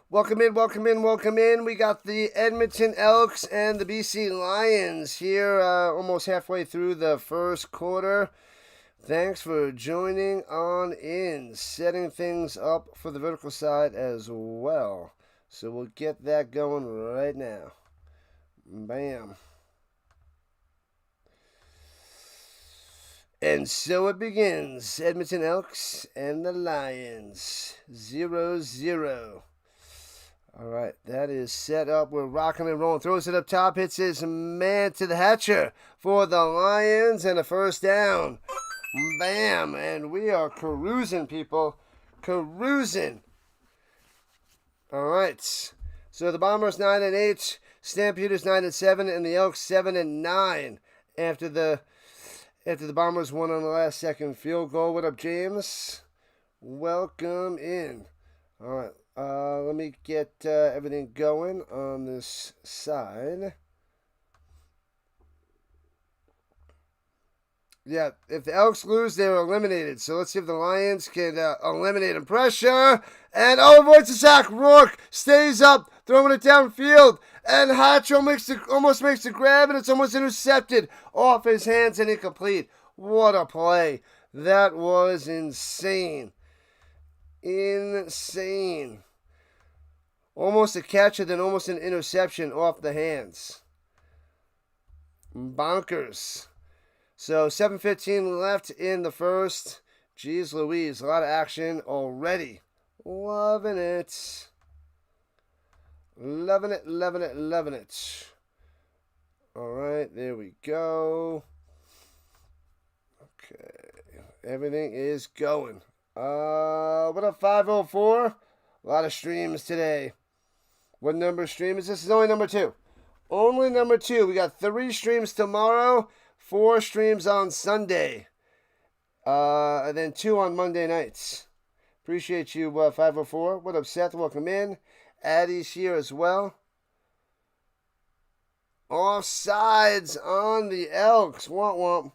Welcome in, welcome in, welcome in. We got the Edmonton Elks and the BC Lions here almost halfway through the first quarter. Thanks for joining on in, setting things up for the vertical side as well. So we'll get that going right now. Bam. And so it begins. Edmonton Elks and the Lions. 0-0. All right, that is set up. We're rocking and rolling. Throws it up top. Hits his man to the hatcher for the Lions and a first down. Bam. And we are cruising, people. Cruising. All right. So the Bombers 9-8. Stampeders 9-7. And the Elks 7-9 after the Bombers won on the last second field goal. What up, James? Welcome in. All right. Let me get everything going on this side. Yeah, if the Elks lose, they're eliminated. So let's see if the Lions can eliminate them. Pressure, and avoids the sack. Rourke stays up, throwing it downfield, and Hatcho almost makes the grab, and it's almost intercepted off his hands and incomplete. What a play. That was insane. Insane. Almost a catch and then almost an interception off the hands. Bonkers. So 7:15 left in the first. Jeez Louise, a lot of action already. Loving it. Loving it, loving it, loving it. All right, there we go. Okay, everything is going. What up, 504? A lot of streams today. What number of stream is this? This is only number 2. Only number 2. We got 3 streams tomorrow, 4 streams on Sunday, and then 2 on Monday nights. Appreciate you, 504. What up, Seth? Welcome in. Addie's here as well. Offsides on the Elks. Womp womp.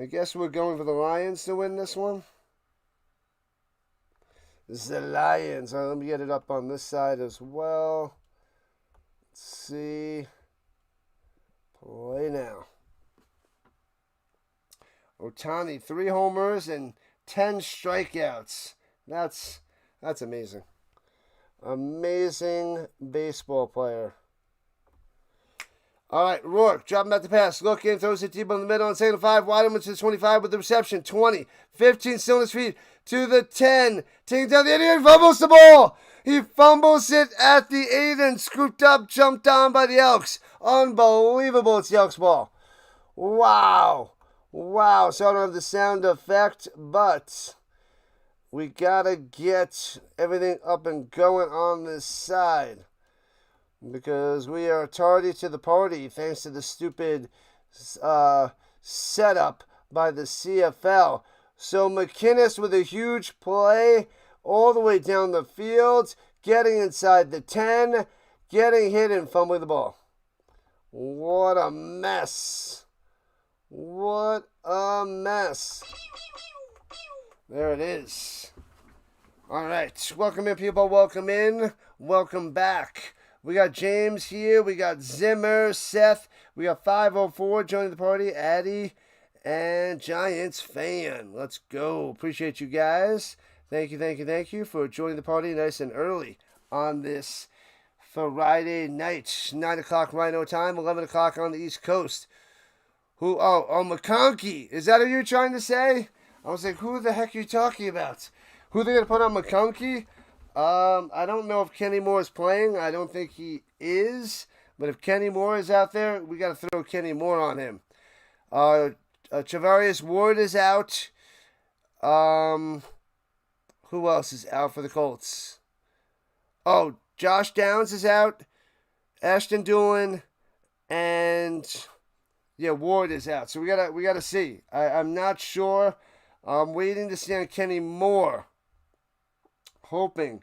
I guess we're going for the Lions to win this one. This is the Lions. All right, let me get it up on this side as well. Let's see. Play now. Ohtani, 3 homers and 10 strikeouts. That's amazing. Amazing baseball player. All right, Rourke, dropping back the pass. Look in, throws it deep in the middle, and second 5. Wyden to the 25 with the reception. 20, 15, still on his feet to the 10. Taking down the Indian, fumbles the ball. He fumbles it at the Ayden. Scooped up, jumped on by the Elks. Unbelievable, it's the Elks ball. Wow. Wow, so I don't have the sound effect, but we got to get everything up and going on this side. Because we are tardy to the party thanks to the stupid setup by the CFL. So McInnis with a huge play all the way down the field, getting inside the 10, getting hit and fumbling the ball. What a mess. What a mess. There it is. All right. Welcome in, people. Welcome in. Welcome back. We got James here. We got Zimmer, Seth. We got 504 joining the party. Addie and Giants fan. Let's go. Appreciate you guys. Thank you for joining the party nice and early on this Friday night. 9 o'clock Rhino time, 11 o'clock on the East Coast. McConkey. Is that what you're trying to say? I was like, who the heck are you talking about? Who are they going to put on McConkey? I don't know if Kenny Moore is playing. I don't think he is. But if Kenny Moore is out there, we got to throw Kenny Moore on him. Travarius Ward is out. Who else is out for the Colts? Oh, Josh Downs is out. Ashton Doolin and Ward is out. So we gotta see. I'm not sure. I'm waiting to see on Kenny Moore. Hoping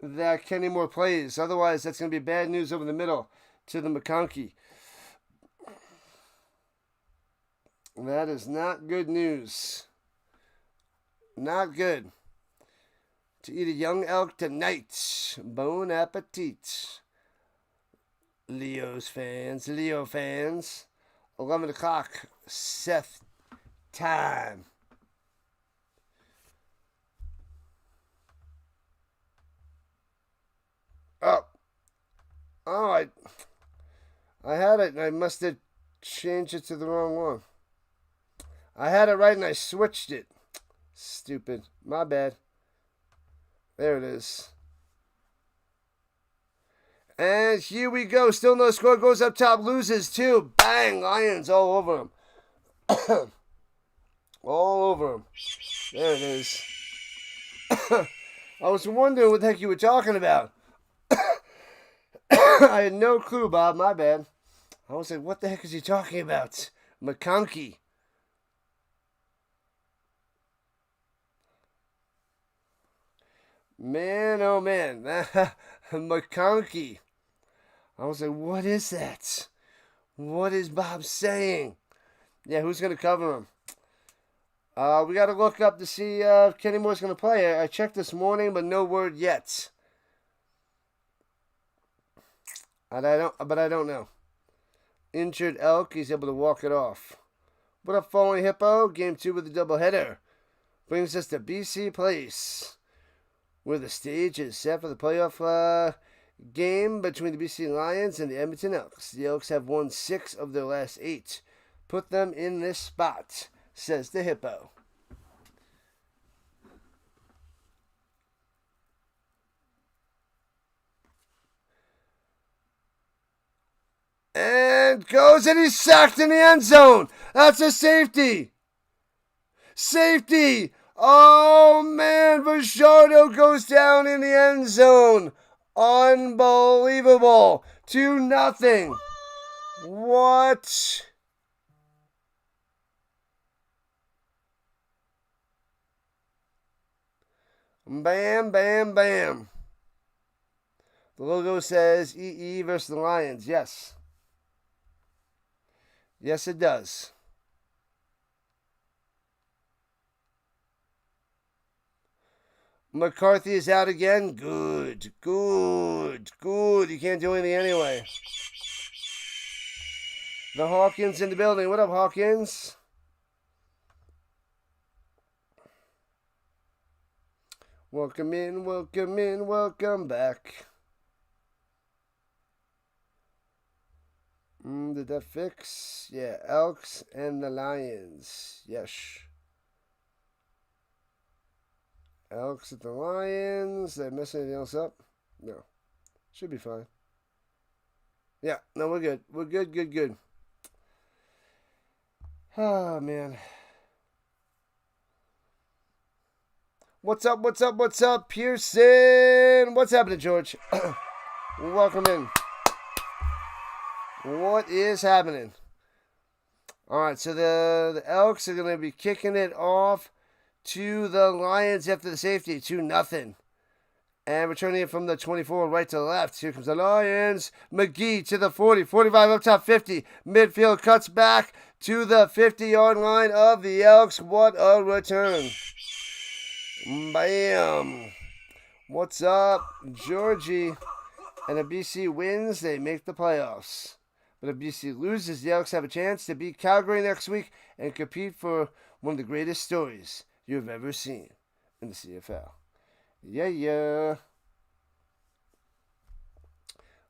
that Kenny Moore plays. Otherwise, that's going to be bad news over the middle to the McConkey. That is not good news. Not good. to eat a young elk tonight. Bon appetit. Leo fans. 11 o'clock, Seth time. Oh, I had it and I must have changed it to the wrong one. I had it right and I switched it. Stupid. My bad. There it is. And here we go. Still no score. Goes up top. Loses two. Bang. Lions all over him. All over him. There it is. I was wondering what the heck you were talking about. I had no clue, Bob. My bad. I was like, what the heck is he talking about? McConkey. Man, oh man. McConkey. I was like, what is that? What is Bob saying? Yeah, who's going to cover him? We got to look up to see if Kenny Moore's going to play. I checked this morning, but no word yet. But I don't know. Injured elk, he's able to walk it off. What up, Falling Hippo? Game 2 with a doubleheader. Brings us to BC Place, where the stage is set for the playoff game between the BC Lions and the Edmonton Elks. The Elks have won 6 of their last 8. Put them in this spot, says the Hippo. And goes and he's sacked in the end zone. That's a safety. Safety. Oh man, Vajardo goes down in the end zone. Unbelievable. 2-0. What? Bam, bam, bam. The logo says EE versus the Lions. Yes. Yes, it does. McCarthy is out again. Good. You can't do anything anyway. The Hawkins in the building. What up, Hawkins? Welcome in, welcome back. Did that fix? Yeah, Elks and the Lions. Yes. Elks at the Lions. Did I mess anything else up? No. Should be fine. Yeah, no, we're good. We're good. Oh, man. What's up, Pearson? What's happening, George? Welcome in. What is happening? All right, so the Elks are going to be kicking it off to the Lions after the safety, 2-0. And returning it from the 24 right to left. Here comes the Lions. McGee to the 40, 45 up top, 50. Midfield cuts back to the 50-yard line of the Elks. What a return. Bam. What's up, Georgie? And if BC wins, they make the playoffs. But if BC loses, the Elks have a chance to beat Calgary next week and compete for one of the greatest stories you've ever seen in the CFL. Yeah.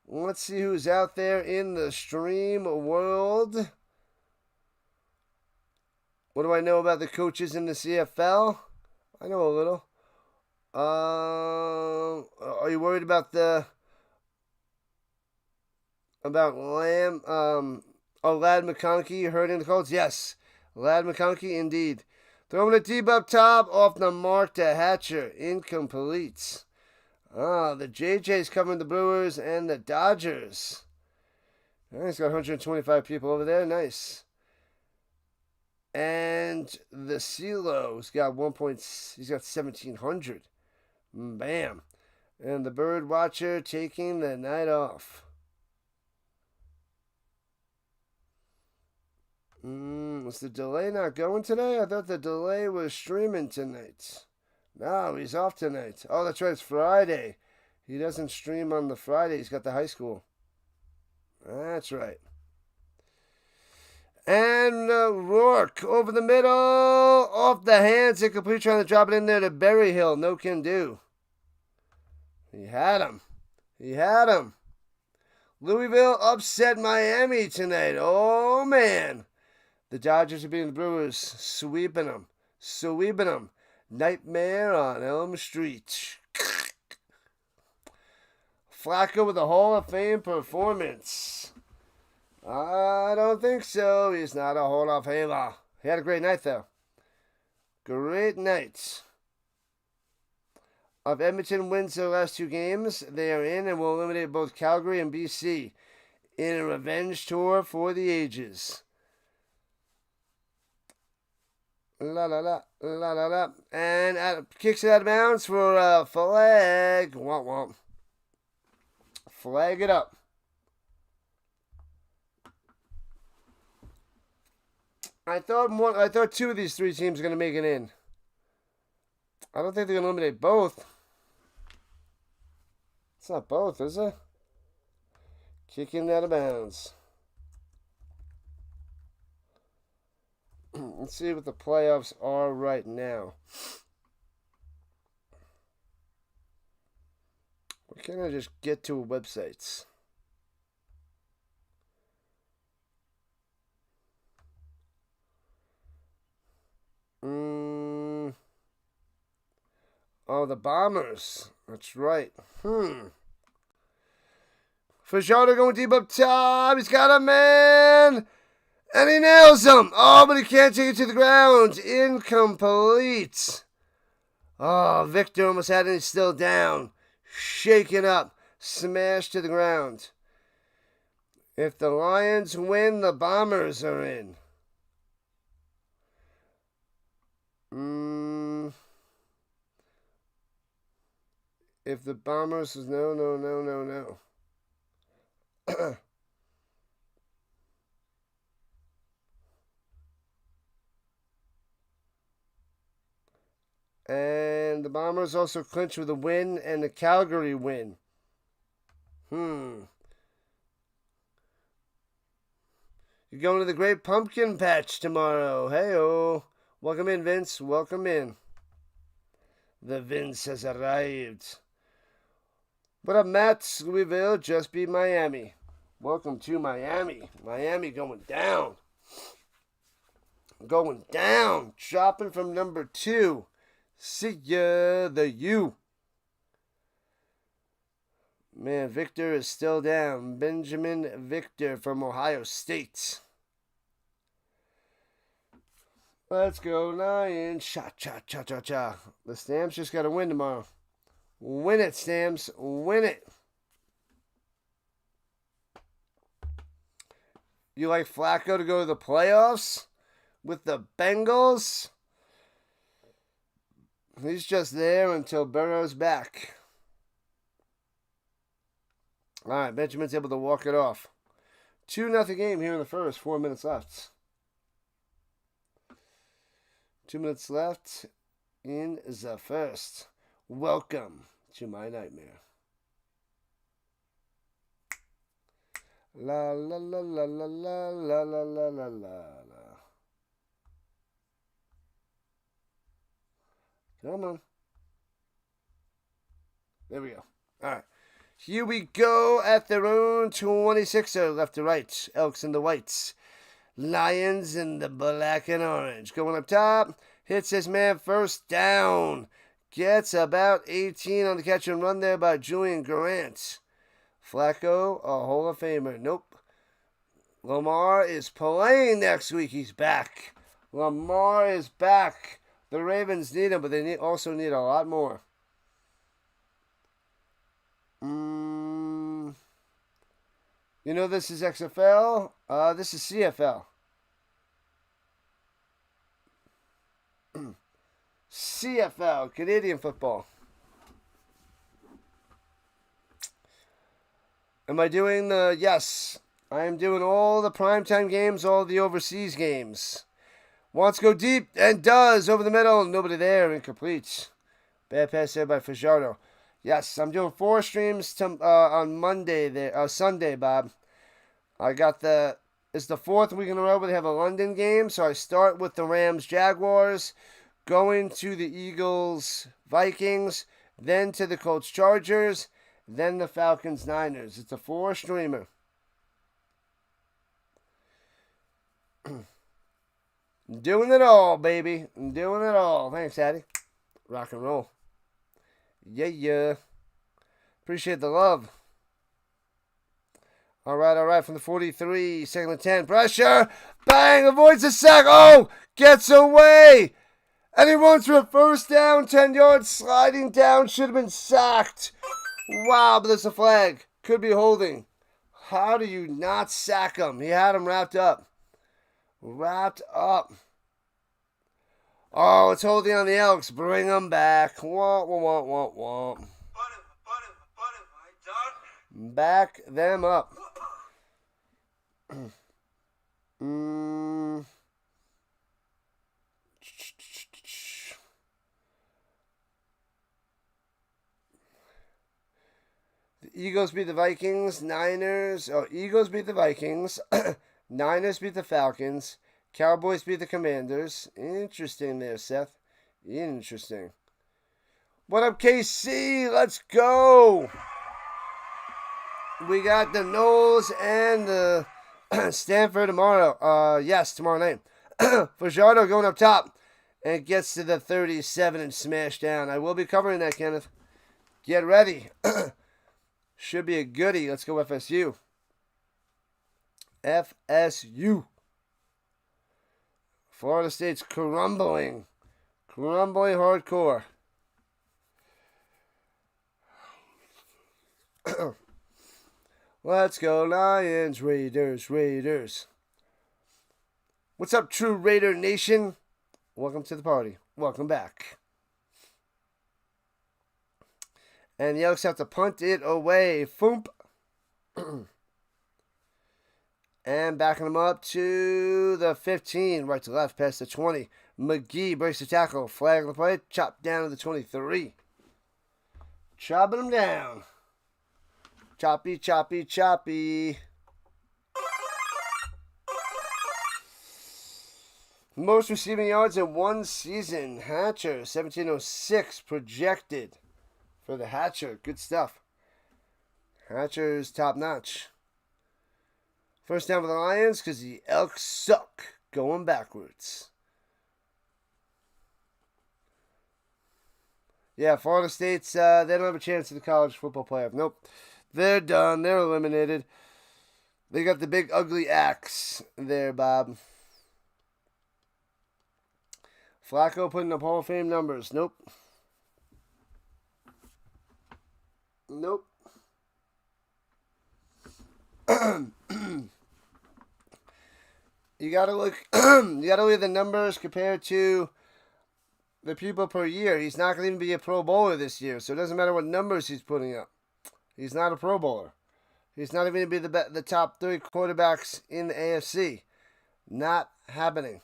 Let's see who's out there in the stream world. What do I know about the coaches in the CFL? I know a little. Are you worried about Lad McConkey hurting the Colts? Yes, Lad McConkey indeed. Throwing a deep up top, off the mark to Hatcher, incomplete. The JJ's covering the Brewers and the Dodgers. He's got 125 people over there, nice. And the CeeLo's got he's got 1,700. Bam. And the Bird Watcher taking the night off. Was the delay not going today? I thought the delay was streaming tonight. No, he's off tonight. Oh, that's right. It's Friday. He doesn't stream on the Friday. He's got the high school. That's right. And Rourke over the middle. Off the hands. Incomplete. Trying to drop it in there to Berryhill. No can do. He had him. He had him. Louisville upset Miami tonight. Oh, man. The Dodgers are beating the Brewers. Sweeping them. Sweeping them. Nightmare on Elm Street. Flacco with a Hall of Fame performance. I don't think so. He's not a Hall of Famer. He had a great night, though. Great night. If Edmonton wins their last 2 games, they are in and will eliminate both Calgary and BC in a revenge tour for the ages. La la la, la la la. And kicks it out of bounds for a flag. Womp womp. Flag it up. I thought 2 of these 3 teams are going to make it in. I don't think they're going to eliminate both. It's not both, is it? Kicking out of bounds. Let's see what the playoffs are right now. Why can't I just get to websites? Oh, the Bombers. That's right. Fajardo going deep up top. He's got a man. And he nails him. Oh, but he can't take it to the ground. Incomplete. Oh, Victor almost had it. He's still down. Shaken up. Smashed to the ground. If the Lions win, the Bombers are in. If the Bombers is no. And the Bombers also clinch with a win and the Calgary win. You're going to the Great Pumpkin Patch tomorrow. Hey-oh. Welcome in, Vince. Welcome in. The Vince has arrived. What up, Matt? Louisville just beat Miami. Welcome to Miami. Miami going down. Going down. Dropping from number 2. See ya, the U. Man, Victor is still down. Benjamin Victor from Ohio State. Let's go, Lions. Cha. The Stamps just got to win tomorrow. Win it, Stamps. Win it. You like Flacco to go to the playoffs with the Bengals? He's just there until Burrow's back. All right, Benjamin's able to walk it off. 2-0 game here in the first. 4 minutes left. 2 minutes left in the first. Welcome to my nightmare. La la la la la la la la la la la. Come on. There we go. All right. Here we go at their own 26er, left to right. Elks in the whites. Lions in the black and orange. Going up top. Hits his man first down. Gets about 18 on the catch and run there by Julian Grant. Flacco, a Hall of Famer. Nope. Lamar is playing next week. He's back. Lamar is back. The Ravens need him, but they also need a lot more. You know this is XFL? This is CFL. CFL, Canadian football. Am I doing the... Yes. I am doing all the primetime games, all the overseas games. Wants to go deep, and does. Over the middle, nobody there, incomplete. Bad pass there by Fajardo. Yes, I'm doing 4 streams on Monday there, Sunday, Bob. I got it's the 4th week in a row where they have a London game, so I start with the Rams Jaguars, going to the Eagles Vikings, then to the Colts Chargers, then the Falcons Niners. It's a 4-streamer. Doing it all, baby. Doing it all. Thanks, Addy. Rock and roll. Yeah. Appreciate the love. All right. From the 43, second and 10. Pressure. Bang. Avoids the sack. Oh, gets away. And he runs for a first down. 10 yards. Sliding down. Should have been sacked. Wow, but there's a flag. Could be holding. How do you not sack him? He had him wrapped up. Oh, it's holding on the Elks. Bring them back. Womp. Back them up. The Eagles beat the Vikings. Eagles beat the Vikings. Niners beat the Falcons. Cowboys beat the Commanders. Interesting there, Seth. Interesting. What up, KC? Let's go. We got the Knowles and the Stanford tomorrow. Yes, tomorrow night. Fajardo going up top. And it gets to the 37 and smash down. I will be covering that, Kenneth. Get ready. Should be a goodie. Let's go FSU. FSU. Florida State's crumbling. Crumbling hardcore. Let's go Lions, Raiders. What's up, True Raider Nation? Welcome to the party. Welcome back. And the Elks have to punt it away. Foomp. And backing them up to the 15. Right to left, past the 20. McGee breaks the tackle. Flag on the play. Chopped down to the 23. Chopping them down. Choppy. Most receiving yards in one season. Hatcher, 1706 projected for the Hatcher. Good stuff. Hatcher's top notch. First down for the Lions because the Elks suck going backwards. Yeah, Florida State's, they don't have a chance at the college football playoff. Nope. They're done. They're eliminated. They got the big ugly axe there, Bob. Flacco putting up Hall of Fame numbers. Nope. You gotta look at the numbers compared to the people per year. He's not gonna even be a Pro Bowler this year, so it doesn't matter what numbers he's putting up. He's not a Pro Bowler. He's not even gonna be the top 3 quarterbacks in the AFC. Not happening.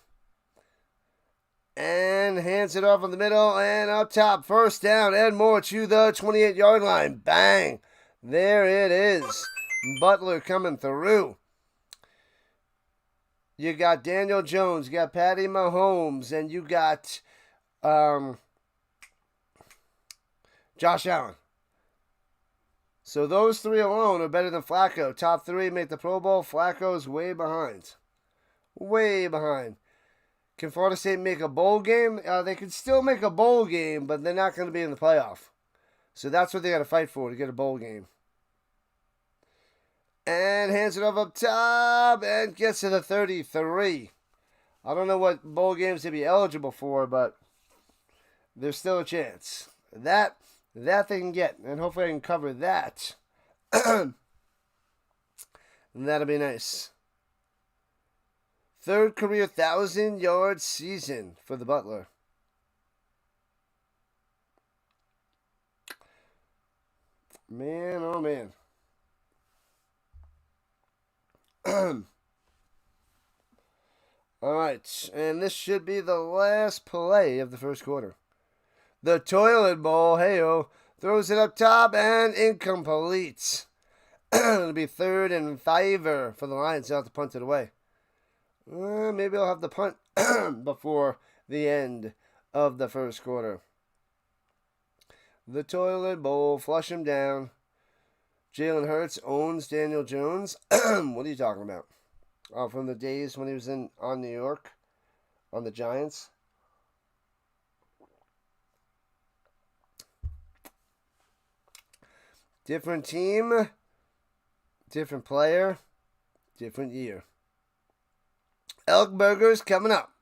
And hands it off in the middle and up top. First down. Ed Moore to the 28-yard line. Bang. There it is. Butler coming through. You got Daniel Jones, you got Patty Mahomes, and you got Josh Allen. So those 3 alone are better than Flacco. Top 3 make the Pro Bowl. Flacco's way behind. Way behind. Can Florida State make a bowl game? They can still make a bowl game, but they're not going to be in the playoff. So that's what they got to fight for, to get a bowl game. And hands it up top and gets to the 33. I don't know what bowl games they'd be eligible for, but there's still a chance. That they can get, and hopefully I can cover that. That'll be nice. 3rd career 1,000-yard season for the Butler. Man, oh man. All right, and this should be the last play of the first quarter. The toilet bowl, hey-oh, throws it up top and incomplete. It'll be 3rd and 5 for the Lions. They'll have to punt it away. Maybe I'll have the punt before the end of the first quarter. The toilet bowl, flush him down. Jalen Hurts owns Daniel Jones. What are you talking about? Oh, from the days when he was on New York, on the Giants. Different team, different player, different year. Elk Burgers coming up.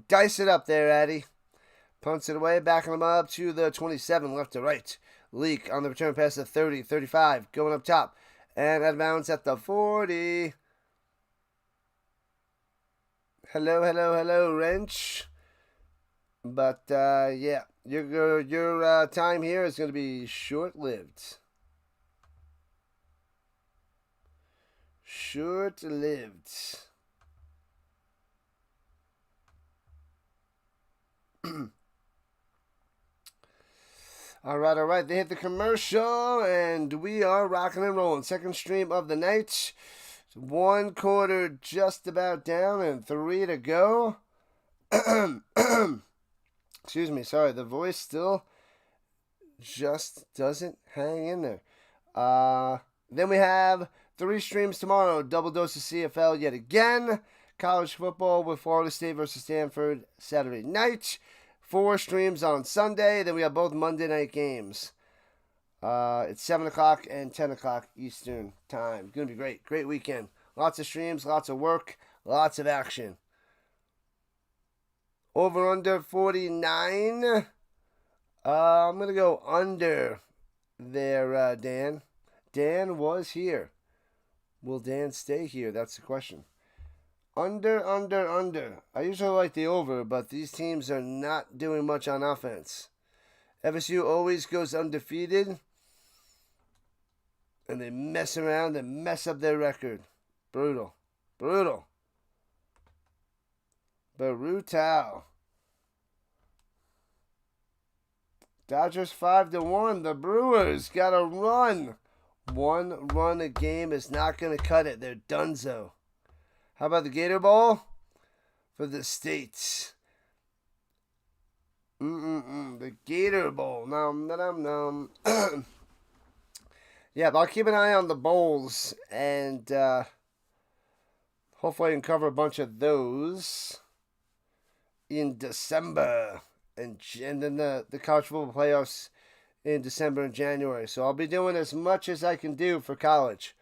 Dice it up there, Addy. Punts it away, backing them up to the 27, left to right. Leak on the return pass to 30, 35, going up top. And out of bounds at the 40. Hello, Wrench. But, yeah, your time here is going to be short-lived. Short-lived. All right. They hit the commercial, and we are rocking and rolling. Second stream of the night. 1 quarter just about down and 3 to go. Excuse me, sorry. The voice still just doesn't hang in there. Then we have 3 streams tomorrow. Double dose of CFL yet again. College football with Florida State versus Stanford Saturday night. 4 streams on Sunday. Then we have both Monday night games. It's 7 o'clock and 10 o'clock Eastern time. Going to be great. Great weekend. Lots of streams, lots of work, lots of action. Over under 49. I'm going to go under there, Dan. Dan was here. Will Dan stay here? That's the question. Under. I usually like the over, but these teams are not doing much on offense. FSU always goes undefeated, and they mess around and mess up their record. Brutal. Brutal. Dodgers 5-1. The Brewers got to run. 1 run a game is not going to cut it. They're donezo. How about the Gator Bowl? For the States. The Gator Bowl. Nom. Yeah, but I'll keep an eye on the bowls, and hopefully I can cover a bunch of those in December. And then the college football playoffs in December and January. So I'll be doing as much as I can do for college.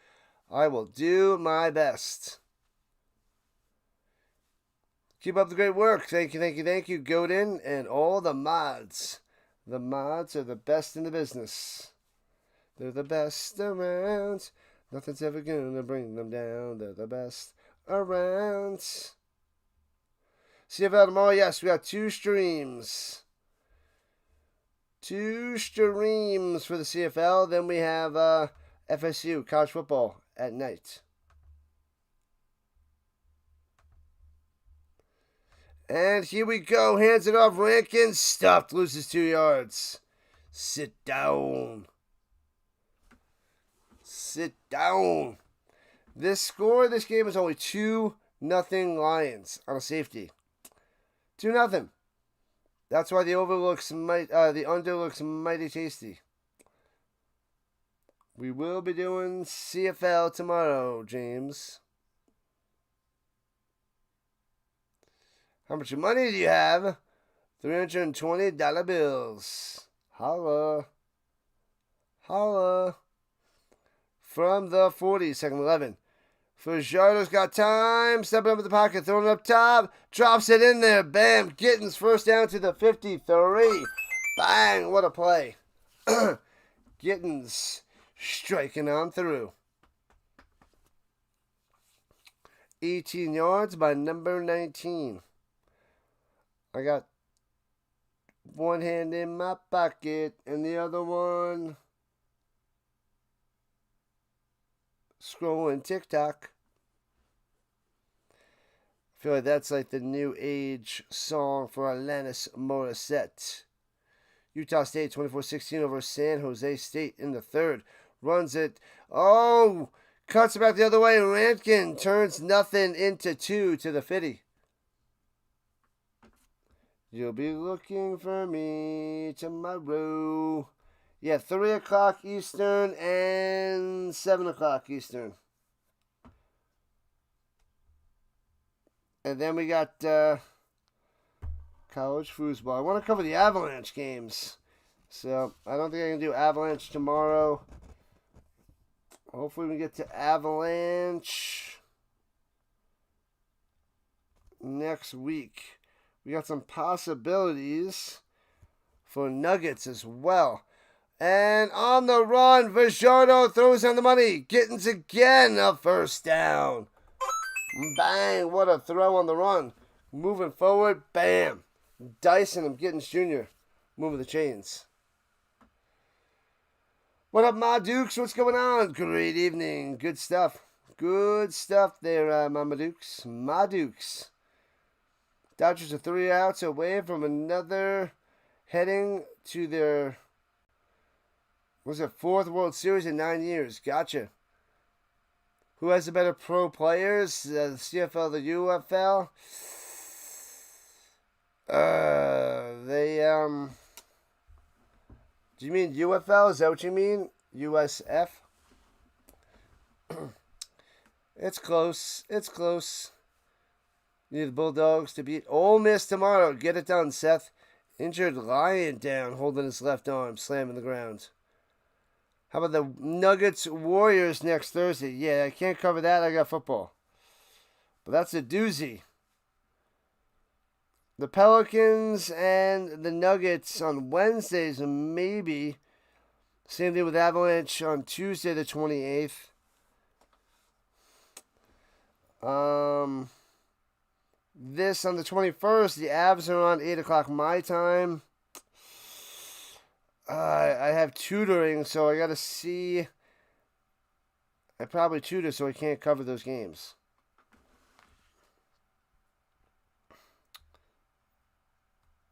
I will do my best. Keep up the great work. Thank you, Godin, and all the mods. The mods are the best in the business. They're the best around. Nothing's ever gonna bring them down. They're the best around. CFL tomorrow, yes, we got 2 streams. 2 streams for the CFL. Then we have FSU, college football, at night. And here we go. Hands it off. Rankin stuffed. Loses 2 yards. Sit down. This score, this game is only 2-0 Lions on a safety. 2-0. That's why the under looks mighty tasty. We will be doing CFL tomorrow, James. How much money do you have? $320 bills. Holla. From the 40, second 11. Fajardo's got time. Stepping up in the pocket. Throwing it up top. Drops it in there. Bam. Gittins first down to the 53. Bang. What a play. Gittins striking on through. 18 yards by number 19. I got one hand in my pocket and the other one scrolling TikTok. I feel like that's like the new age song for Alanis Morissette. Utah State 24-16 over San Jose State in the third. Runs it. Oh, cuts it back the other way. Rankin turns nothing into 2 to the 50. You'll be looking for me tomorrow. Yeah, 3 o'clock Eastern and 7 o'clock Eastern. And then we got college foosball. I want to cover the Avalanche games. So, I don't think I can do Avalanche tomorrow. Hopefully we get to Avalanche next week. We got some possibilities for Nuggets as well. And on the run, Vajardo throws on the money. Gittins again, a first down. Bang, what a throw on the run. Moving forward, bam. Dicing him, Gittins Jr. Moving the chains. What up, Ma Dukes? What's going on? Great evening. Good stuff. Good stuff there, Mama Dukes. Ma Dukes. Dodgers are 3 outs away from another heading to their, was it 4th World Series in 9 years? Gotcha. Who has the better pro players? The CFL, the UFL? Do you mean UFL? Is that what you mean? USF? It's close. It's close. You need the Bulldogs to beat Ole Miss tomorrow. Get it done, Seth. Injured Lion down, holding his left arm, slamming the ground. How about the Nuggets Warriors next Thursday? Yeah, I can't cover that. I got football. But that's a doozy. The Pelicans and the Nuggets on Wednesdays, maybe. Same thing with Avalanche on Tuesday the 28th. This on the 21st, the Avs are on 8 o'clock my time. I have tutoring, so I got to see. I probably tutor, so I can't cover those games.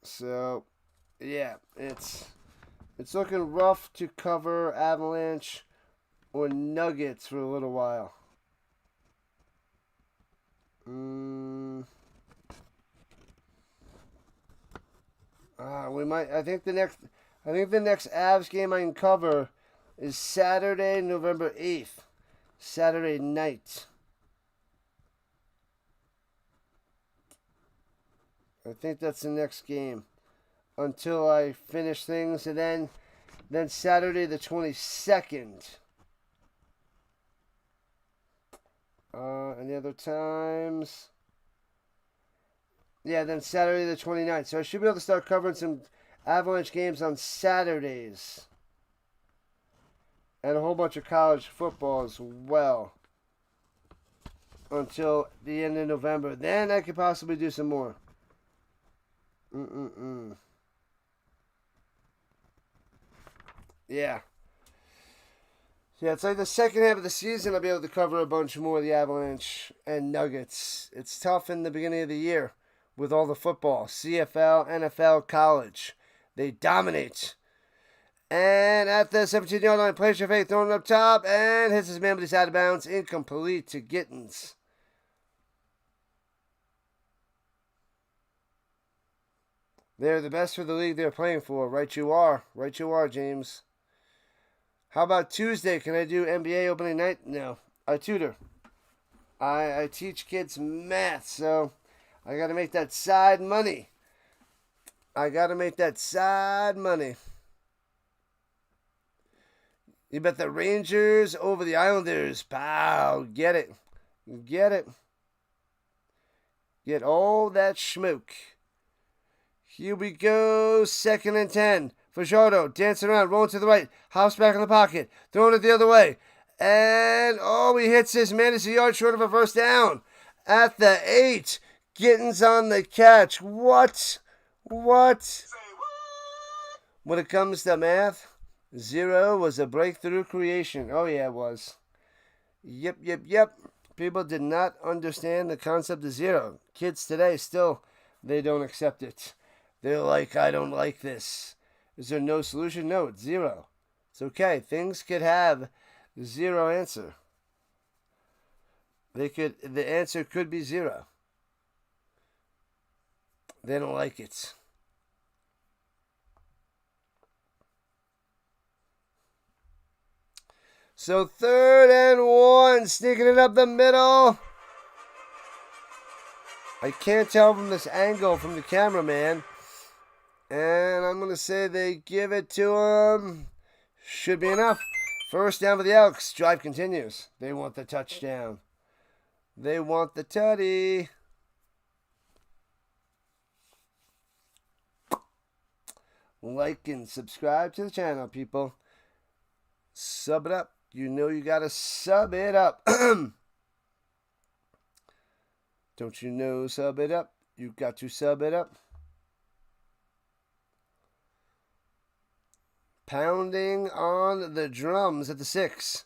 So, yeah, it's looking rough to cover Avalanche or Nuggets for a little while. We might. I think the next Avs game I can cover is Saturday, November 8th, Saturday night. I think that's the next game until I finish things, and then Saturday the 22nd. Any other times? Yeah, then Saturday the 29th. So I should be able to start covering some Avalanche games on Saturdays. And a whole bunch of college football as well. Until the end of November. Then I could possibly do some more. Yeah. Yeah, it's like the second half of the season I'll be able to cover a bunch more of the Avalanche and Nuggets. It's tough in the beginning of the year with all the football. CFL, NFL, college. They dominate. And at the 17-yard line, plays your faith, throwing it up top, and hits his man, but he's out of bounds. Incomplete to Gittins. They're the best for the league they're playing for. Right you are. Right you are, James. How about Tuesday? Can I do NBA opening night? No. I tutor. I teach kids math, so I got to make that side money. You bet the Rangers over the Islanders. Pow. Get it. Get all that smoke. Here we go. 2nd and 10. Fajardo dancing around, rolling to the right. Hops back in the pocket. Throwing it the other way. And, he hits his man. It's a yard short of a first down. At the 8. Gittins on the catch. What? When it comes to math, 0 was a breakthrough creation. Oh, yeah, it was. Yep. People did not understand the concept of 0. Kids today still, they don't accept it. They're like, I don't like this. Is there no solution? No, it's 0. It's okay. Things could have 0 answer. The answer could be 0. They don't like it. So 3rd and 1, sneaking it up the middle. I can't tell from this angle from the cameraman. And I'm going to say they give it to him. Should be enough. 1st down for the Elks. Drive continues. They want the touchdown. They want the tutty. Like and subscribe to the channel, people. Sub it up. You know you got to sub it up. Don't you know sub it up? You got to sub it up. Pounding on the drums at the 6.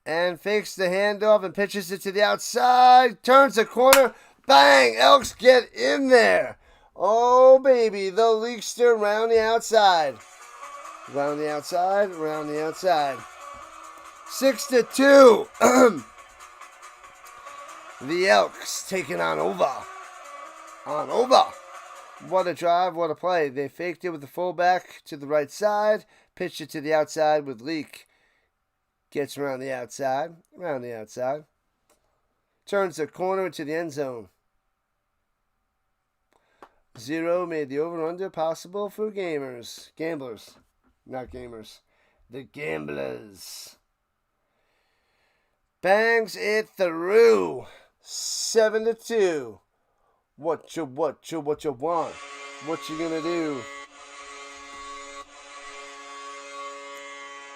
And fakes the handoff and pitches it to the outside. Turns the corner. Bang! Elks get in there. Oh, baby. The Leakster round the outside. Round the outside. Round the outside. 6-2. The Elks taking on over. On over. What a drive, what a play. They faked it with the fullback to the right side. Pitched it to the outside with Leak. Gets around the outside. Around the outside. Turns the corner into the end zone. 0 made the over-under possible for gamers. Gamblers. Not gamers. The gamblers. Bangs it through. 7-2. What you want? What you gonna do?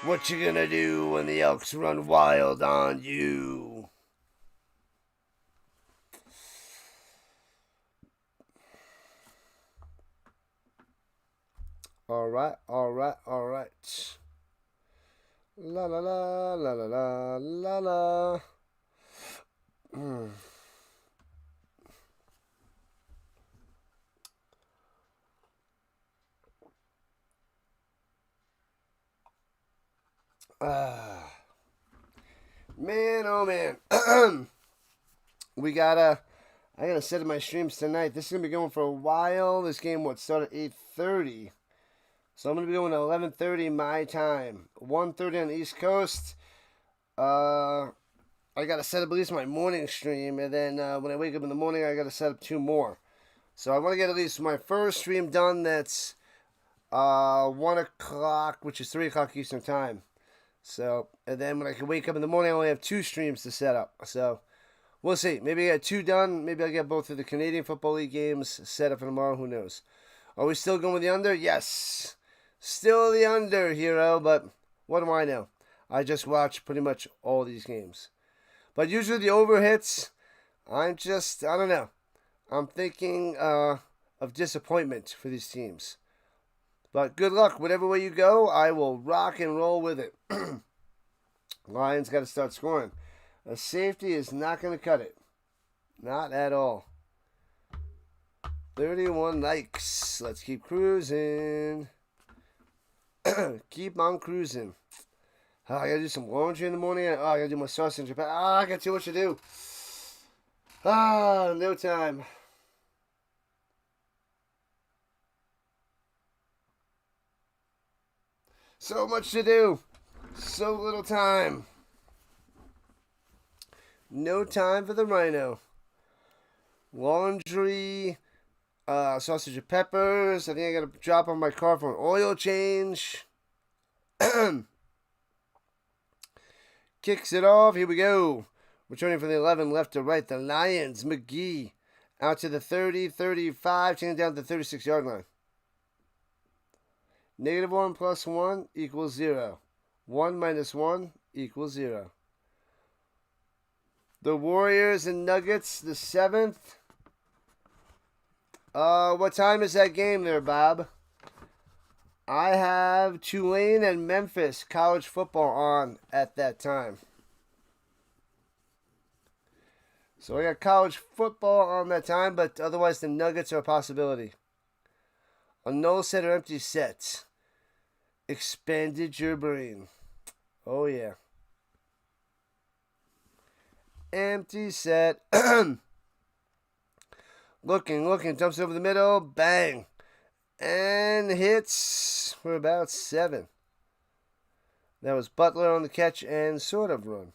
What you gonna do when the Elks run wild on you? All right. La la la la la la la. Man, oh man. I gotta set up my streams tonight. This is gonna be going for a while. This game started at 8:30. So I'm gonna be going at 11:30 my time. 1:30 on the East Coast. I gotta set up at least my morning stream, and then when I wake up in the morning, I gotta set up 2 more. So I want to get at least my first stream done. That's 1 o'clock, which is 3 o'clock Eastern time. So, and then when I can wake up in the morning, I only have 2 streams to set up. So, we'll see. Maybe I get 2 done. Maybe I'll get both of the Canadian Football League games set up for tomorrow. Who knows? Are we still going with the under? Yes. Still the under, hero. But what do I know? I just watch pretty much all these games. But usually the over hits, I don't know. I'm thinking of disappointment for these teams. But good luck. Whatever way you go, I will rock and roll with it. Lions got to start scoring. A safety is not going to cut it. Not at all. 31 likes. Let's keep cruising. Keep on cruising. Oh, I got to do some laundry in the morning. Oh, I got to do my sausage. I got too much to do. No time. So much to do. So little time. No time for the Rhino. Laundry. Sausage and peppers. I think I got to drop on my car for an oil change. Kicks it off. Here we go. Returning from the 11, left to right. The Lions. McGee. Out to the 30, 35. Taking down to the 36-yard line. -1 + 1 = 0. 1 - 1 = 0. The Warriors and Nuggets, the 7th. What time is that game there, Bob? I have Tulane and Memphis college football on at that time. So I got college football on that time, but otherwise the Nuggets are a possibility. A null set or empty set. Expanded your brain. Oh, yeah. Empty set. Looking. Jumps over the middle. Bang. And hits for about 7. That was Butler on the catch and sort of run.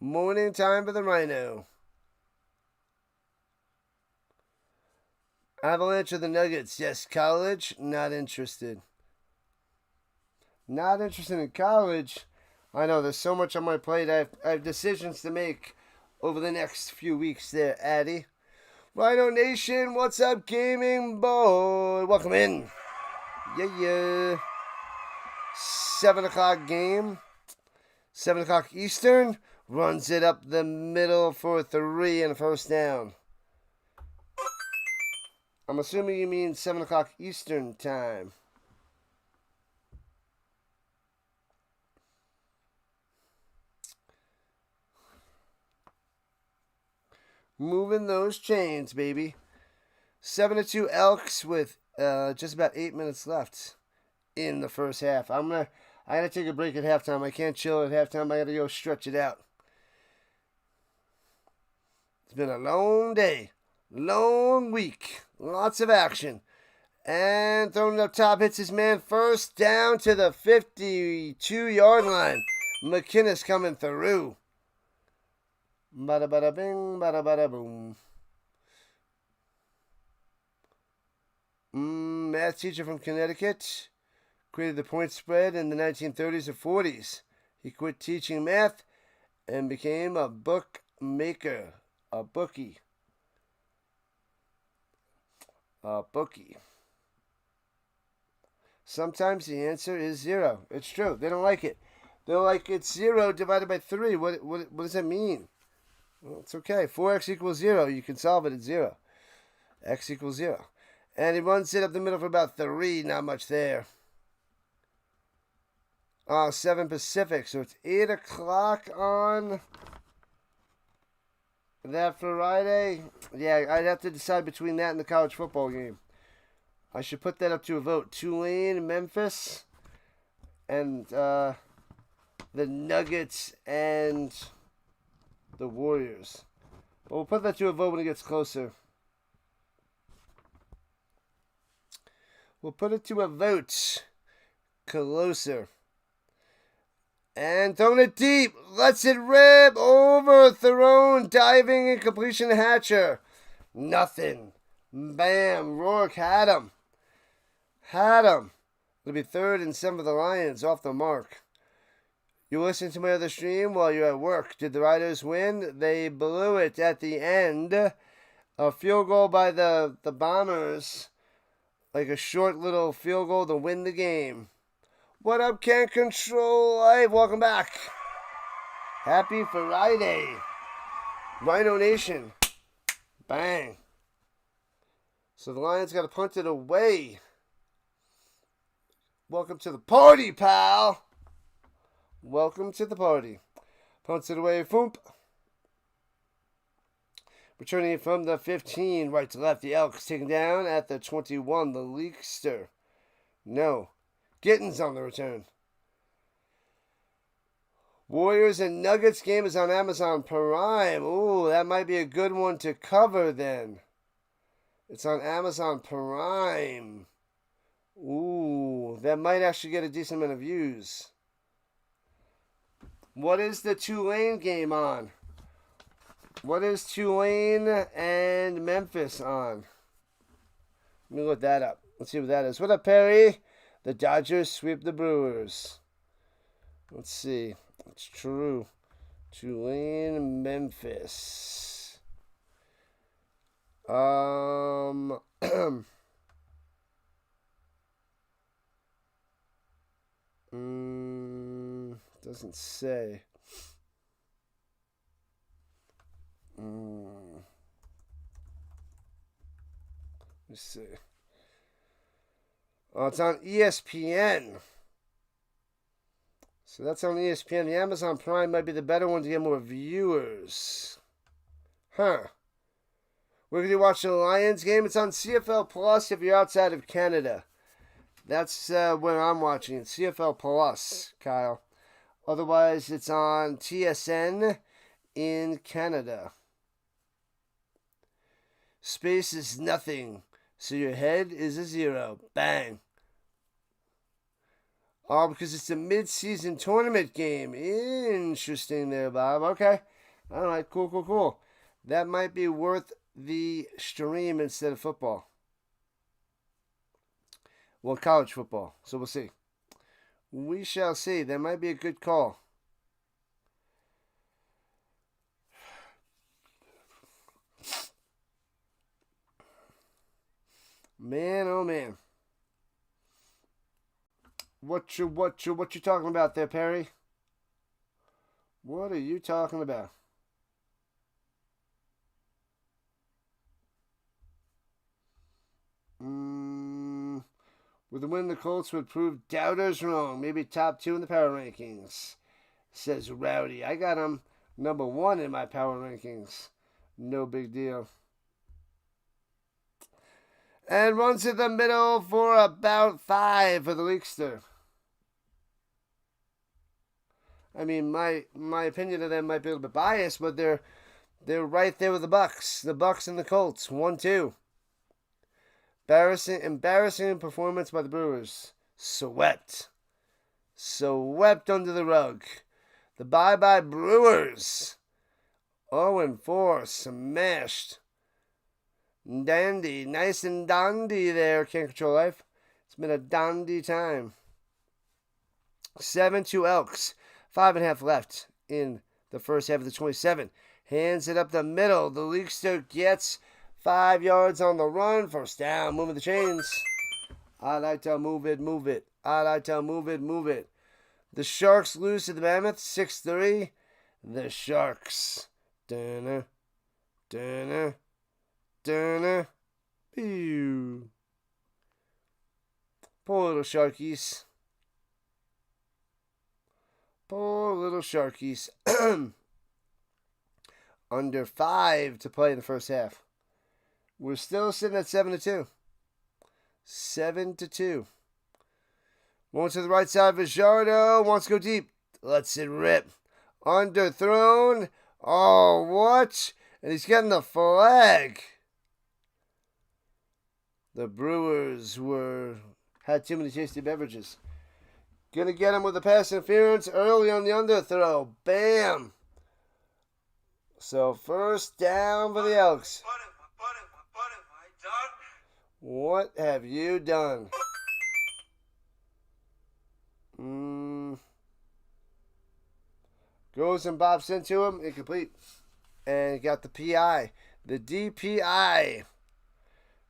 Morning time for the Rhino. Avalanche of the Nuggets. Yes, college. Not interested. Not interested in college. I know there's so much on my plate. I have decisions to make over the next few weeks there, Addy. Rhino Nation, what's up, gaming boy? Welcome in. Yeah. 7 o'clock game. 7 o'clock Eastern. Runs it up the middle for 3 and a first down. I'm assuming you mean 7 o'clock Eastern time. Moving those chains, baby. 7-2 Elks with just about 8 minutes left in the first half. I gotta take a break at halftime. I can't chill at halftime. I gotta go stretch it out. It's been a long day, long week, lots of action. And throwing it up top, hits his man first down to the 52-yard line. McInnis coming through. Bada bada bing, bada bada boom. Math teacher from Connecticut. Created the point spread in the 1930s and 40s. He quit teaching math and became a bookmaker. A bookie. Sometimes the answer is 0. It's true. They don't like it. They're like, it's 0 divided by 3. What does that mean? Well, it's okay. 4x equals 0. You can solve it at 0. X equals 0. And he runs it up the middle for about 3. Not much there. 7 Pacific. So it's 8 o'clock on that Friday. Yeah, I'd have to decide between that and the college football game. I should put that up to a vote. Tulane, Memphis, and the Nuggets and the Warriors. But we'll put that to a vote when it gets closer. We'll put it to a vote closer. And throwing it deep. Lets it rip. Overthrown. Diving incompletion Hatcher. Nothing. Bam. Rourke had him. It'll be 3rd and 7 for the Lions off the mark. You listen to my other stream while you're at work. Did the Riders win? They blew it at the end. A field goal by the Bombers. Like a short little field goal to win the game. What up, Can't Control Life? Welcome back. Happy Friday. Rhino Nation. Bang. So the Lions got to punt it away. Welcome to the party, pal. Welcome to the party. Punts it away. Foomp. Returning it from the 15, right to left. The Elks taken down at the 21. The Leakster. No. Gittins on the return. Warriors and Nuggets game is on Amazon Prime. Ooh, that might be a good one to cover then. It's on Amazon Prime. Ooh, that might actually get a decent amount of views. What is the Tulane game on? What is Tulane and Memphis on? Let me look that up. Let's see what that is. What up, Perry? The Dodgers sweep the Brewers. Let's see. It's true. Tulane, Memphis. Doesn't say. Let me see. Oh, it's on ESPN. So that's on ESPN. The Amazon Prime might be the better one to get more viewers. Huh. We're going to be watching the Lions game. It's on CFL Plus if you're outside of Canada. That's where I'm watching it. CFL Plus, Kyle. Otherwise, it's on TSN in Canada. Space is nothing, so your head is a 0. Bang. Oh, because it's a mid-season tournament game. Interesting there, Bob. Okay. All right, cool. That might be worth the stream instead of football. Well, college football. So we'll see. We shall see. That might be a good call. Man, oh man. What you talking about there, Perry? What are you talking about? With the win, the Colts would prove doubters wrong. Maybe top 2 in the power rankings, says Rowdy. I got him number 1 in my power rankings. No big deal. And runs in the middle for about 5 for the Leakster. I mean, my opinion of them might be a little bit biased, but they're right there with the Bucks. The Bucks and the Colts, 1-2. Embarrassing performance by the Brewers. Swept under the rug. The bye-bye Brewers. 0-4, smashed. Dandy, nice and dandy there. Can't control life. It's been a dandy time. 7-2 Elks. 5.5 left in the first half of the 27. Hands it up the middle. The Leakster gets 5 yards on the run. First down. Moving the chains. I like to move it. I like to move it. The Sharks lose to the Mammoth. 6-3. The Sharks. Dunner. Pew. Poor little Sharkies. Under 5 to play in the first half. We're still sitting at 7-2. 7-2. One to the right side. Vajardo wants to go deep. Lets it rip. Underthrown. Oh, what? And he's getting the flag. The Brewers had too many tasty beverages. Gonna get him with the pass interference early on the underthrow. Bam. So first down for the Elks. What have you done? Goes and bops into him. Incomplete. And got the PI. The DPI.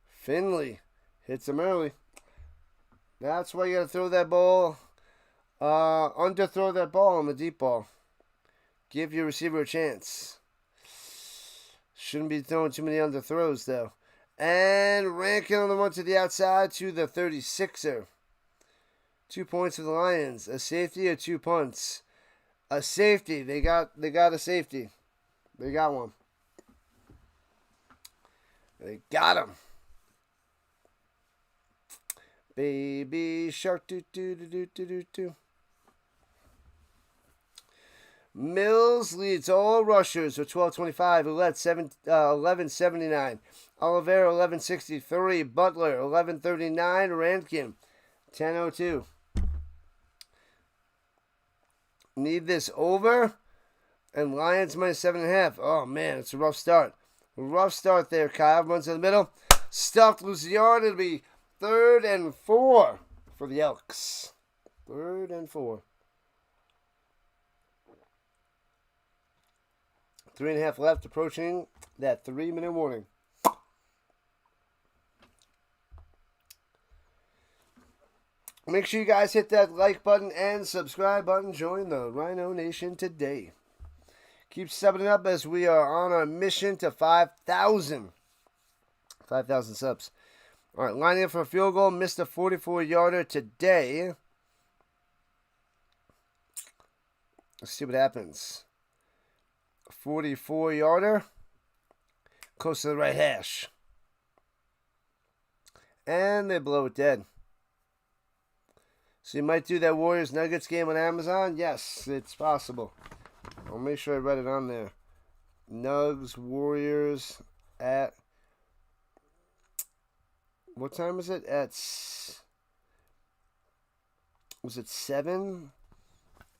Finley hits him early. That's why you got to throw that ball. Underthrow that ball on the deep ball. Give your receiver a chance. Shouldn't be throwing too many underthrows, though. And Rankin on the one to the outside to the 36er. 2 points for the Lions. A safety or 2 punts? A safety. They got a safety. They got one. They got him. Baby shark do. Mills leads all rushers with 12:25. Ouellette 11:79. Oliveira 11:63. Butler 11:39. Rankin 10:02. Need this over. And Lions minus 7.5. Oh man, it's a rough start. Rough start there. Kyle runs in the middle. Stuffed, loses the yard. It'll be 3rd and 4 for the Elks. 3rd and 4. 3.5 left, approaching that 3-minute warning. Make sure you guys hit that like button and subscribe button. Join the Rhino Nation today. Keep subbing up as we are on our mission to 5,000. 5,000 subs. All right, lining up for a field goal. Missed a 44-yarder today. Let's see what happens. 44-yarder. close to the right hash. And they blow it dead. So you might do that Warriors-Nuggets game on Amazon? Yes, it's possible. I'll make sure I write it on there. Nugs, Warriors at... What time is it? Was it 7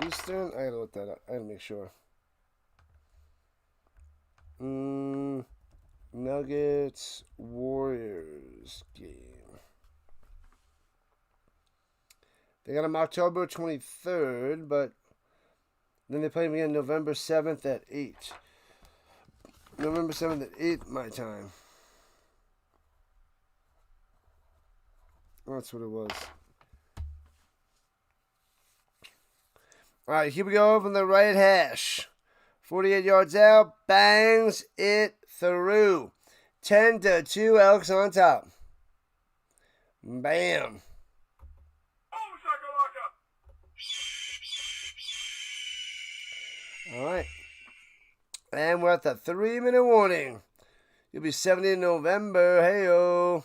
Eastern? I gotta look that up. I gotta make sure. Nuggets, Warriors game. They got them October 23rd, but then they play them again November 7th at 8. November 7th at 8 my time. That's what it was. All right, here we go from the right hash. 48 yards out, bangs it through. 10-2, Elks on top. Bam. All right. And we're at the 3-minute warning. You'll be 70 in November. Hey-o.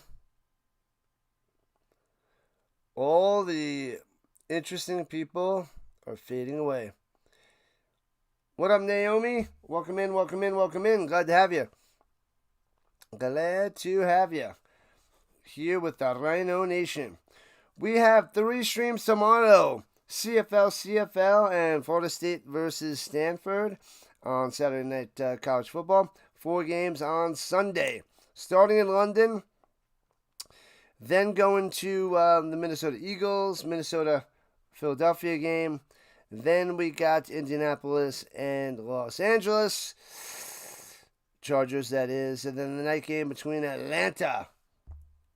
All the interesting people are fading away. What up, Naomi? Welcome in, welcome in, welcome in. Glad to have you. Glad to have you here with the Rhino Nation. We have 3 streams tomorrow. CFL, and Florida State versus Stanford on Saturday night college football. 4 games on Sunday. Starting in London, then going to the Minnesota Eagles, Minnesota-Philadelphia game. Then we got Indianapolis and Los Angeles. Chargers, that is. And then the night game between Atlanta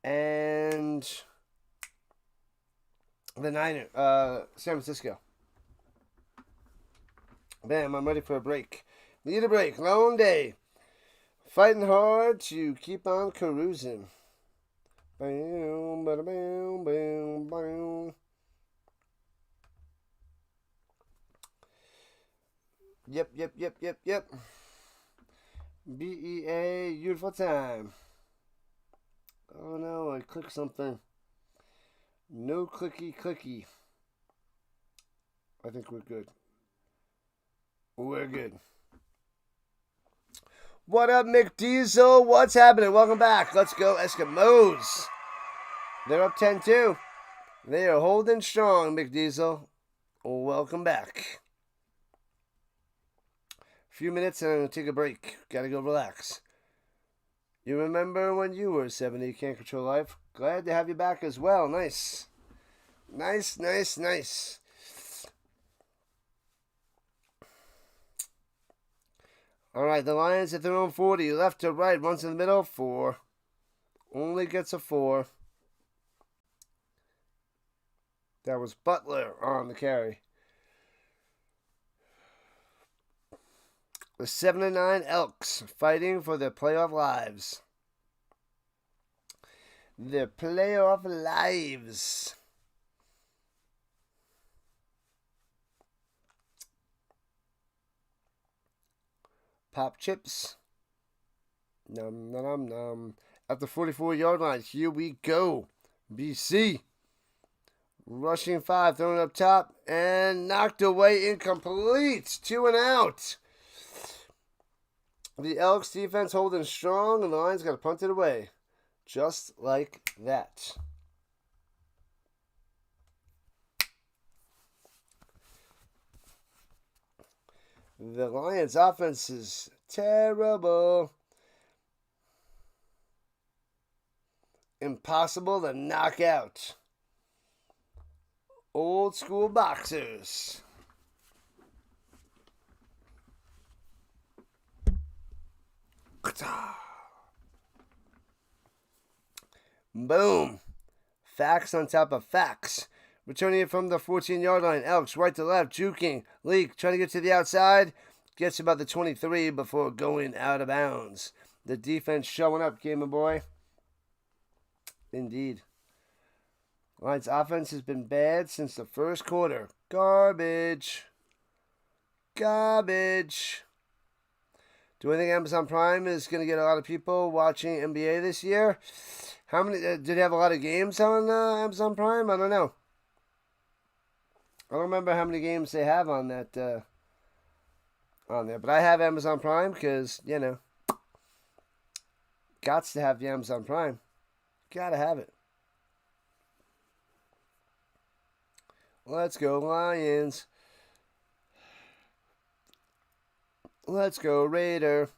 and the San Francisco. Bam, I'm ready for a break. Need a break. Long day. Fighting hard to keep on cruising. Bam, bam, bam, bam, bam. Yep. BEA, beautiful time. Oh no, I clicked something. No clicky. I think we're good. We're good. What up, McDiesel? What's happening? Welcome back. Let's go, Eskimos. They're up 10-2. They are holding strong, McDiesel. Welcome back. Few minutes and I'm going to take a break. Gotta go relax. You remember when you were 70, Can't Control Life? Glad to have you back as well. Nice. Alright, the Lions at their own 40. Left to right, runs in the middle. 4. Only gets a 4. That was Butler on the carry. The 7-9 Elks fighting for their playoff lives. Their playoff lives. Pop chips. Nom nom nom. At the 44-yard line, here we go. BC. Rushing 5, throwing up top, and knocked away, incomplete. 2 and out. The Elks defense holding strong, and the Lions got to punt it away. Just like that. The Lions offense is terrible. Impossible to knock out. Old school boxers. Boom. Facts on top of facts. Returning it from the 14-yard line. Elks right to left. Juking. Leak trying to get to the outside. Gets about the 23 before going out of bounds. The defense showing up, Gamer Boy. Indeed. Lions offense has been bad since the first quarter. Garbage. Do I think Amazon Prime is going to get a lot of people watching NBA this year? How many did they have a lot of games on Amazon Prime? I don't know. I don't remember how many games they have on that on there, but I have Amazon Prime because gots to have the Amazon Prime. Gotta have it. Let's go Lions. Let's go Raider.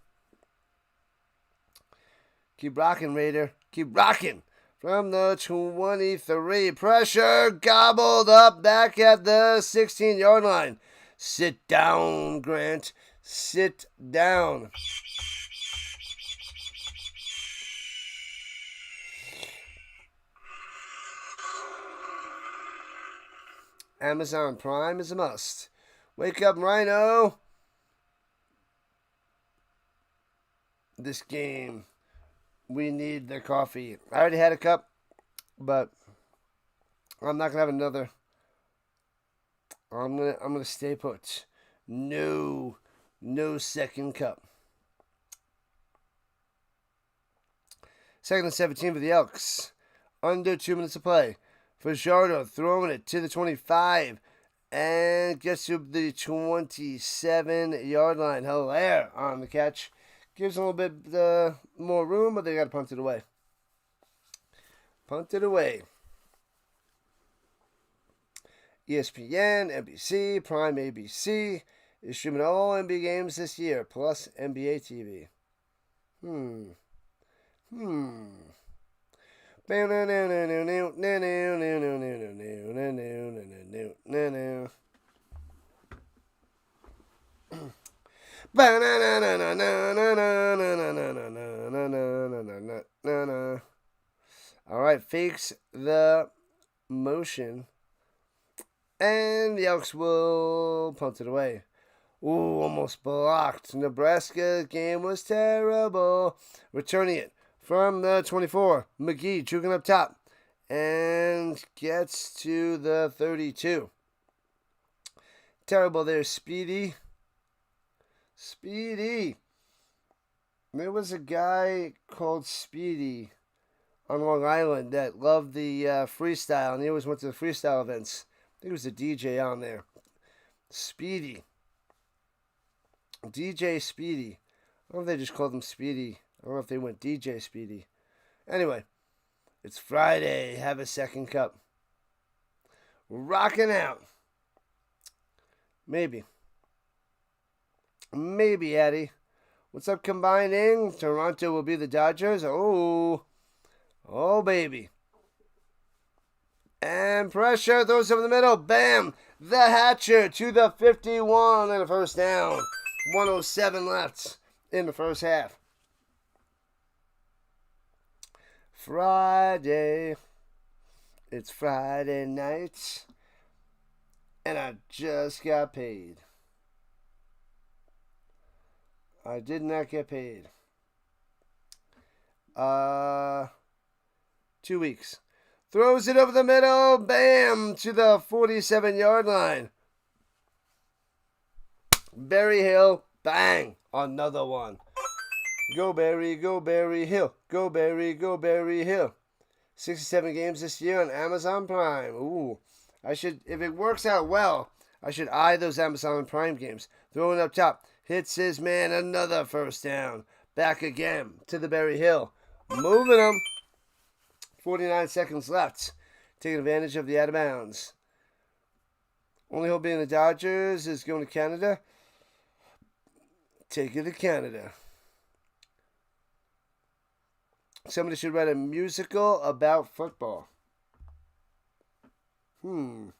Keep rocking, Raider. Keep rocking. From the 23. Pressure gobbled up back at the 16-yard line. Sit down, Grant. Sit down. Amazon Prime is a must. Wake up, Rhino. This game, we need the coffee. I already had a cup, but I'm not gonna have another. I'm gonna stay put. No second cup. 2nd and 17 for the Elks. Under 2 minutes to play. Fajardo throwing it to the 25 and gets to the 27-yard line. Hilaire on the catch. Gives a little bit more room, but they got to punt it away. Punt it away. ESPN, NBC, Prime ABC is streaming all NBA games this year, plus NBA TV. Alright, fakes the motion. And the Elks will punt it away. Ooh, almost blocked. Nebraska's game was terrible. Returning it from the 24. McGee juking up top. And gets to the 32. Terrible there, Speedy. There was a guy called Speedy on Long Island that loved the freestyle, and he always went to the freestyle events. I think it was a DJ on there. Speedy. DJ Speedy. I don't know if they just called him Speedy. I don't know if they went DJ Speedy. Anyway, it's Friday. Have a second cup. Rocking out. Maybe, Eddie. What's up, combining? Toronto will be the Dodgers. Oh, baby. And pressure, throws over the middle. Bam! The Hatcher to the 51 and a first down. 1:07 left in the first half. Friday. It's Friday night. And I just got paid. I did not get paid. 2 weeks. Throws it over the middle. Bam! To the 47-yard line. Berry Hill. Bang! Another one. Go Berry Hill. Go Berry Hill. 67 games this year on Amazon Prime. Ooh. I should, if it works out well, I should eye those Amazon Prime games. Throwing up top. Hits his man. Another first down. Back again to the Berry Hill. Moving them. 49 seconds left. Taking advantage of the out of bounds. Only hope being the Dodgers is going to Canada. Take it to Canada. Somebody should write a musical about football. The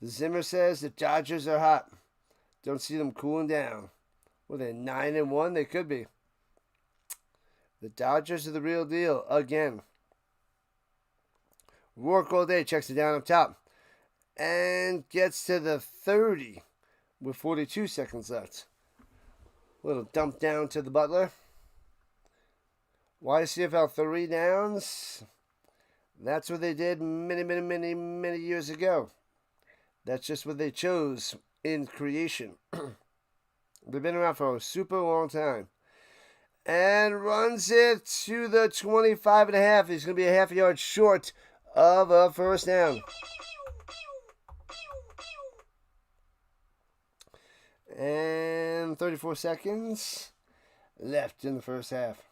Zimmer says the Dodgers are hot. Don't see them cooling down. Well, they're 9-1. They could be. The Dodgers are the real deal again. Rourke all day checks it down up top. And gets to the 30 with 42 seconds left. Little dump down to the Butler. Why CFL 3 downs? That's what they did many years ago. That's just what they chose in creation. They've been around for a super long time. And runs it to the 25.5. He's going to be a half a yard short of a first down. And 34 seconds left in the first half.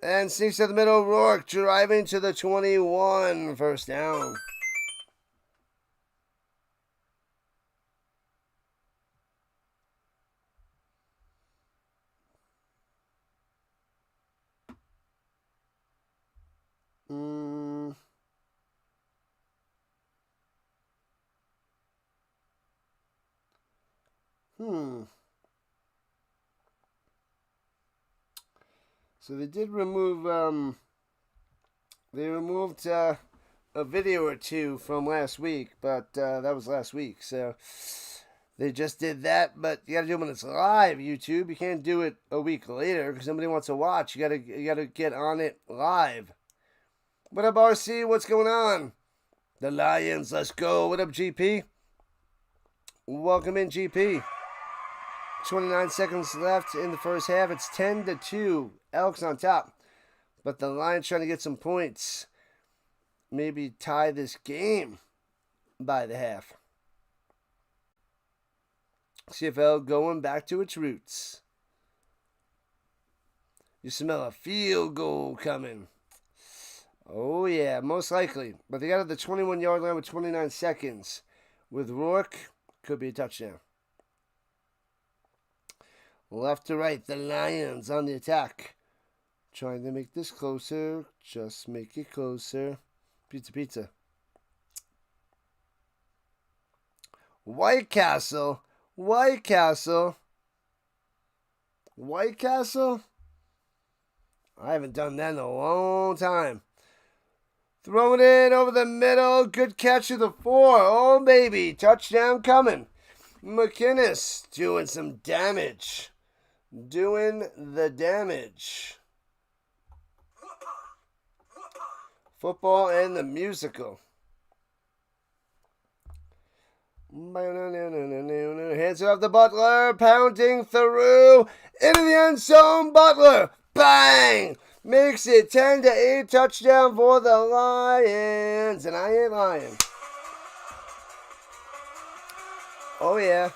And sneaks to the middle. Rourke driving to the 21. First down. So they did remove, they removed a video or two from last week, but that was last week. So they just did that, but you got to do it when it's live, YouTube. You can't do it a week later because somebody wants to watch. You gotta get on it live. What up, RC? What's going on? The Lions, let's go. What up, GP? Welcome in, GP. 29 seconds left in the first half. It's 10-2. Elks on top. But the Lions trying to get some points. Maybe tie this game by the half. CFL going back to its roots. You smell a field goal coming. Oh, yeah, most likely. But they got at the 21-yard line with 29 seconds. With Rourke, could be a touchdown. Left to right, the Lions on the attack. Trying to make this closer. Just make it closer. Pizza, pizza. White Castle. White Castle. White Castle? I haven't done that in a long time. Throwing it over the middle. Good catch of the 4. Oh, baby. Touchdown coming. McInnis doing some damage. Doing the damage. Football and the musical. Hands it off the Butler. Pounding through. Into the end zone. Butler. Bang! Makes it 10-8. Touchdown for the Lions. And I ain't lying. Oh, yeah.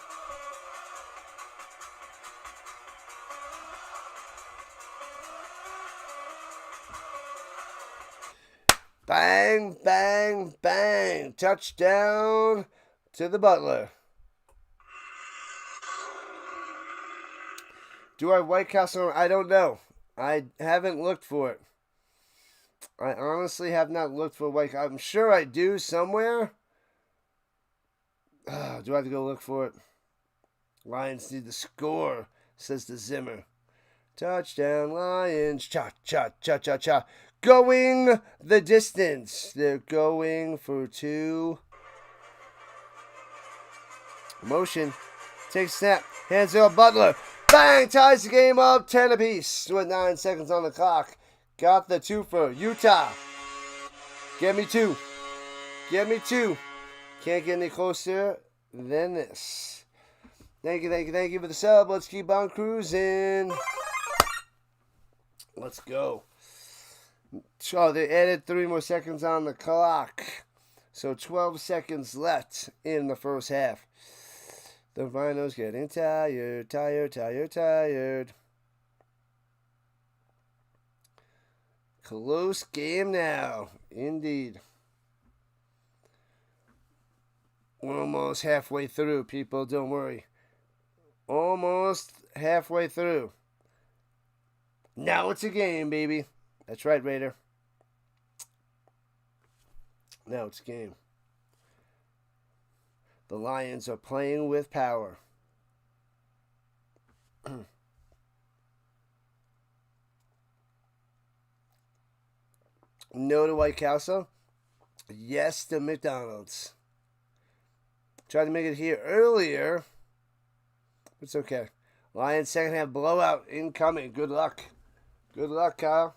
Bang, bang, bang. Touchdown to the Butler. Do I have White Castle? I don't know. I haven't looked for it. I honestly have not looked for White Castle. I'm sure I do somewhere. Do I have to go look for it? Lions need the score, says the Zimmer. Touchdown, Lions. Cha, cha, cha, cha, cha. Going the distance. They're going for 2. Motion. Takes snap. Hands it up Butler. Bang! Ties the game up. 10 apiece with 9 seconds on the clock. Got the 2 for Utah. Get me 2. Get me 2. Can't get any closer than this. Thank you for the sub. Let's keep on cruising. Let's go. So they added 3 more seconds on the clock. So 12 seconds left in the first half. The Rhinos getting tired. Close game now. Indeed. We're almost halfway through, people. Don't worry. Almost halfway through. Now it's a game, baby. That's right, Raider. Now it's a game. The Lions are playing with power. No to White Castle. Yes to McDonald's. Tried to make it here earlier. It's okay. Lions second half blowout incoming. Good luck. Good luck, Kyle.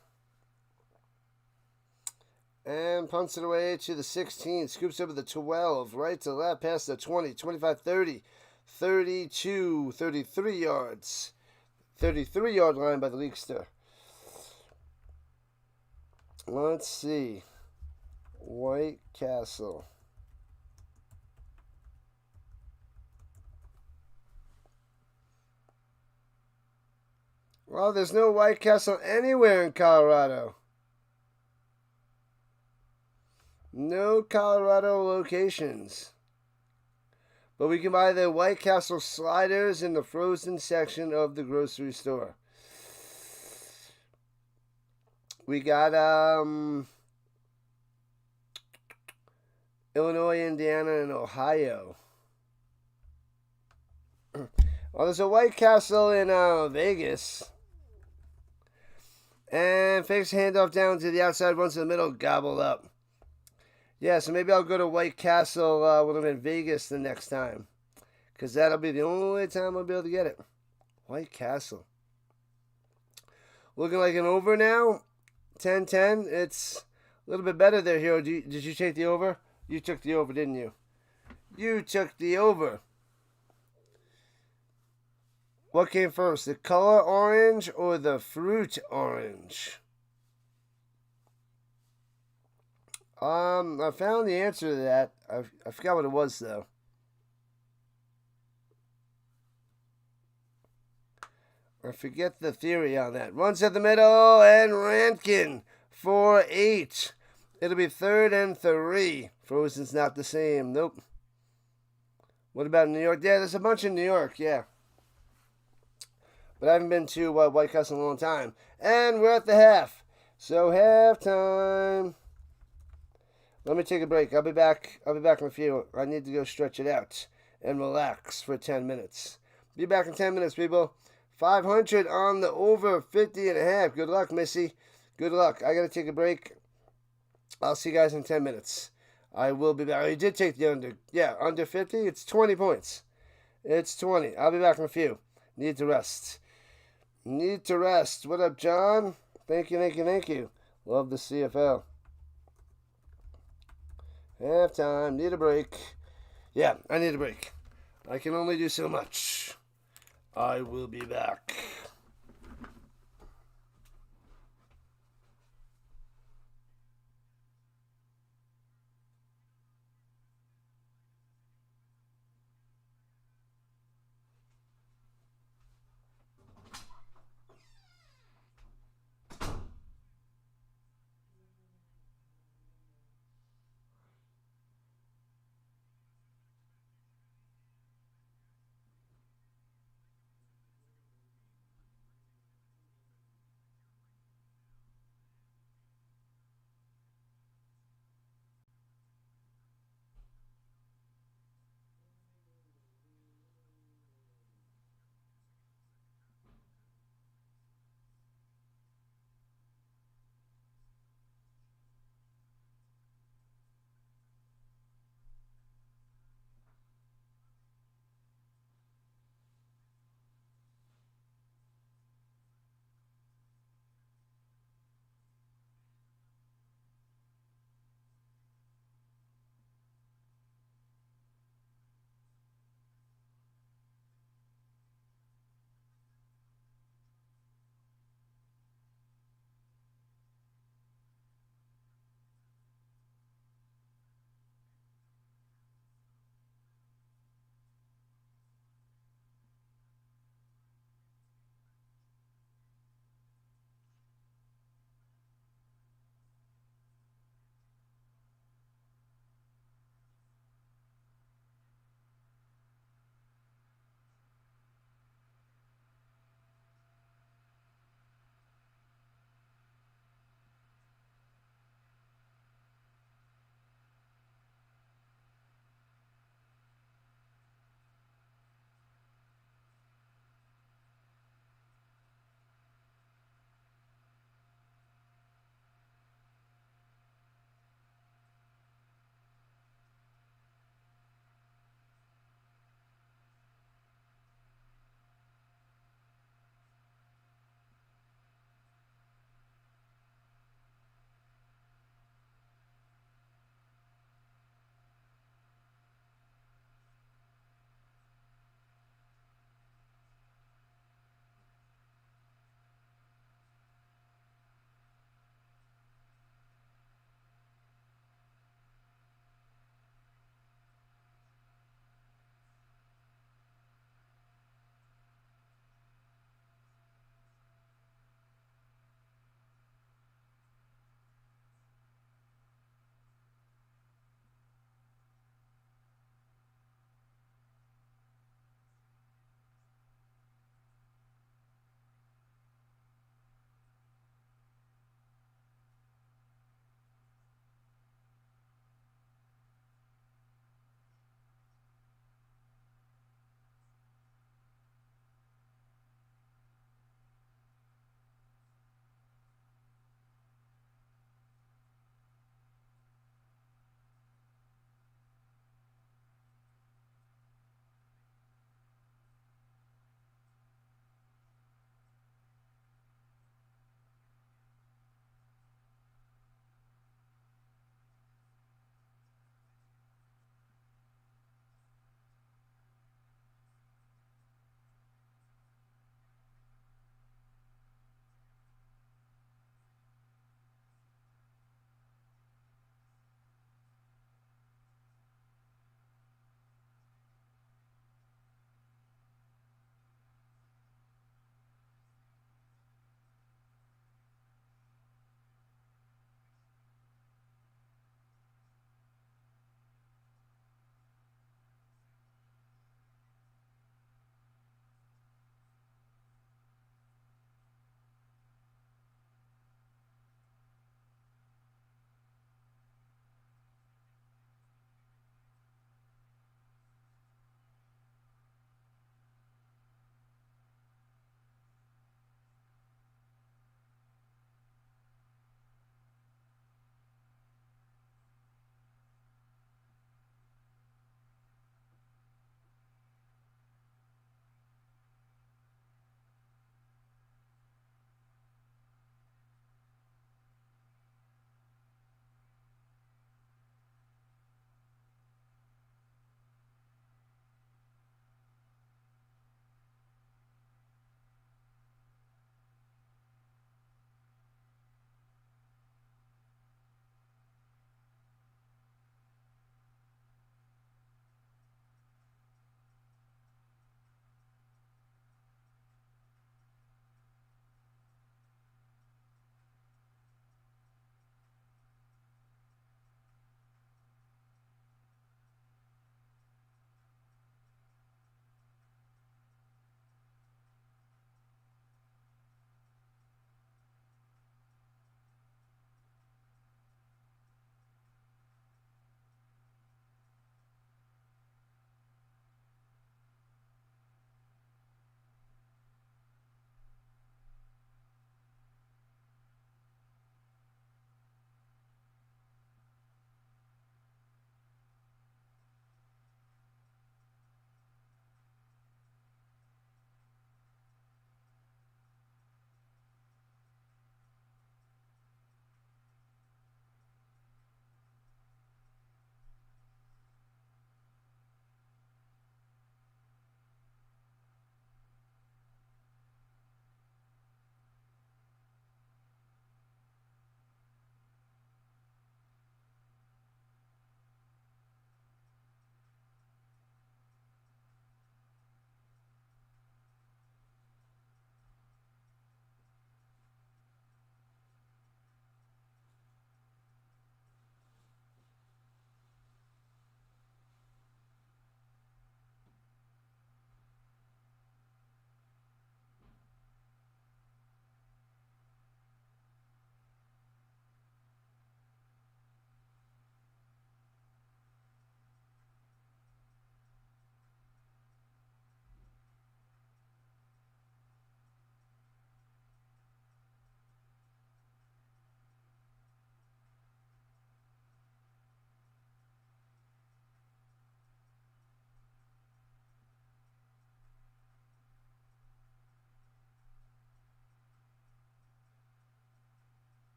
And punts it away to the 16. Scoops over the 12. Right to left past the 20. 25, 30. 32, 33 yards. 33-yard line by the Leakster. Let's see. White Castle. Well, there's no White Castle anywhere in Colorado. No Colorado locations. But we can buy the White Castle sliders in the frozen section of the grocery store. We got Illinois, Indiana, and Ohio. Well, there's a White Castle in Vegas. And fakes handoff down to the outside, runs to the middle, gobbled up. Yeah, so maybe I'll go to White Castle when I'm in Vegas the next time. Because that'll be the only time I'll be able to get it. White Castle. Looking like an over now. 10-10. It's a little bit better there, Hero. Did you take the over? You took the over, didn't you? You took the over. What came first, the color orange or the fruit orange? I found the answer to that. I forgot what it was, though. I forget the theory on that. Runs at the middle, and Rankin for 8. It'll be 3rd and 3. Frozen's not the same. Nope. What about New York? Yeah, there's a bunch in New York, yeah. But I haven't been to White Castle in a long time. And we're at the half. So halftime. Let me take a break. I'll be back in a few. I need to go stretch it out and relax for 10 minutes. Be back in 10 minutes, people. 500 on the over 50.5. Good luck, Missy. Good luck. I got to take a break. I'll see you guys in 10 minutes. I will be back. I did take the under. Yeah, under 50. It's 20 points. It's 20. I'll be back in a few. Need to rest. Need to rest. What up, John? Thank you, thank you, thank you. Love the CFL. Halftime. Need a break. Yeah, I need a break. I can only do so much. I will be back.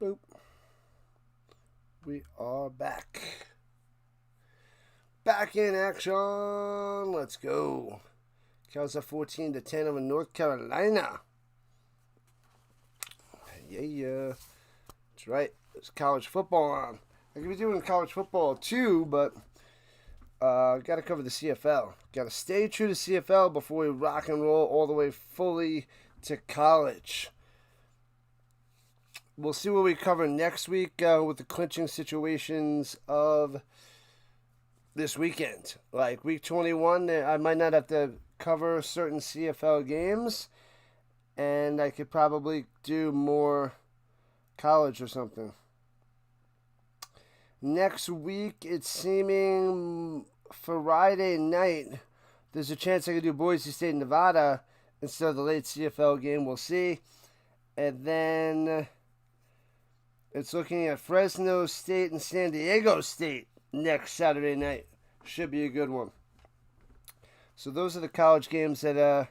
Boop. We are back. Back in action. Let's go. Cows are 14-10 over North Carolina. Yeah. That's right. There's college football on. I could be doing college football too, but got to cover the CFL. Got to stay true to CFL before we rock and roll all the way fully to college. We'll see what we cover next week with the clinching situations of this weekend. Like week 21, I might not have to cover certain CFL games, and I could probably do more college or something. Next week, it's seeming Friday night, there's a chance I could do Boise State, Nevada instead of the late CFL game. We'll see. And then it's looking at Fresno State and San Diego State next Saturday night. Should be a good one. So those are the college games that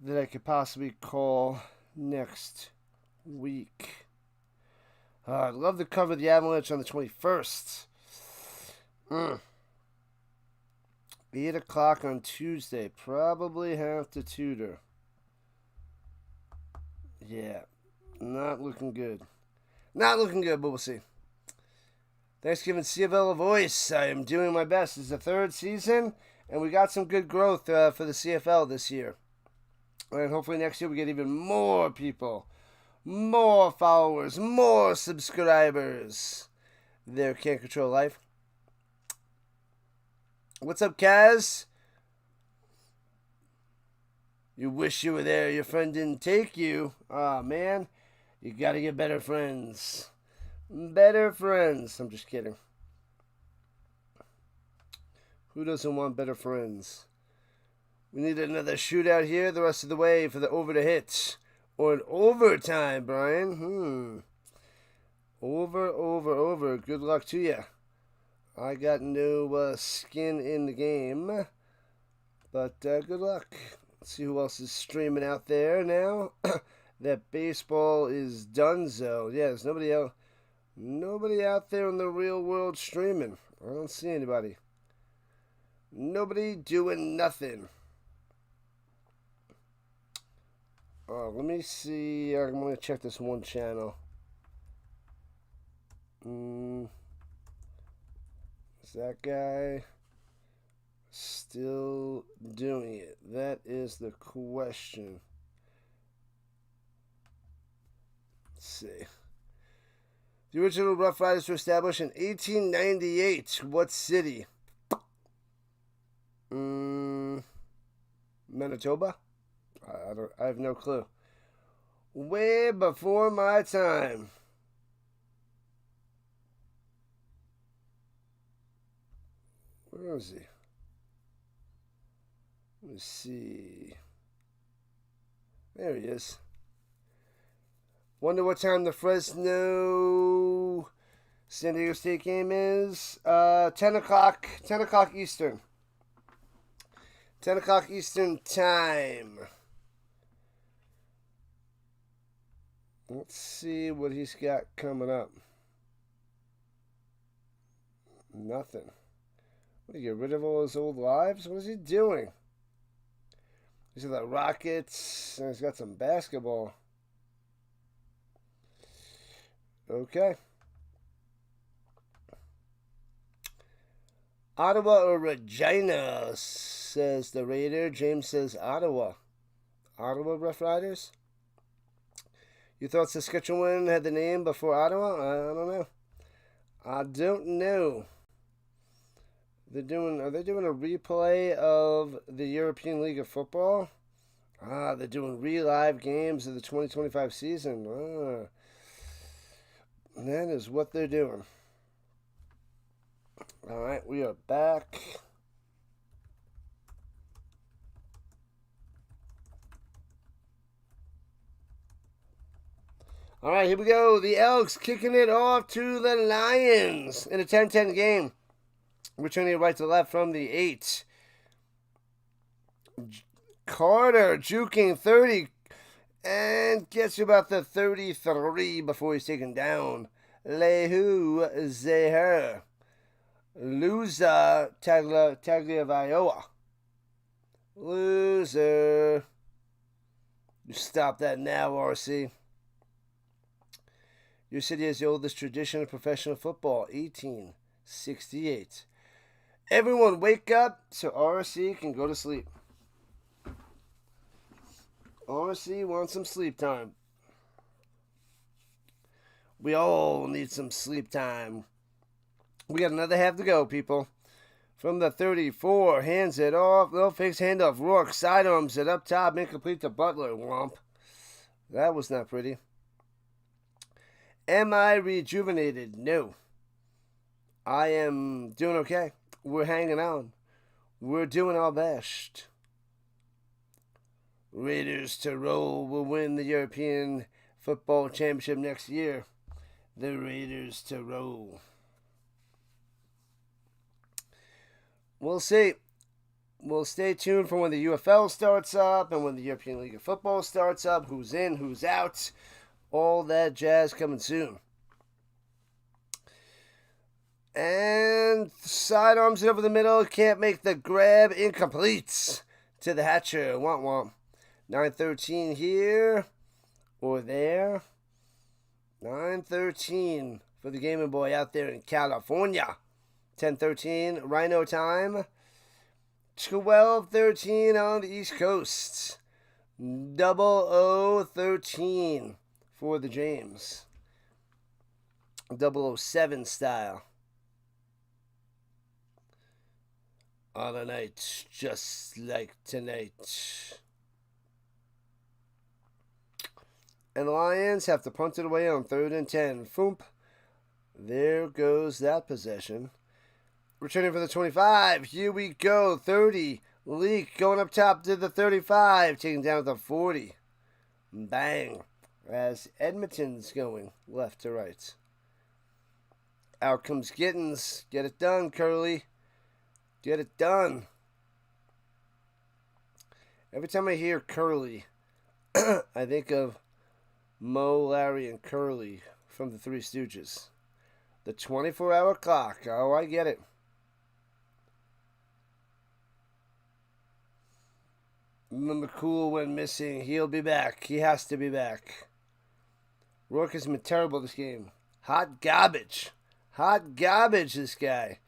I could possibly call next week. I'd love to cover the Avalanche on the 21st. 8 o'clock on Tuesday. Probably have to tutor. Yeah. Not looking good. Not looking good, but we'll see. Thanks for giving CFL a voice. I am doing my best. It's the third season, and we got some good growth for the CFL this year. And hopefully next year we get even more people, more followers, more subscribers. There, Can't Control Life. What's up, Kaz? You wish you were there. Your friend didn't take you. Aw, man. You gotta get better friends. Better friends. I'm just kidding. Who doesn't want better friends? We need another shootout here the rest of the way for the over to hit. Or an overtime, Brian. Over. Good luck to you. I got no skin in the game. But good luck. Let's see who else is streaming out there now. That baseball is donezo. Yeah, there's nobody else. Nobody out there in the real world streaming. I don't see anybody. Nobody doing nothing. Let me see. I'm going to check this one channel. Is that guy still doing it? That is the question. Let's see. The original Rough Riders were established in 1898. What city? Manitoba? I have no clue. Way before my time. Where is he? Let's see. There he is. Wonder what time the Fresno San Diego State game is. 10 o'clock. 10 o'clock Eastern. 10 o'clock Eastern time. Let's see what he's got coming up. Nothing. What, to get rid of all his old lives? What is he doing? He's got the Rockets, and he's got some basketball. Okay. Ottawa or Regina, says the Raider. James says Ottawa. Ottawa Rough Riders? You thought Saskatchewan had the name before Ottawa? I don't know. I don't know. Are they doing a replay of the European League of Football? They're doing re-live games of the 2025 season. That is what they're doing. All right, we are back. All right, here we go. The Elks kicking it off to the Lions in a 10-10 game. Returning right to left from the 8. Carter juking 30 and gets you about the 33 before he's taken down. Lehu Zeher. Loser Tagliavaioa. Loser. You stop that now, RC. Your city has the oldest tradition of professional football, 1868. Everyone wake up so RC can go to sleep. RC wants some sleep time. We all need some sleep time. We got another half to go, people. From the 34, hands it off. Little fakes handoff. Rourke sidearms it up top. Incomplete to Butler. Womp. That was not pretty. Am I rejuvenated? No. I am doing okay. We're hanging on. We're doing our best. Raiders to roll will win the European Football Championship next year. The Raiders to roll. We'll see. We'll stay tuned for when the UFL starts up and when the European League of Football starts up. Who's in, who's out. All that jazz coming soon. And sidearms it over the middle. Can't make the grab. Incomplete to the Hatcher. Womp womp. 9-13 here or there. 9-13 for the Gaming Boy out there in California. 10-13 Rhino time. 12-13 on the East Coast. 00-13 for the James. 007 style. On a night just like tonight. And the Lions have to punt it away on 3rd and 10. Foomp. There goes that possession. Returning for the 25. Here we go. 30. Leak going up top to the 35. Taking down the 40. Bang. As Edmonton's going left to right. Out comes Gittins. Get it done, Curly. Get it done. Every time I hear Curly, I think of Mo, Larry, and Curly from the Three Stooges. The 24-hour clock. Oh, I get it. McCool went missing. He'll be back. He has to be back. Rourke has been terrible this game. Hot garbage. Hot garbage, this guy.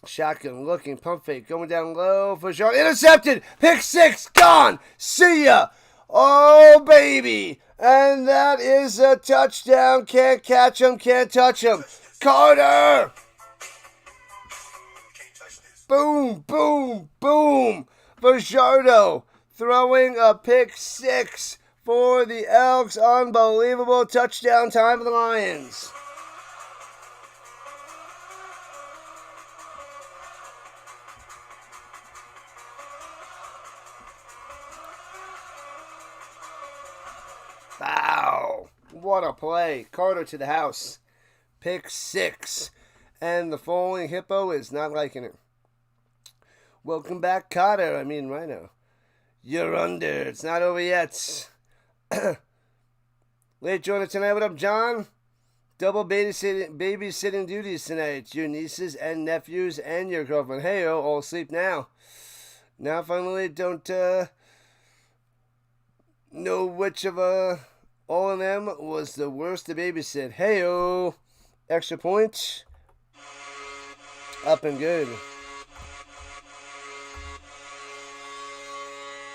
Shotgun looking. Pump fake. Going down low for shot. Intercepted. Pick 6. Gone. See ya. Oh, baby. And that is a touchdown. Can't catch him. Can't touch him. Carter. Boom, boom, boom. Vajardo throwing a pick 6 for the Elks. Unbelievable touchdown time for the Lions. Wow. What a play. Carter to the house. Pick 6. And the falling hippo is not liking it. Welcome back, Carter. Rhino. You're under. It's not over yet. Late joiner tonight. What up, John? Double babysitting duties tonight. Your nieces and nephews and your girlfriend. Hey-o, all asleep now. Now, finally, don't know which of all of them was the worst to babysit. Hey-o. Extra point. Up and good.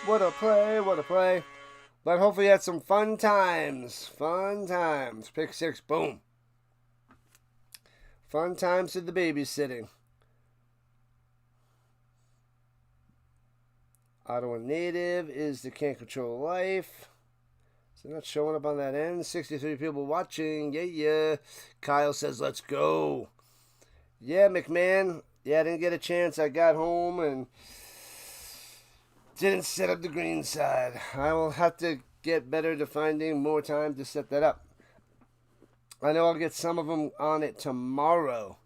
What a play, what a play. But hopefully you had some fun times. Fun times. Pick 6, boom. Fun times at the babysitting. Ottawa native is the Can't Control Life. So not showing up on that end. 63 people watching. Yeah. Kyle says, let's go. Yeah, McMahon. Yeah, I didn't get a chance. I got home and didn't set up the green side. I will have to get better to finding more time to set that up. I know I'll get some of them on it tomorrow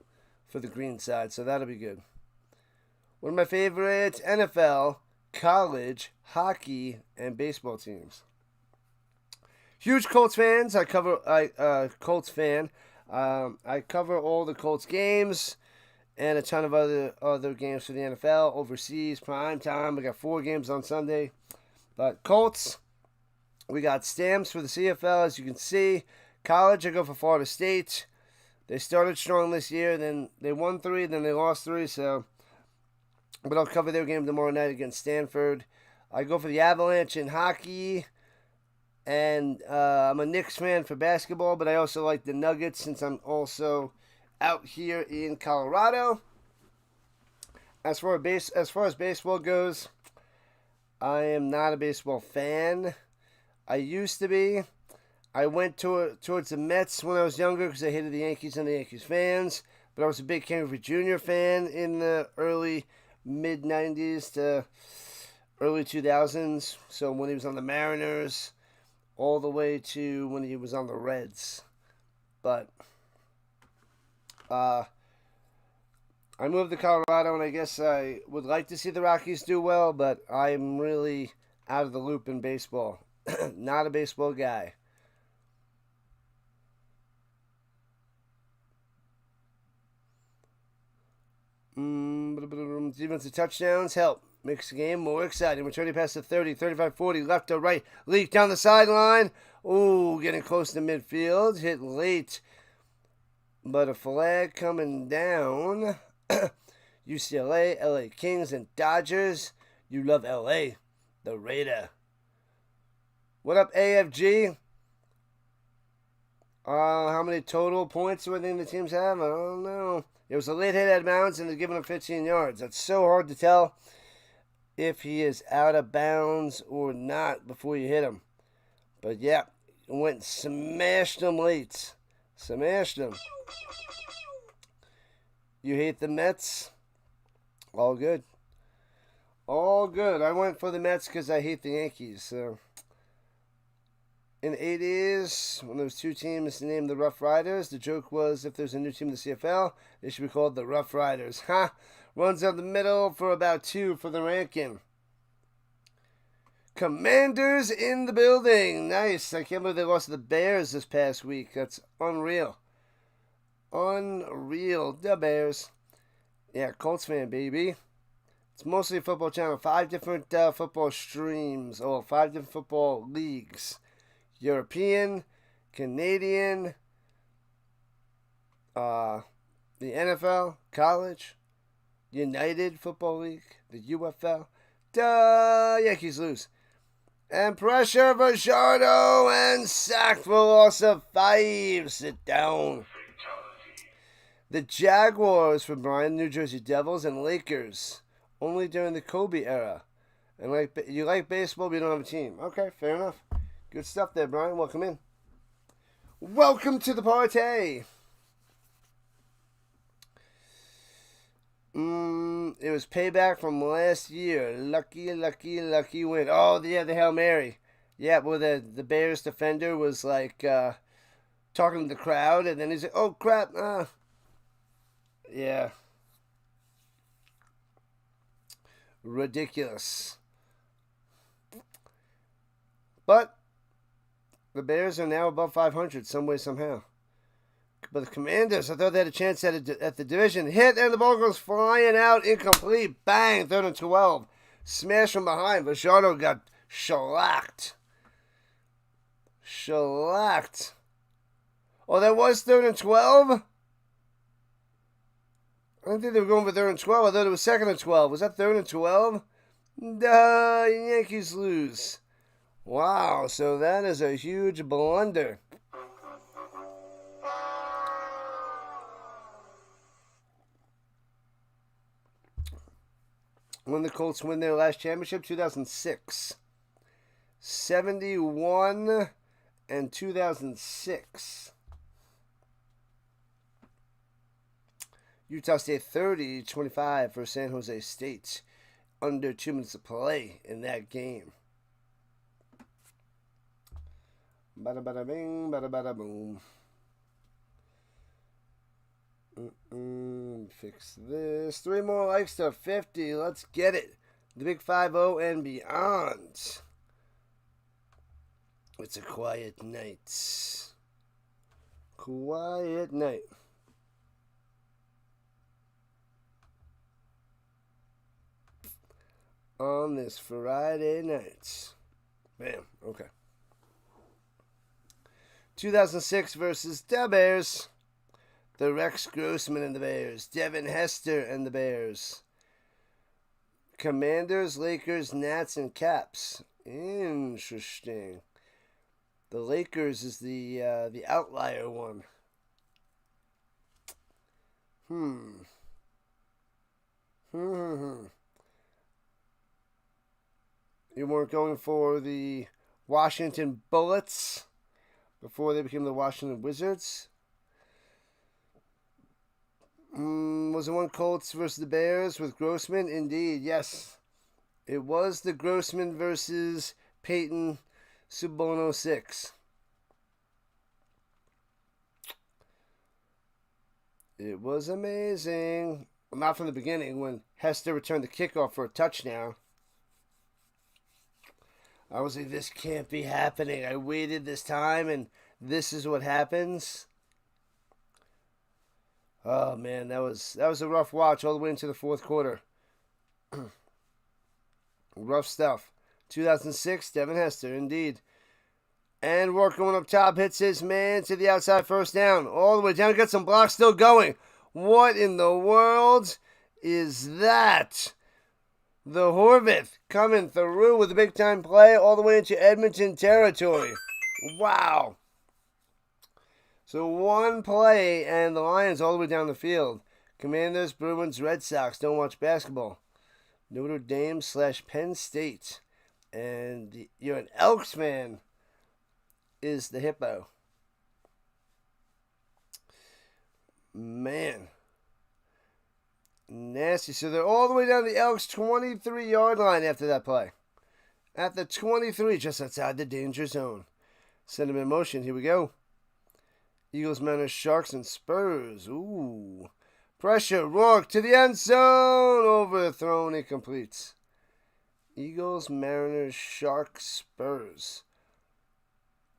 for the green side, so that'll be good. One of my favorites, NFL, college, hockey, and baseball teams. Huge Colts fans. Colts fan. I cover all the Colts games and a ton of other games for the NFL overseas, prime time. We got 4 games on Sunday. But Colts, we got stamps for the CFL, as you can see. College, I go for Florida State. They started strong this year, then they won 3, then they lost 3. But I'll cover their game tomorrow night against Stanford. I go for the Avalanche in hockey. And I'm a Knicks fan for basketball, but I also like the Nuggets since I'm also out here in Colorado. As far as baseball goes, I am not a baseball fan. I used to be. I went towards the Mets when I was younger because I hated the Yankees and the Yankees fans. But I was a big Ken Griffey Jr. fan in the mid-90s to early 2000s. So when he was on the Mariners, all the way to when he was on the Reds. But I moved to Colorado, and I guess I would like to see the Rockies do well, but I'm really out of the loop in baseball. Not a baseball guy. Defensive touchdowns help. Makes the game more exciting. Returning past the 30, 35, 40, left to right. Leak down the sideline. Ooh, getting close to midfield. Hit late. But a flag coming down. UCLA, LA Kings, and Dodgers. You love LA. The Raider. What up, AFG? How many total points do I think the teams have? I don't know. It was a late hit out of bounds, and they're giving him 15 yards. That's so hard to tell if he is out of bounds or not before you hit him. But yeah, went and smashed him late. Smashed him. You hate the Mets? All good. All good. I went for the Mets because I hate the Yankees. So in the 80s, when there was 2 teams named the Rough Riders, the joke was if there's a new team in the CFL, they should be called the Rough Riders. Ha! Runs out the middle for about 2 for the ranking. Commanders in the building. Nice. I can't believe they lost to the Bears this past week. That's unreal. Unreal. The Bears. Yeah, Colts fan, baby. It's mostly a football channel. 5 different football streams. 5 different football leagues. European, Canadian, the NFL, college, United Football League, the UFL. Yankees lose. And pressure for Shardo and sacked for loss of 5. Sit down. The Jaguars from Brian, New Jersey Devils, and Lakers. Only during the Kobe era. And you like baseball, but you don't have a team. Okay, fair enough. Good stuff there, Brian. Welcome in. Welcome to the party. It was payback from last year. Lucky win. Oh, yeah, the Hail Mary. Yeah, well, the Bears defender was like talking to the crowd, and then he's like, oh, crap. Yeah. Ridiculous. But the Bears are now above 500 some way, somehow. But the Commanders, I thought they had a chance at the division. Hit, and the ball goes flying out. Incomplete. Bang. 3rd and 12. Smash from behind. Vajardo got shellacked. Shellacked. Oh, that was 3rd and 12? I don't think they were going for 3rd and 12. I thought it was 2nd and 12. Was that 3rd and 12? Yankees lose. Wow, so that is a huge blunder. When the Colts win their last championship, 2006. 71 and 2006. Utah State 30-25 for San Jose State. Under 2 minutes to play in that game. Bada bada bing, bada bada boom. Fix this. 3 more likes to 50. Let's get it. The big 5-0 and beyond. It's a quiet night. Quiet night. On this Friday night. Bam. Okay. 2006 versus the Bears. The Rex Grossman and the Bears. Devin Hester and the Bears. Commanders, Lakers, Nats, and Caps. Interesting. The Lakers is the outlier one. You weren't going for the Washington Bullets before they became the Washington Wizards? Was it one Colts versus the Bears with Grossman? Indeed, yes. It was the Grossman versus Peyton Super Bowl 06. It was amazing. Well, not from the beginning when Hester returned the kickoff for a touchdown. I was like, this can't be happening. I waited this time and this is what happens. Oh man, that was a rough watch all the way into the fourth quarter. Rough stuff. 2006, Devin Hester, indeed. And Rourke going up top, hits his man to the outside, first down. All the way down, got some blocks still going. What in the world is that? The Horvath coming through with a big-time play all the way into Edmonton territory. Wow. So one play, and the Lions all the way down the field. Commanders, Bruins, Red Sox don't watch basketball. Notre Dame / Penn State. And you're an Elks fan is the hippo. Man. Nasty. So they're all the way down the Elks 23-yard line after that play. At the 23, just outside the danger zone. Send them in motion. Here we go. Eagles, Mariners, Sharks, and Spurs. Ooh. Pressure. Rourke to the end zone. Overthrown. Incomplete. Eagles, Mariners, Sharks, Spurs.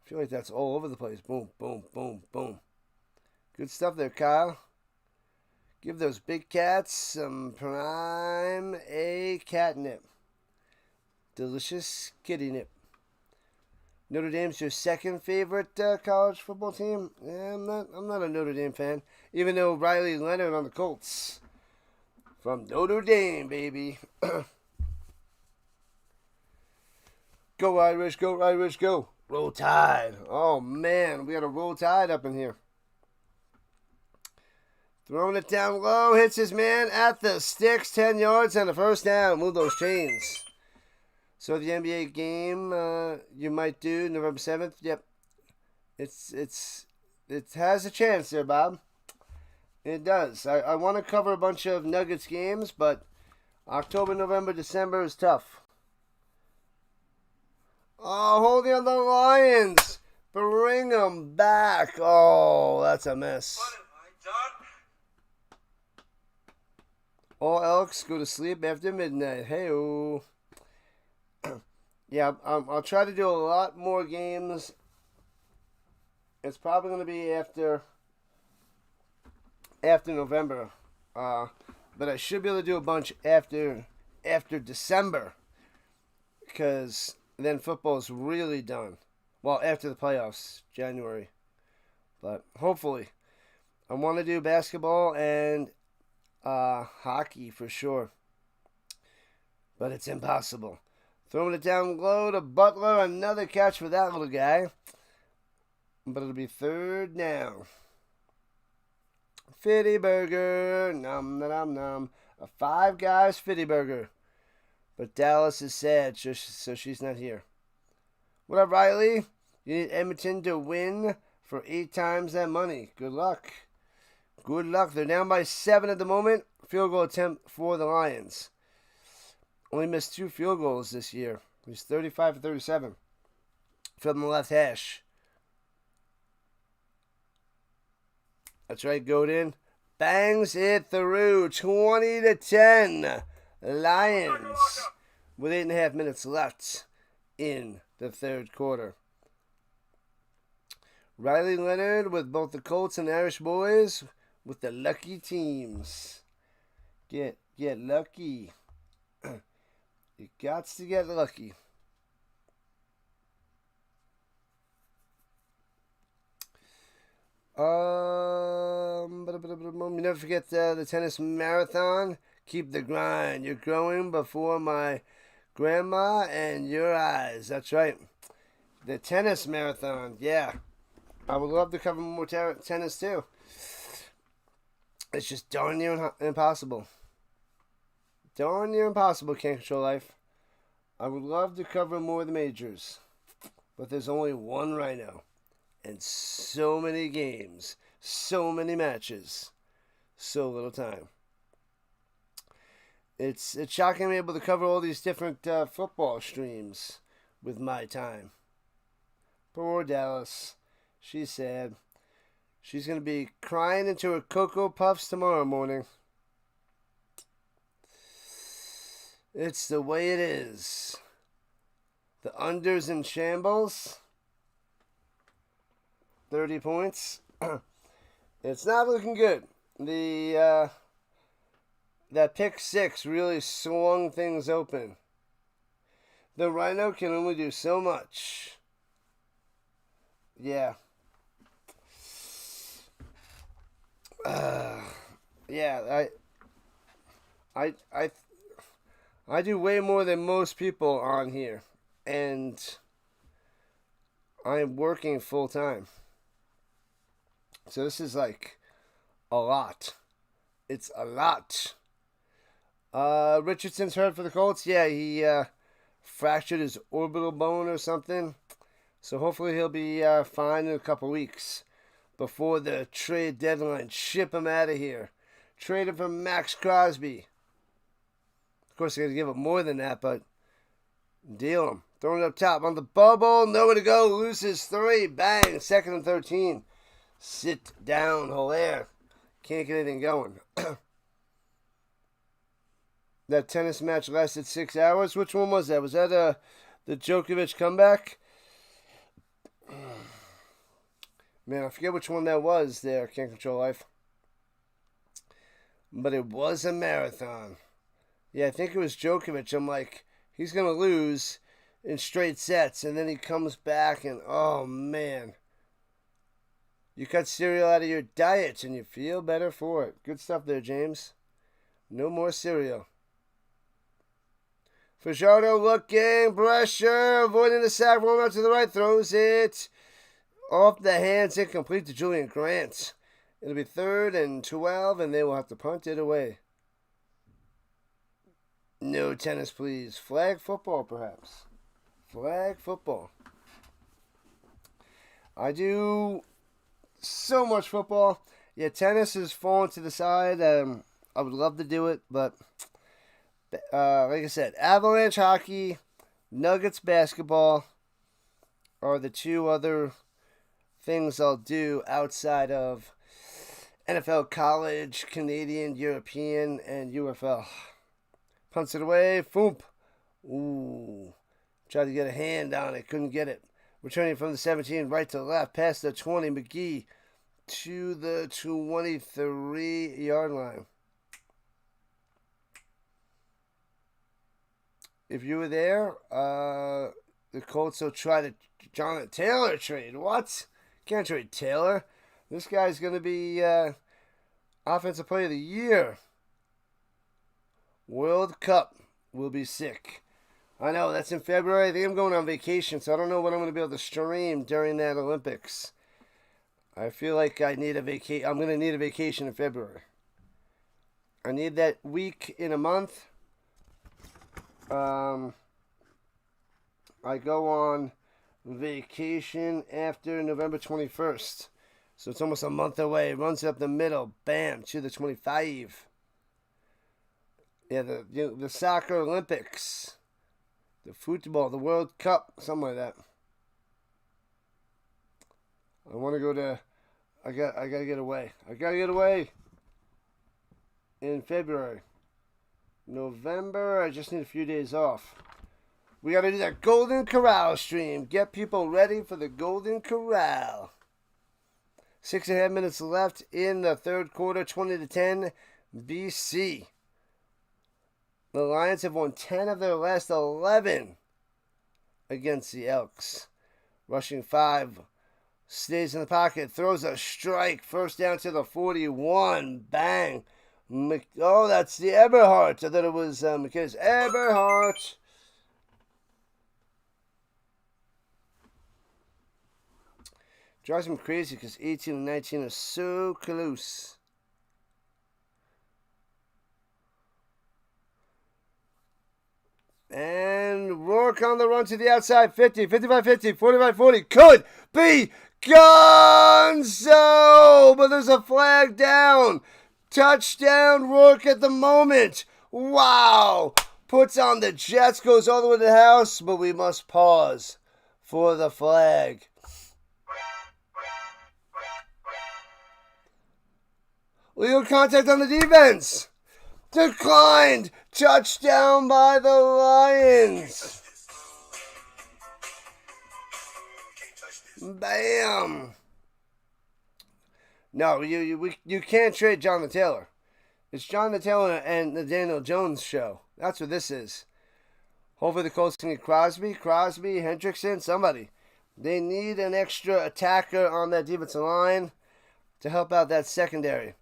I feel like that's all over the place. Boom, boom, boom, boom. Good stuff there, Kyle. Give those big cats some prime A catnip. Delicious kitty nip. Notre Dame's your second favorite college football team? Yeah, I'm not a Notre Dame fan. Even though Riley Leonard on the Colts. From Notre Dame, baby. Go Irish, go Irish, go. Roll Tide. Oh, man. We got a Roll Tide up in here. Throwing it down low. Hits his man at the sticks. 10 yards and a first down. Move those chains. So the NBA game you might do November 7th. Yep. It has a chance there, Bob. It does. I want to cover a bunch of Nuggets games, but October, November, December is tough. Oh, holding on the Lions. Bring them back. Oh, that's a mess. What have I done? All Elks go to sleep after midnight. Hey-oh. Yeah, I'll try to do a lot more games. It's probably going to be after November. But I should be able to do a bunch after December. Because then football's really done. Well, after the playoffs, January. But hopefully. I want to do basketball and hockey for sure. But it's impossible. Throwing it down low to Butler. Another catch for that little guy. But it'll be third down. Fitty burger. Nom nom nom. A Five Guys Fitty burger. But Dallas is sad, so she's not here. What up, Riley? You need Edmonton to win for 8 times that money. Good luck. Good luck. They're down by 7 at the moment. Field goal attempt for the Lions. Only missed 2 field goals this year. He's 35 for 37. From the left hash. That's right, Godin. Bangs it through. 20-10. Lions with 8.5 minutes left in the third quarter. Riley Leonard with both the Colts and Irish boys with the lucky teams. Get lucky. You got to get lucky. You never forget the tennis marathon. Keep the grind. You're growing before my grandma and your eyes. That's right. The tennis marathon. Yeah. I would love to cover more tennis too. It's just darn near impossible. Darn near impossible, Can't Control Life. I would love to cover more of the majors. But there's only one Rhino. And so many games. So many matches. So little time. It's shocking to be able to cover all these different football streams with my time. Poor Dallas. She's sad. She's going to be crying into her Cocoa Puffs tomorrow morning. It's the way it is. The under's in shambles. 30 points. It's not looking good. That pick six really swung things open. The Rhino can only do so much. Yeah. Yeah, I do way more than most people on here, and I am working full time. So this is like a lot. It's a lot. Richardson's hurt for the Colts. Yeah, he fractured his orbital bone or something. So hopefully he'll be fine in a couple weeks before the trade deadline. Ship him out of here. Trade him for Max Crosby. Of course, they're going to give him more than that, but deal him. Throwing it up top on the bubble. Nowhere to go. Loses 3. Bang. 2nd and 13. Sit down, Hilaire. Can't get anything going. That tennis match lasted 6 hours. Which one was that? Was that the Djokovic comeback? Man, I forget which one that was there. Can't Control Life. But it was a marathon. Yeah, I think it was Djokovic. I'm like, he's going to lose in straight sets. And then he comes back and, oh, man. You cut cereal out of your diet and you feel better for it. Good stuff there, James. No more cereal. Fajardo looking, pressure, avoiding the sack, rolling out to the right, throws it off the hands, incomplete to Julian Grant. It'll be 3rd and 12, and they will have to punt it away. No tennis, please. Flag football, perhaps. Flag football. I do so much football. Yeah, tennis is falling to the side. I would love to do it, but like I said, Avalanche hockey, Nuggets basketball are the 2 other things I'll do outside of NFL, college, Canadian, European, and UFL. Punts it away. Foomp. Ooh. Tried to get a hand on it. Couldn't get it. Returning from the 17, right to left, past the 20. McGee to the 23-yard line. If you were there, the Colts will try to Jonathan Taylor trade. What? Can't trade Taylor. This guy's going to be Offensive Player of the Year. World Cup will be sick. I know, that's in February. I think I'm going on vacation, so I don't know what I'm going to be able to stream during that Olympics. I feel like I need a vacation. I'm going to need a vacation in February. I need that week in a month. I go on vacation after November 21st. So it's almost a month away. It runs up the middle. Bam. To the 25. Yeah, the soccer Olympics. The football. The World Cup. Something like that. I want to go to... I gotta get away. I gotta get away. in February. November, I just need a few days off. We got to do that Golden Corral stream. Get people ready for the Golden Corral. 6.5 minutes left in the third quarter, 20-10, BC. The Lions have won 10 of their last 11 against the Elks. Rushing 5, stays in the pocket, throws a strike, first down to the 41, bang. Oh, that's the Eberhardt. I thought it was McInnis. Eberhardt. Drives me crazy because 18 and 19 are so close. And Rourke on the run to the outside. 50, 55-50, 45-40. Could be Gonzo! But there's a flag down. Touchdown Rourke at the moment. Wow. Puts on the Jets, goes all the way to the house, but we must pause for the flag. Legal contact on the defense. Declined. Touchdown by the Lions. Bam. No, you can't trade Jonathan Taylor. It's Jonathan Taylor and the Daniel Jones show. That's what this is. Hopefully the Colts can get Crosby, Hendrickson, somebody. They need an extra attacker on that defensive line to help out that secondary.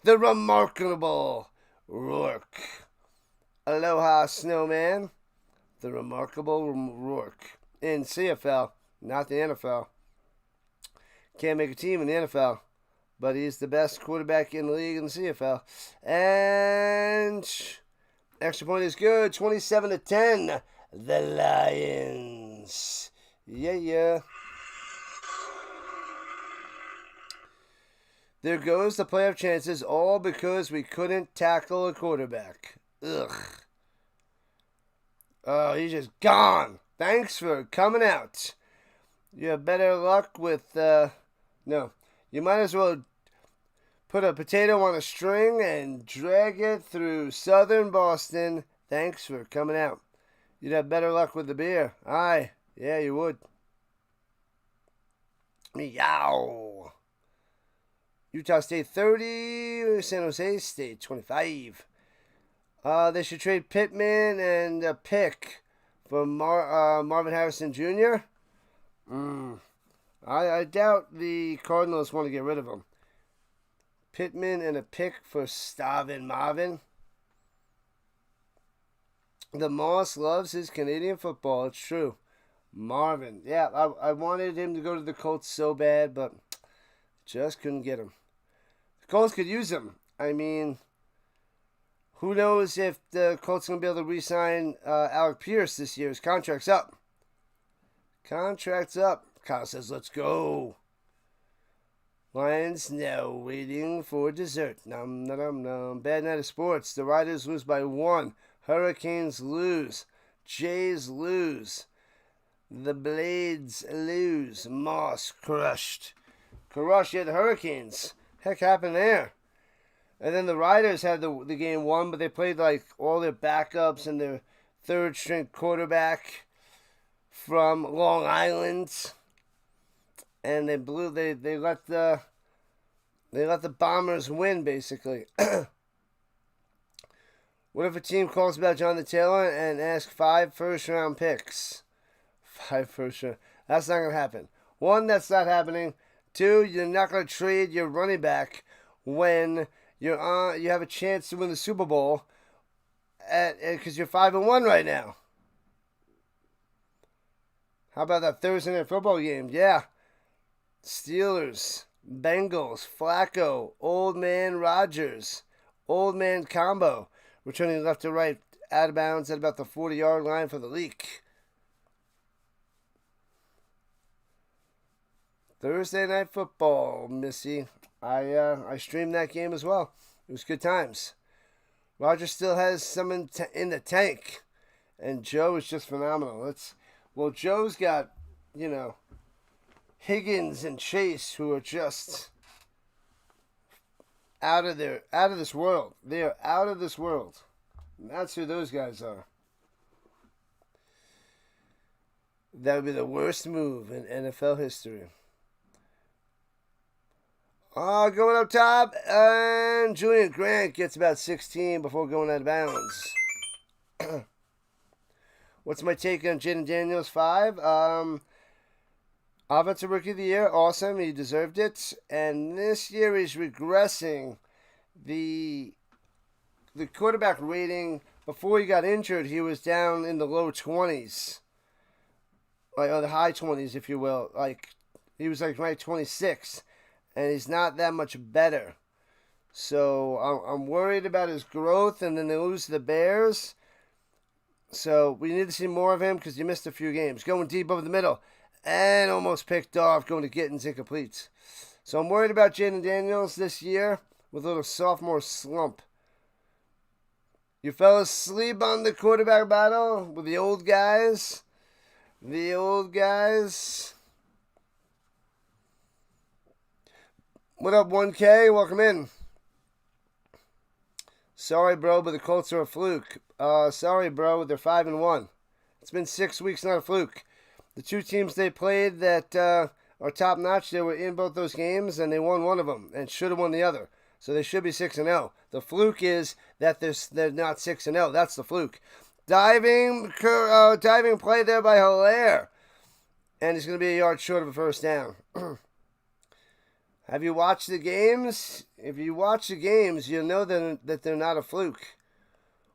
The remarkable Rourke. Aloha, Snowman. The remarkable Rourke. In CFL, not the NFL. Can't make a team in the NFL. But he's the best quarterback in the league in the CFL. And extra point is good. 27-10. The Lions. Yeah. There goes the playoff chances, all because we couldn't tackle a quarterback. Ugh. Oh, he's just gone. Thanks for coming out. You have better luck with, no. You might as well put a potato on a string and drag it through southern Boston. Thanks for coming out. You'd have better luck with the beer. Aye. Yeah, you would. Meow. Utah State 30, San Jose State 25. They should trade Pittman and a pick for Marvin Harrison Jr. I doubt the Cardinals want to get rid of him. Pittman and a pick for Stavin Marvin. The Moss loves his Canadian football. It's true. Marvin. Yeah, I wanted him to go to the Colts so bad, but just couldn't get him. The Colts could use him. I mean, who knows if the Colts are going to be able to re-sign Alec Pierce this year. His contract's up. Contract's up. Kyle says, let's go. Lions now waiting for dessert. Nom, nom, nom. Bad night of sports. The Riders lose by 1. Hurricanes lose. Jays lose. The Blades lose. Moss crushed. Yeah, the Hurricanes. Heck happened there. And then the Riders had the game won, but they played like all their backups and their third string quarterback from Long Island. And they let the Bombers win, basically. What if a team calls about Jonathan Taylor and asks 5 first-round picks? 5 first-round. That's not going to happen. 1, that's not happening. 2, you're not going to trade your running back when you have a chance to win the Super Bowl because you're 5-1 right now. How about that Thursday night football game? Yeah. Steelers, Bengals, Flacco, Old Man Rodgers, Old Man combo, returning left to right, out of bounds at about the 40-yard line for the leak. Thursday night football, Missy. I streamed that game as well. It was good times. Rodgers still has some in the tank, and Joe is just phenomenal. Joe's got, Higgins and Chase, who are just out of this world. They are out of this world. And that's who those guys are. That would be the worst move in NFL history. Going up top, and Julian Grant gets about 16 before going out of bounds. What's my take on Jaden Daniels? 5. Offensive Rookie of the Year, awesome. He deserved it. And this year he's regressing. The quarterback rating, before he got injured, he was down in the low 20s. Or the high 20s, if you will. He was ranked 26. And he's not that much better. So I'm worried about his growth, and then they lose to the Bears. So we need to see more of him because he missed a few games. Going deep over the middle and almost picked off, going to Gittins incomplete. So I'm worried about Jaden Daniels this year with a little sophomore slump. You fellas sleep on the quarterback battle with the old guys? The old guys. What up, 1K? Welcome in. Sorry, bro, but the Colts are a fluke. Sorry, bro, they're 5-1. It's been 6 weeks, not a fluke. The two teams they played that are top-notch, they were in both those games, and they won one of them, and should have won the other. So they should be 6-0. The fluke is that they're not 6-0. That's the fluke. Diving play there by Hilaire. And he's going to be a yard short of a first down. Have you watched the games? If you watch the games, you'll know that they're not a fluke.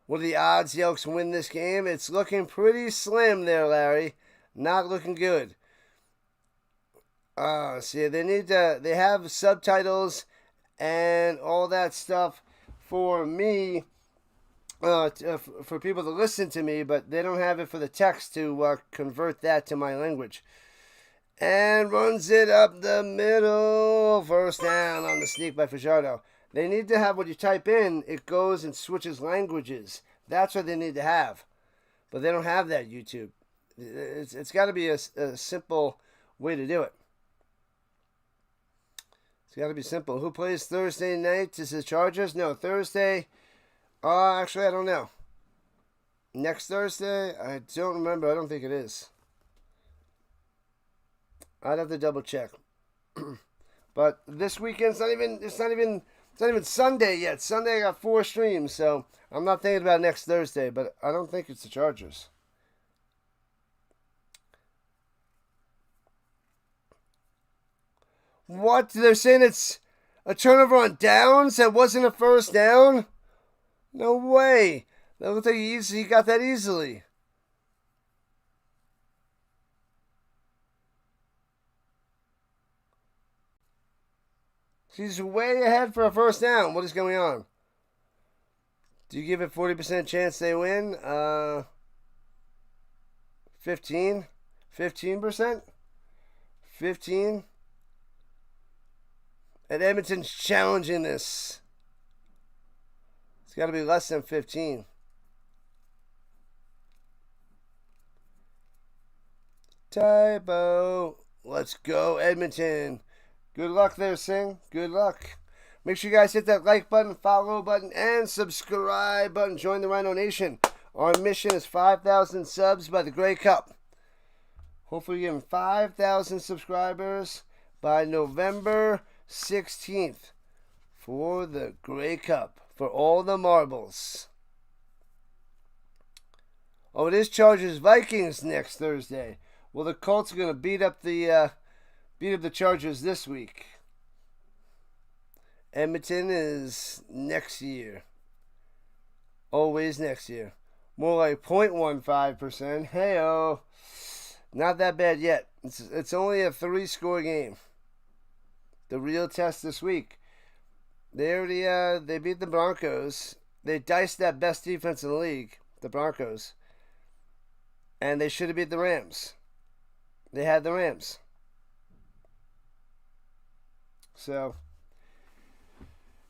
What are the odds the Elks win this game? It's looking pretty slim there, Larry. Not looking good. See, they have subtitles and all that stuff for me, for people to listen to me, but they don't have it for the text to convert that to my language. And runs it up the middle. First down on the sneak by Fajardo. They need to have what you type in, it goes and switches languages. That's what they need to have. But they don't have that, YouTube. It's got to be a simple way to do it. It's got to be simple. Who plays Thursday night? Is it Chargers? No, Thursday. Actually, I don't know. Next Thursday? I don't remember. I don't think it is. I'd have to double check. But this weekend, it's not even Sunday yet. Sunday I got 4 streams, so I'm not thinking about next Thursday, but I don't think it's the Chargers. What? They're saying it's a turnover on downs that wasn't a first down? No way. That looked like he got that easily. He's way ahead for a first down. What is going on? Do you give it 40% chance they win? 15? 15%? 15? And Edmonton's challenging this. It's got to be less than 15. Typo. Let's go, Edmonton. Good luck there, Singh. Good luck. Make sure you guys hit that like button, follow button, and subscribe button. Join the Rhino Nation. Our mission is 5,000 subs by the Grey Cup. Hopefully getting 5,000 subscribers by November 16th for the Grey Cup. For all the marbles. Oh, it is Chargers-Vikings next Thursday. Well, the Colts are going to beat up the Chargers this week. Edmonton is next year. Always next year. More like 0.15%. Hey-oh. Not that bad yet. It's only a 3-score game. The real test this week. They beat the Broncos. They diced that best defense in the league, the Broncos. And they should have beat the Rams. They had the Rams. So,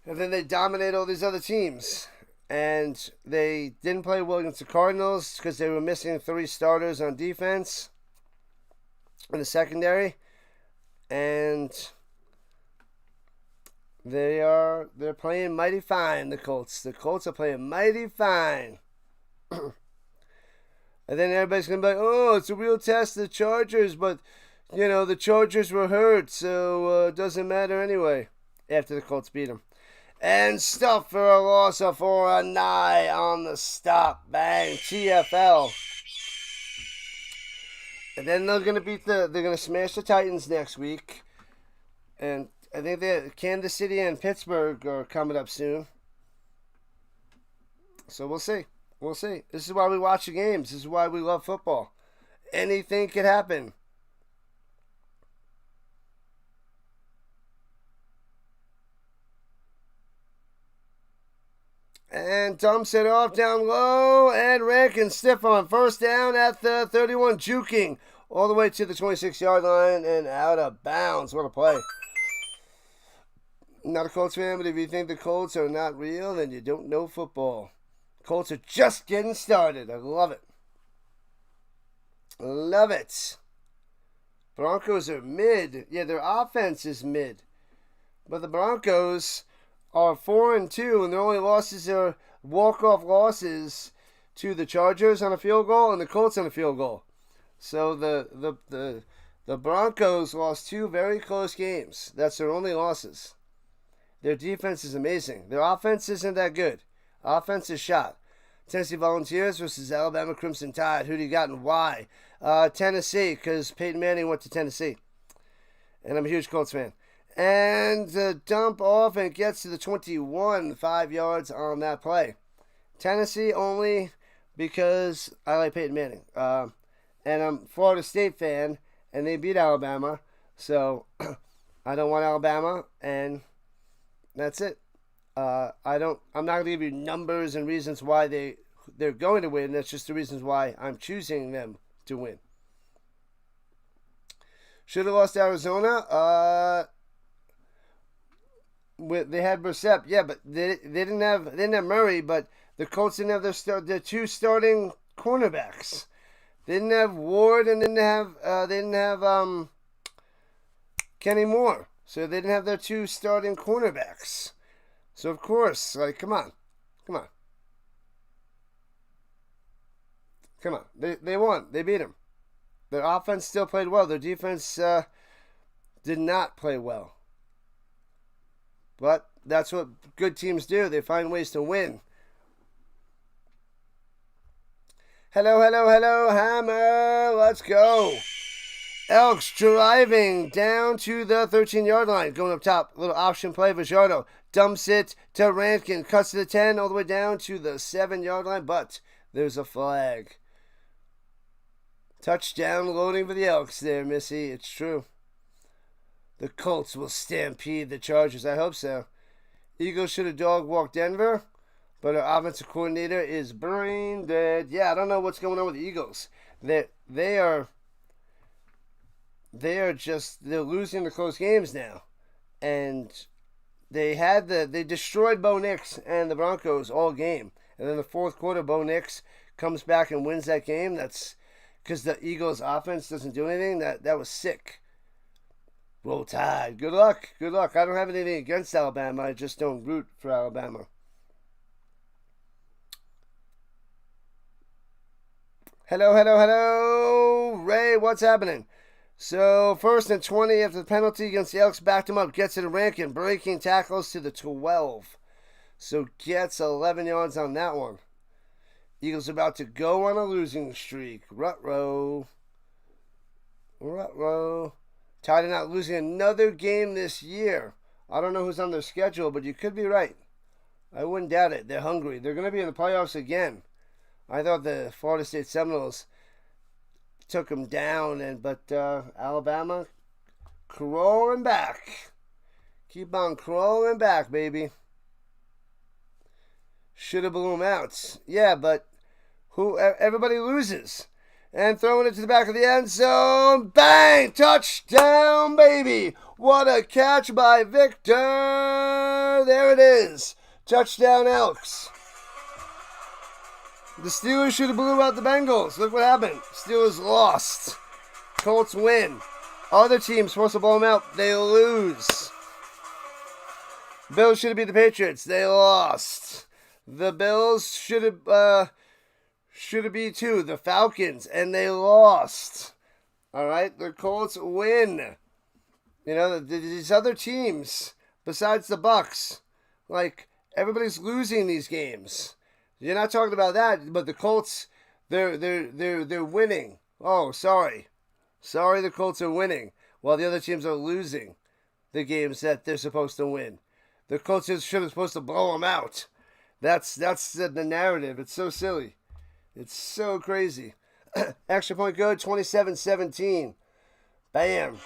and then they dominate all these other teams. And they didn't play well against the Cardinals because they were missing 3 starters on defense in the secondary. And They're playing mighty fine, the Colts. The Colts are playing mighty fine. And then everybody's going to be like, oh, it's a real test of the Chargers, but, the Chargers were hurt, so it doesn't matter anyway, after the Colts beat them. And stuff for a loss of for a nigh on the stop. Bang, TFL. And then they're gonna smash the Titans next week. And I think Kansas City and Pittsburgh are coming up soon. So we'll see. We'll see. This is why we watch the games. This is why we love football. Anything could happen. And dumps it off down low. And Rankin stiff on first down at the 31, juking all the way to the 26-yard line and out of bounds. What a play. Not a Colts fan, but if you think the Colts are not real, then you don't know football. Colts are just getting started. I love it. Love it. Broncos are mid. Yeah, their offense is mid. But the Broncos are 4-2, and their only losses are walk-off losses to the Chargers on a field goal and the Colts on a field goal. So the Broncos lost 2 very close games. That's their only losses. Their defense is amazing. Their offense isn't that good. Offense is shot. Tennessee Volunteers versus Alabama Crimson Tide. Who do you got and why? Tennessee, because Peyton Manning went to Tennessee. And I'm a huge Colts fan. And dump off and gets to the 21, 5 yards on that play. Tennessee only because I like Peyton Manning. And I'm a Florida State fan, and they beat Alabama. So I don't want Alabama, and that's it. I'm not going to give you numbers and reasons why they're going to win. That's just the reasons why I'm choosing them to win. Should have lost Arizona. They had Brissett, yeah, but they didn't have Murray, but the Colts didn't have their 2 starting cornerbacks. They didn't have Ward and didn't have Kenny Moore, so they didn't have their 2 starting cornerbacks. So of course, come on. They won. They beat them. Their offense still played well. Their defense did not play well. But that's what good teams do. They find ways to win. Hello, Hammer. Let's go. Elks driving down to the 13-yard line. Going up top. Little option play. Vajardo dumps it to Rankin. Cuts to the 10 all the way down to the 7-yard line. But there's a flag. Touchdown loading for the Elks there, Missy. It's true. The Colts will stampede the Chargers. I hope so. Eagles should have dog-walked Denver, but our offensive coordinator is brain dead. Yeah, I don't know what's going on with the Eagles. They're losing the close games now. And they destroyed Bo Nix and the Broncos all game. And then the fourth quarter, Bo Nix comes back and wins that game. That's because the Eagles' offense doesn't do anything. That was sick. Roll Tide. Good luck. I don't have anything against Alabama. I just don't root for Alabama. Hello. Ray, what's happening? So, 1st and 20 after the penalty against the Elks. Backed him up. Gets to the Rankin. Breaking tackles to the 12. So, gets 11 yards on that one. Eagles about to go on a losing streak. Ruh-roh. Tied and not losing another game this year. I don't know who's on their schedule, but you could be right. I wouldn't doubt it. They're hungry. They're going to be in the playoffs again. I thought the Florida State Seminoles took them down, but Alabama crawling back. Keep on crawling back, baby. Should have blew them out. Yeah, but everybody loses. And throwing it to the back of the end zone. Bang! Touchdown, baby! What a catch by Victor! There it is. Touchdown, Elks. The Steelers should have blew out the Bengals. Look what happened. Steelers lost. Colts win. Other teams supposed to blow them out. They lose. Bills should have beat the Patriots. They lost. The Bills should have beat too. The Falcons, and they lost. All right, the Colts win. You know, these other teams besides the Bucks, like everybody's losing these games. You're not talking about that, but the Colts, they're winning. Oh, sorry, the Colts are winning while the other teams are losing the games that they're supposed to win. The Colts should have supposed to blow them out. That's the narrative. It's so silly. It's so crazy. Extra point good, 27-17. Bam.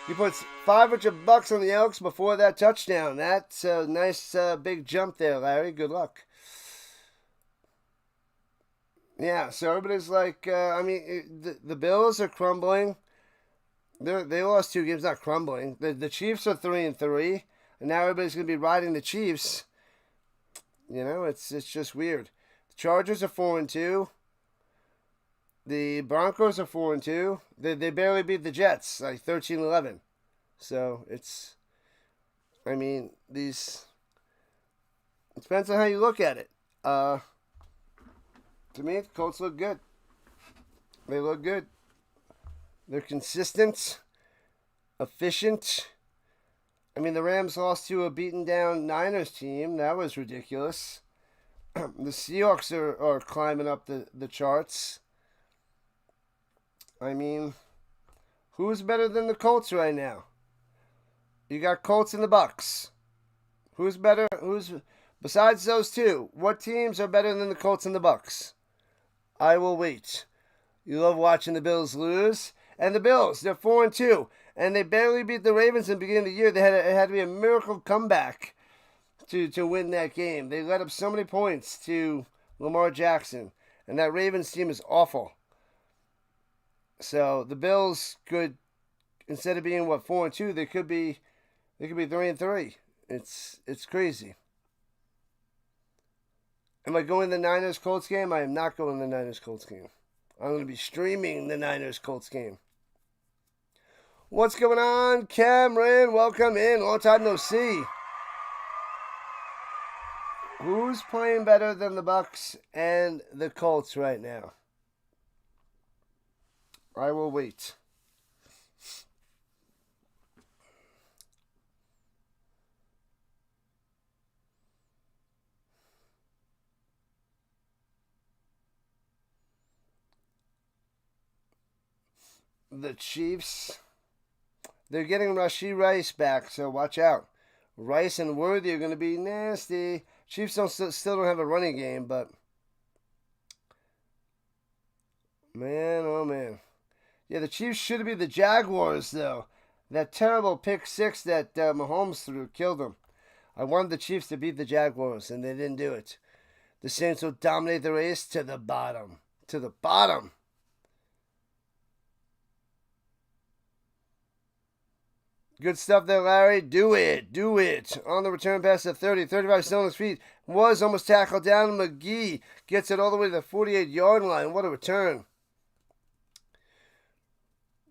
He puts $500 on the Elks before that touchdown. That's a nice big jump there, Larry. Good luck. Yeah, so everybody's like, the Bills are crumbling. They lost 2 games, not crumbling. The Chiefs are 3-3, and now everybody's going to be riding the Chiefs. You know, it's just weird. The Chargers are 4-2. The Broncos are 4-2. They barely beat the Jets, like 13-11. So it depends on how you look at it. To me, the Colts look good. They look good. They're consistent, efficient. I mean, the Rams lost to a beaten down Niners team. That was ridiculous. The Seahawks are climbing up the charts. I mean, who's better than the Colts right now? You got Colts and the Bucks. Who's better? Besides those two? What teams are better than the Colts and the Bucks? I will wait. You love watching the Bills lose, and the Bills, they're 4-2, and they barely beat the Ravens in the beginning of the year. It had to be a miracle comeback to win that game. They let up so many points to Lamar Jackson, and that Ravens team is awful. So the Bills could, instead of being 4-2, they could be 3-3. It's crazy. Am I going to the Niners-Colts game? I am not going to the Niners-Colts game. I'm going to be streaming the Niners-Colts game. What's going on, Cameron? Welcome in. Long time no see. Who's playing better than the Bucks and the Colts right now? I will wait. The Chiefs, they're getting Rashee Rice back, so watch out. Rice and Worthy are going to be nasty. Chiefs still don't have a running game, but man, oh man. Yeah, the Chiefs should be the Jaguars, though. That terrible pick 6 that Mahomes threw killed them. I wanted the Chiefs to beat the Jaguars, and they didn't do it. The Saints will dominate the race to the bottom. To the bottom. Good stuff there, Larry. Do it. On the return pass at 30. 35 still on his feet. Was almost tackled down. McGee gets it all the way to the 48-yard line. What a return.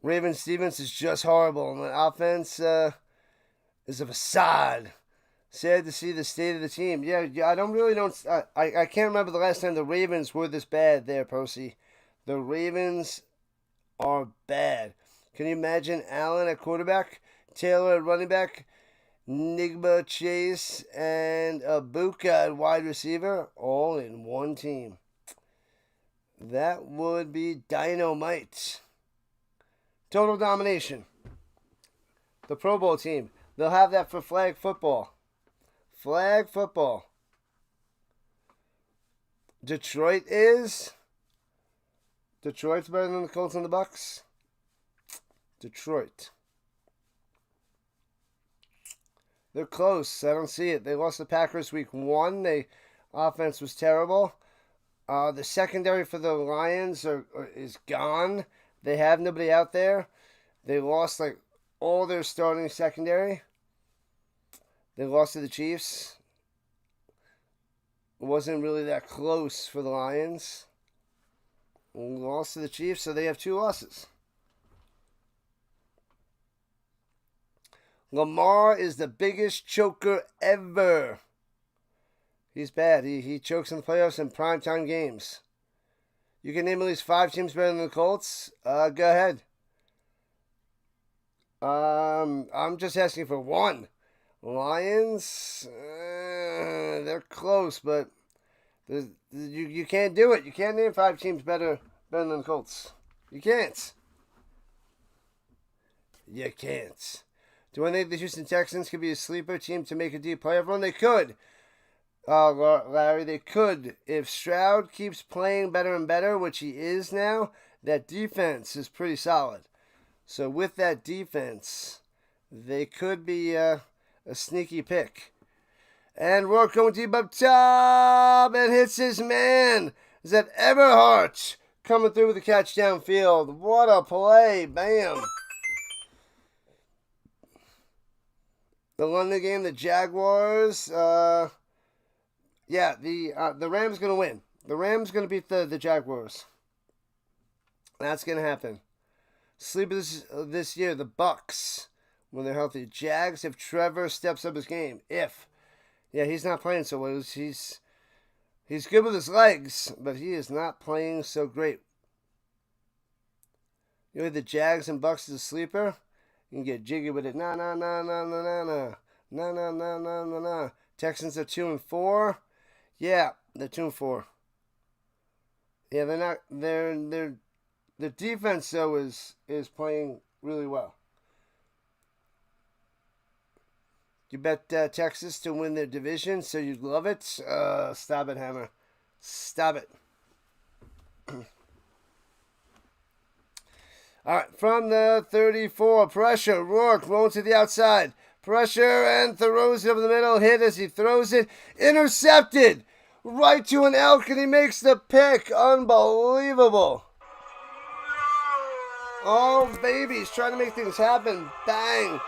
Raven Stevens is just horrible. And the offense is a facade. Sad to see the state of the team. Yeah, I can't remember the last time the Ravens were this bad there, Posey. The Ravens are bad. Can you imagine Allen at quarterback? Taylor at running back, Nigba Chase, and Abuka at wide receiver, all in one team. That would be dynamite. Total domination. The Pro Bowl team. They'll have that for flag football. Flag football. Detroit's better than the Colts and the Bucks. Detroit. They're close. I don't see it. They lost the Packers week 1. Offense was terrible. The secondary for the Lions is gone. They have nobody out there. They lost all their starting secondary. They lost to the Chiefs. It wasn't really that close for the Lions. Lost to the Chiefs, so they have 2 losses. Lamar is the biggest choker ever. He's bad. He chokes in the playoffs in primetime games. You can name at least 5 teams better than the Colts. Go ahead. I'm just asking for one. Lions, they're close, but you can't do it. You can't name 5 teams better than the Colts. You can't. You can't. Do I think the Houston Texans could be a sleeper team to make a deep playoff run? They could. Larry, they could. If Stroud keeps playing better and better, which he is now, that defense is pretty solid. So with that defense, they could be a sneaky pick. And Rourke going deep up top and hits his man. Is that Eberhardt coming through with a catch downfield? What a play. Bam. The London game, the Jaguars. The Rams going to win. The Rams going to beat the Jaguars. That's going to happen. Sleepers this year, the Bucks, when they're healthy. Jags, if Trevor steps up his game. He's not playing so well. He's good with his legs, but he is not playing so great. You know, the Jags and Bucks is a sleeper. You can get jiggy with it. Nah. Texans are 2-4. Yeah, they're 2-4. Yeah, they're not. The defense though is playing really well. You bet Texas to win their division, so you'd love it. Stop it, Hammer. Stop it. All right, from the 34, pressure. Rourke rolling to the outside. Pressure and throws it over the middle. Hit as he throws it. Intercepted. Right to an Elk, and he makes the pick. Unbelievable. Oh, baby. He's trying to make things happen. Bang.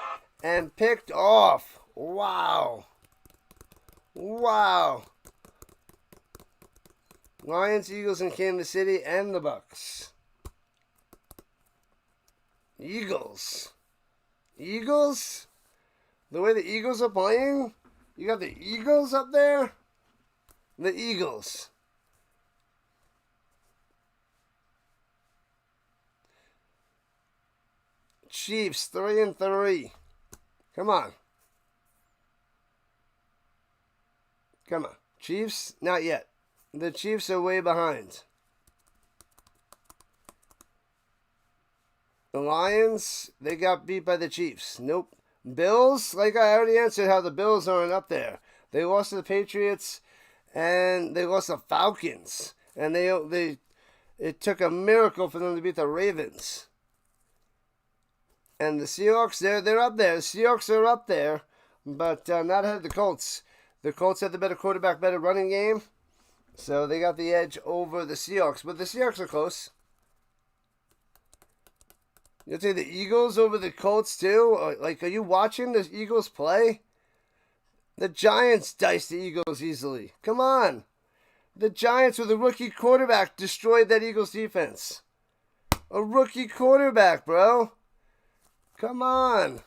And picked off. Wow. Lions, Eagles in Kansas City, and the Bucks. Eagles? The way the Eagles are playing? You got the Eagles up there? The Eagles. Chiefs, 3-3. Come on. Chiefs, not yet. The Chiefs are way behind. The Lions, they got beat by the Chiefs. Nope. Bills, like I already answered how the Bills aren't up there. They lost to the Patriots and they lost to the Falcons. And it took a miracle for them to beat the Ravens. And the Seahawks, they're up there. The Seahawks are up there, but not ahead of the Colts. The Colts had the better quarterback, better running game. So they got the edge over the Seahawks. But the Seahawks are close. You'll take the Eagles over the Colts too? Like, are you watching the Eagles play? The Giants diced the Eagles easily. Come on. The Giants with a rookie quarterback destroyed that Eagles defense. A rookie quarterback, bro. Come on.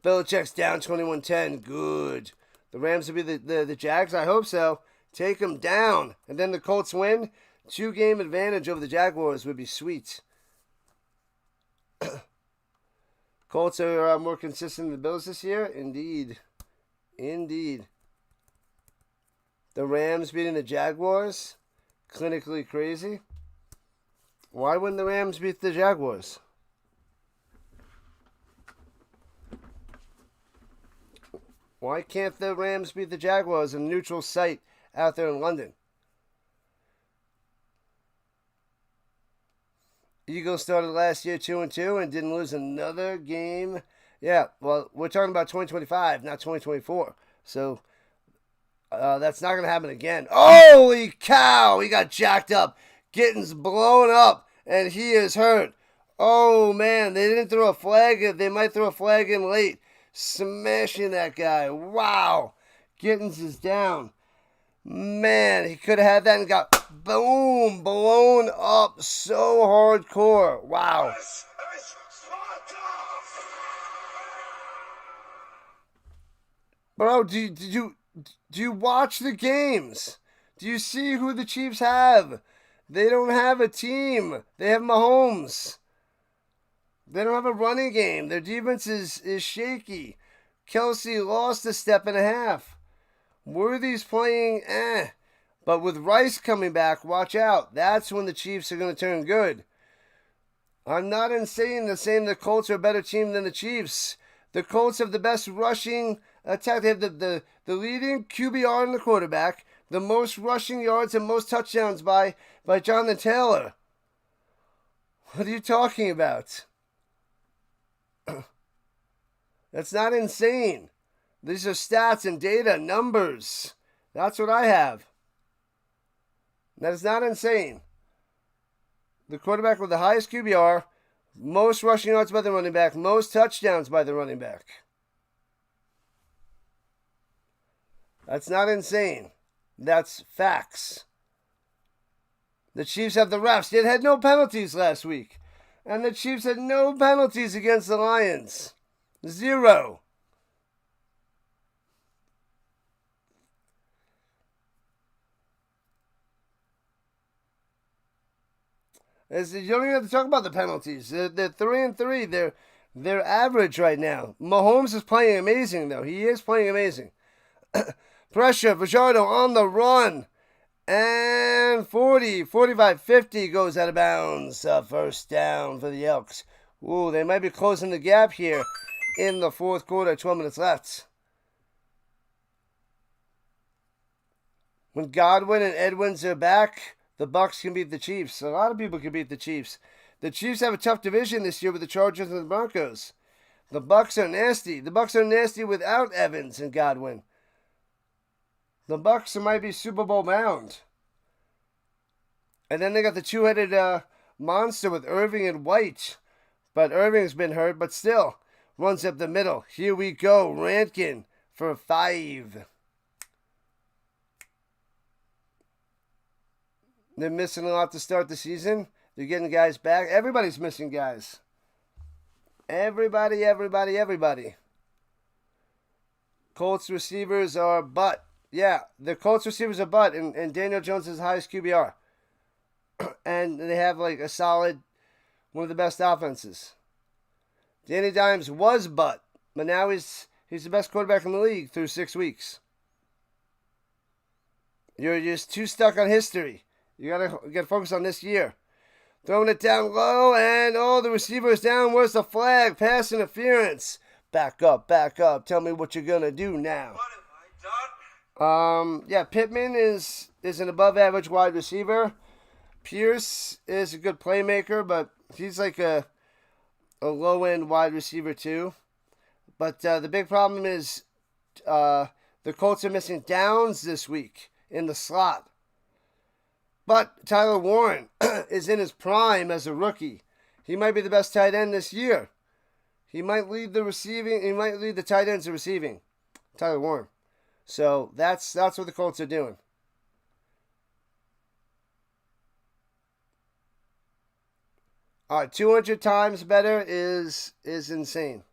Belichick's down 21-10. Good. The Rams will be the Jags? I hope so. Take them down. And then the Colts win. 2-game advantage over the Jaguars would be sweet. Colts are more consistent than the Bills this year? Indeed. The Rams beating the Jaguars? Clinically crazy. Why wouldn't the Rams beat the Jaguars? Why can't the Rams beat the Jaguars in a neutral site out there in London? Eagles started last year 2-2 and didn't lose another game. Yeah, well, we're talking about 2025, not 2024. So that's not going to happen again. Holy cow! He got jacked up. Getting's blown up, and he is hurt. Oh, man, they didn't throw a flag. They might throw a flag in late. Smashing that guy. Wow. Gittins is down. Man, he could have had that and got Boom, blown up so hardcore. Wow. This is Sparta! Bro, do you watch the games? Do you see who the Chiefs have? They don't have a team. They have Mahomes. They don't have a running game. Their defense is shaky. Kelsey lost a step and a half. Worthy's playing But with Rice coming back, watch out. That's when the Chiefs are going to turn good. I'm not insane to saying the Colts are a better team than the Chiefs. The Colts have the best rushing attack. They have the leading QBR in the quarterback, the most rushing yards and most touchdowns by Jonathan Taylor. What are you talking about? That's not insane. These are stats and data, numbers. That's what I have. That is not insane. The quarterback with the highest QBR, most rushing yards by the running back, most touchdowns by the running back. That's not insane. That's facts. The Chiefs have the refs. They had no penalties last week. And the Chiefs had no penalties against the Lions. 0. You don't even have to talk about the penalties. They're 3-3. They're average right now. Mahomes is playing amazing, though. He is playing amazing. Pressure. Fajardo on the run. And 45, 50 goes out of bounds. First down for the Elks. Ooh, they might be closing the gap here in the fourth quarter. 12 minutes left. When Godwin and Edwards are back, the Bucs can beat the Chiefs. A lot of people can beat the Chiefs. The Chiefs have a tough division this year with the Chargers and the Broncos. The Bucs are nasty. The Bucs are nasty without Evans and Godwin. The Bucs might be Super Bowl bound. And then they got the two-headed monster with Irving and White. But Irving's been hurt, but still. Runs up the middle. Here we go. Rankin for 5. They're missing a lot to start the season. They're getting guys back. Everybody's missing guys. Everybody. Colts receivers are butt. Yeah, the Colts receivers are butt, and Daniel Jones is the highest QBR. And they have like a solid, one of the best offenses. Danny Dimes was butt, but now he's the best quarterback in the league through 6 weeks. You're just too stuck on history. You gotta focus on this year. Throwing it down low, and the receiver is down. Where's the flag? Pass interference. Back up. Tell me what you're gonna do now. What have I done? Yeah, Pittman is an above average wide receiver. Pierce is a good playmaker, but he's like a low end wide receiver too. But the big problem is the Colts are missing Downs this week in the slot. But Tyler Warren is in his prime as a rookie. He might be the best tight end this year. He might lead the receiving. He might lead the tight ends in receiving. Tyler Warren. So that's what the Colts are doing. All right, 200 times better is insane.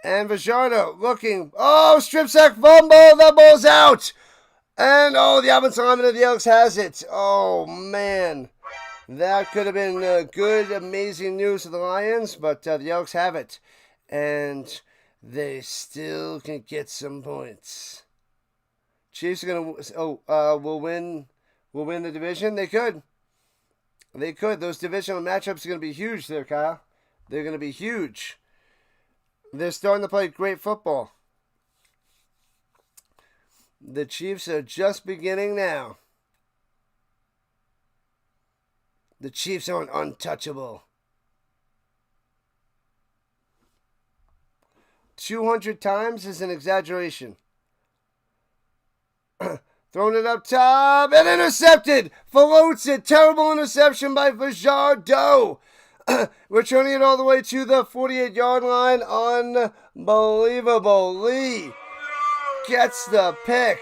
And Fajardo looking. Strip sack fumble. That ball's out. And, the offensive lineman of the Elks has it. Oh, man. That could have been good, amazing news for the Lions, but the Elks have it. And they still can get some points. Chiefs are going to, will win the division. They could. Those divisional matchups are going to be huge there, Kyle. They're going to be huge. They're starting to play great football. The Chiefs are just beginning now. The Chiefs aren't untouchable. 200 times is an exaggeration. Throwing it up top and intercepted. Floats it. Terrible interception by Fajardo. Returning it all the way to the 48-yard line. Unbelievable. Lee gets the pick.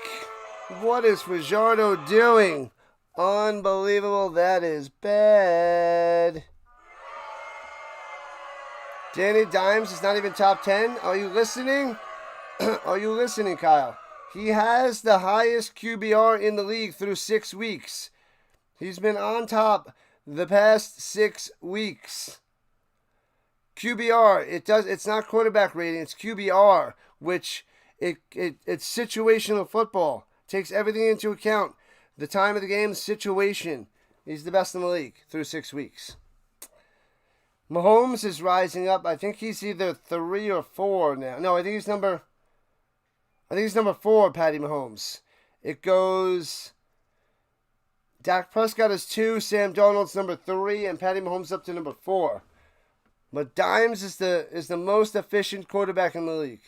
What is Fajardo doing? Unbelievable. That is bad. Danny Dimes is not even top 10. Are you listening? Are you listening, Kyle? He has the highest QBR in the league through 6 weeks. He's been on top the past 6 weeks. QBR, it's not quarterback rating, it's QBR, which it's situational football. Takes everything into account. The time of the game, situation. He's the best in the league through 6 weeks. Mahomes is rising up. I think he's either 3 or 4 now. No, I think he's number 4, Patty Mahomes. It goes Dak Prescott is 2, Sam Darnold's number 3, and Patty Mahomes up to number 4. But Dimes is the most efficient quarterback in the league.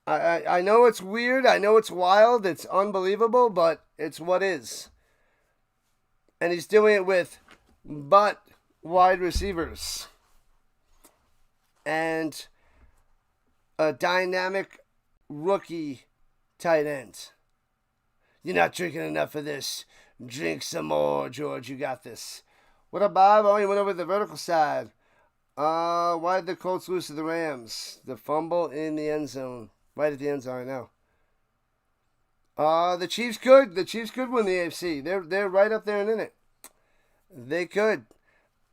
I know it's weird, I know it's wild, it's unbelievable, but it's what is. And he's doing it with wide receivers. And a dynamic rookie tight end. You're not drinking enough of this. Drink some more, George. You got this. What up, Bob? Oh, you went over the vertical side. Why did the Colts lose to the Rams? The fumble in the end zone. Right at the end zone, I know. The Chiefs could. The Chiefs could win the AFC. They're right up there and in it. They could.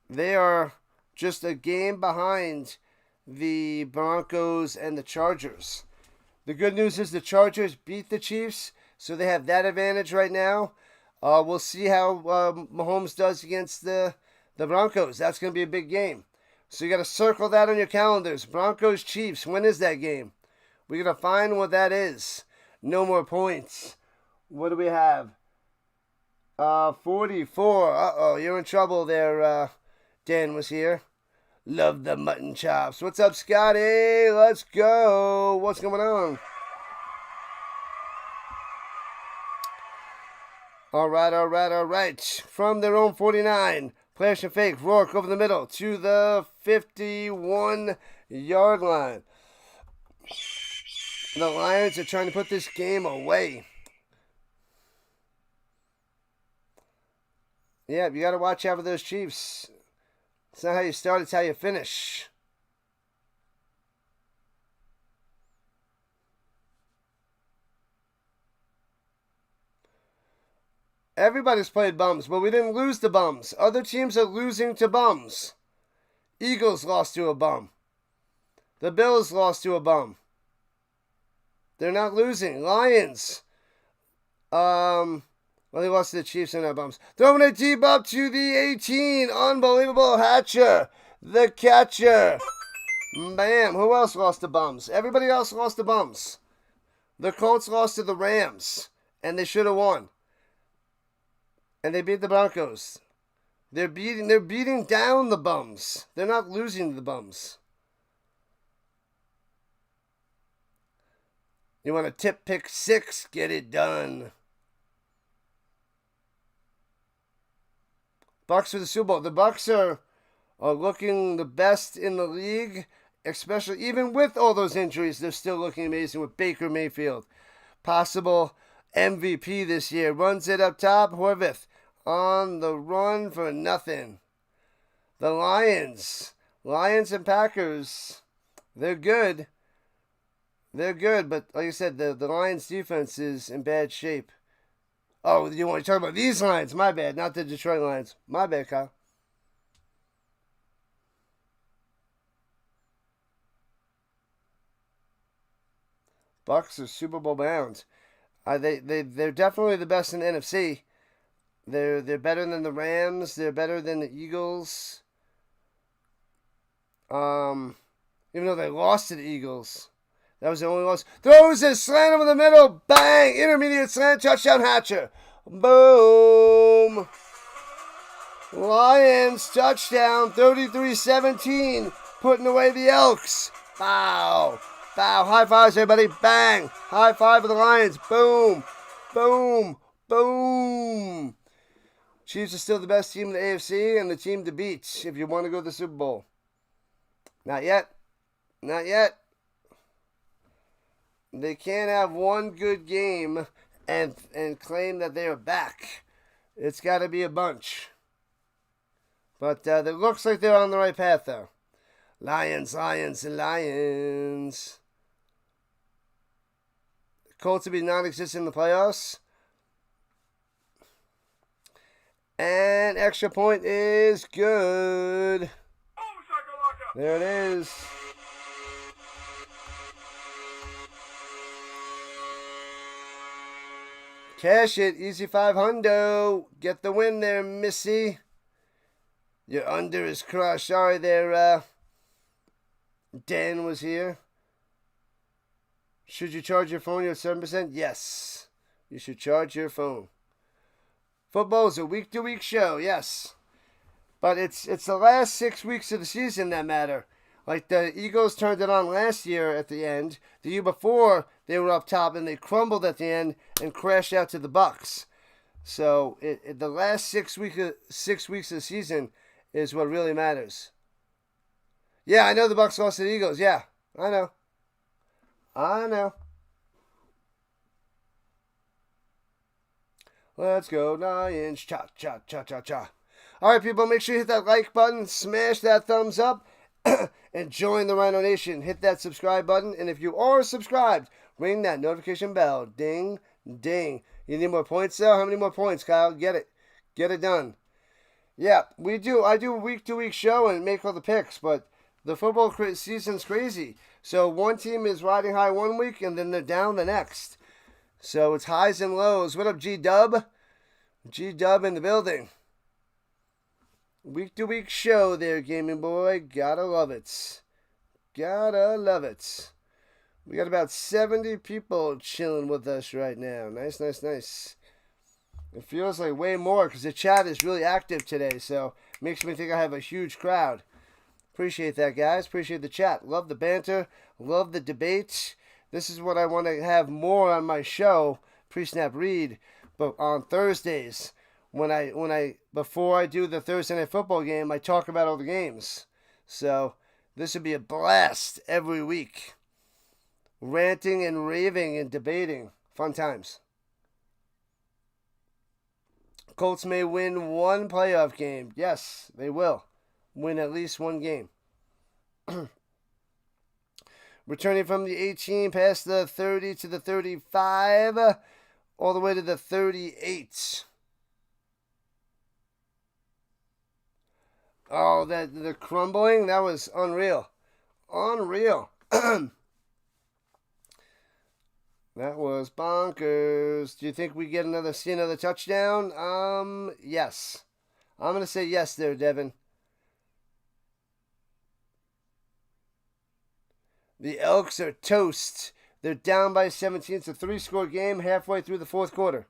They are just a game behind the Broncos and the Chargers. The good news is the Chargers beat the Chiefs, so they have that advantage right now. We'll see how Mahomes does against the Broncos. That's going to be a big game. So you got to circle that on your calendars. Broncos, Chiefs. When is that game? We're going to find what that is. No more points. What do we have? 44. Uh-oh, you're in trouble there. Dan was here. Love the mutton chops. What's up, Scotty? Let's go. What's going on? All right. From their own 49. Flash and fake. Rourke over the middle to the 51-yard line. The Lions are trying to put this game away. Yeah, you got to watch out for those Chiefs. It's not how you start, it's how you finish. Everybody's played bums, but we didn't lose to bums. Other teams are losing to bums. Eagles lost to a bum. The Bills lost to a bum. They're not losing. Lions. Well, they lost to the Chiefs and their bums. Throwing it deep up to the 18. Unbelievable. Hatcher. The catcher. Bam. Who else lost to bums? Everybody else lost to bums. The Colts lost to the Rams. And they should have won. And they beat the Broncos. They're beating down the bums. They're not losing to the bums. You want to tip pick 6? Get it done. Bucks for the Super Bowl. The Bucks are looking the best in the league, especially even with all those injuries. They're still looking amazing with Baker Mayfield. Possible MVP this year. Runs it up top. Horvath on the run for nothing. The Lions and Packers, they're good. They're good, but like I said, the Lions defense is in bad shape. Oh, you want to talk about these Lions? My bad, not the Detroit Lions. My bad, Kyle. Bucks are Super Bowl bound. They're definitely the best in the NFC. They're better than the Rams. They're better than the Eagles. Even though they lost to the Eagles. That was the only loss. Throws a slant over the middle. Bang! Intermediate slant. Touchdown Hatcher. Boom! Lions touchdown. 33-17. Putting away the Elks. Bow. Bow. High fives, everybody. Bang. High five for the Lions. Boom. Boom. Boom. Chiefs are still the best team in the AFC and the team to beat if you want to go to the Super Bowl. Not yet. Not yet. They can't have one good game and claim that they are back. It's got to be a bunch. But it looks like they're on the right path, though. Lions, Lions, and Lions. Colts will be non-existent in the playoffs. And extra point is good. There it is. Cash it. Easy 500. Get the win there, Missy. Your under is crushed. Sorry there, Dan was here. Should you charge your phone? You're at 7%? Yes. You should charge your phone. Football is a week-to-week show, yes. But it's the last 6 weeks of the season that matter. Like the Eagles turned it on last year at the end. The year before, they were up top and they crumbled at the end and crashed out to the Bucks. So the last 6 weeks of the season is what really matters. Yeah, I know the Bucks lost to the Eagles. Yeah, I know. Let's go, Lions. Cha, cha, cha, cha, cha. All right, people, make sure you hit that like button, smash that thumbs up, and join the Rhino Nation. Hit that subscribe button, and if you are subscribed, ring that notification bell. Ding, ding. You need more points, though? How many more points, Kyle? Get it. Get it done. Yeah, we do. I do a week-to-week show and make all the picks, but the football season's crazy. So one team is riding high one week, and then they're down the next. So it's highs and lows. What up, G-Dub? G-Dub in the building. Week-to-week show there, gaming boy. Gotta love it. Gotta love it. We got about 70 people chilling with us right now. Nice, nice, nice. It feels like way more because the chat is really active today, so it makes me think I have a huge crowd. Appreciate that, guys. Appreciate the chat. Love the banter. Love the debate. This is what I want to have more on my show, Pre-Snap Read, but on Thursdays, before I do the Thursday Night Football game, I talk about all the games. So this would be a blast every week. Ranting and raving and debating. Fun times. Colts may win one playoff game. Yes, they will. Win at least one game. Returning from the 18 past the 30 to the 35, all the way to the 38. Oh, the crumbling, that was unreal. Unreal. That was bonkers. Do you think we see another touchdown? Yes. I'm going to say yes there, Devin. The Elks are toast. They're down by 17. It's a 3-score game halfway through the fourth quarter.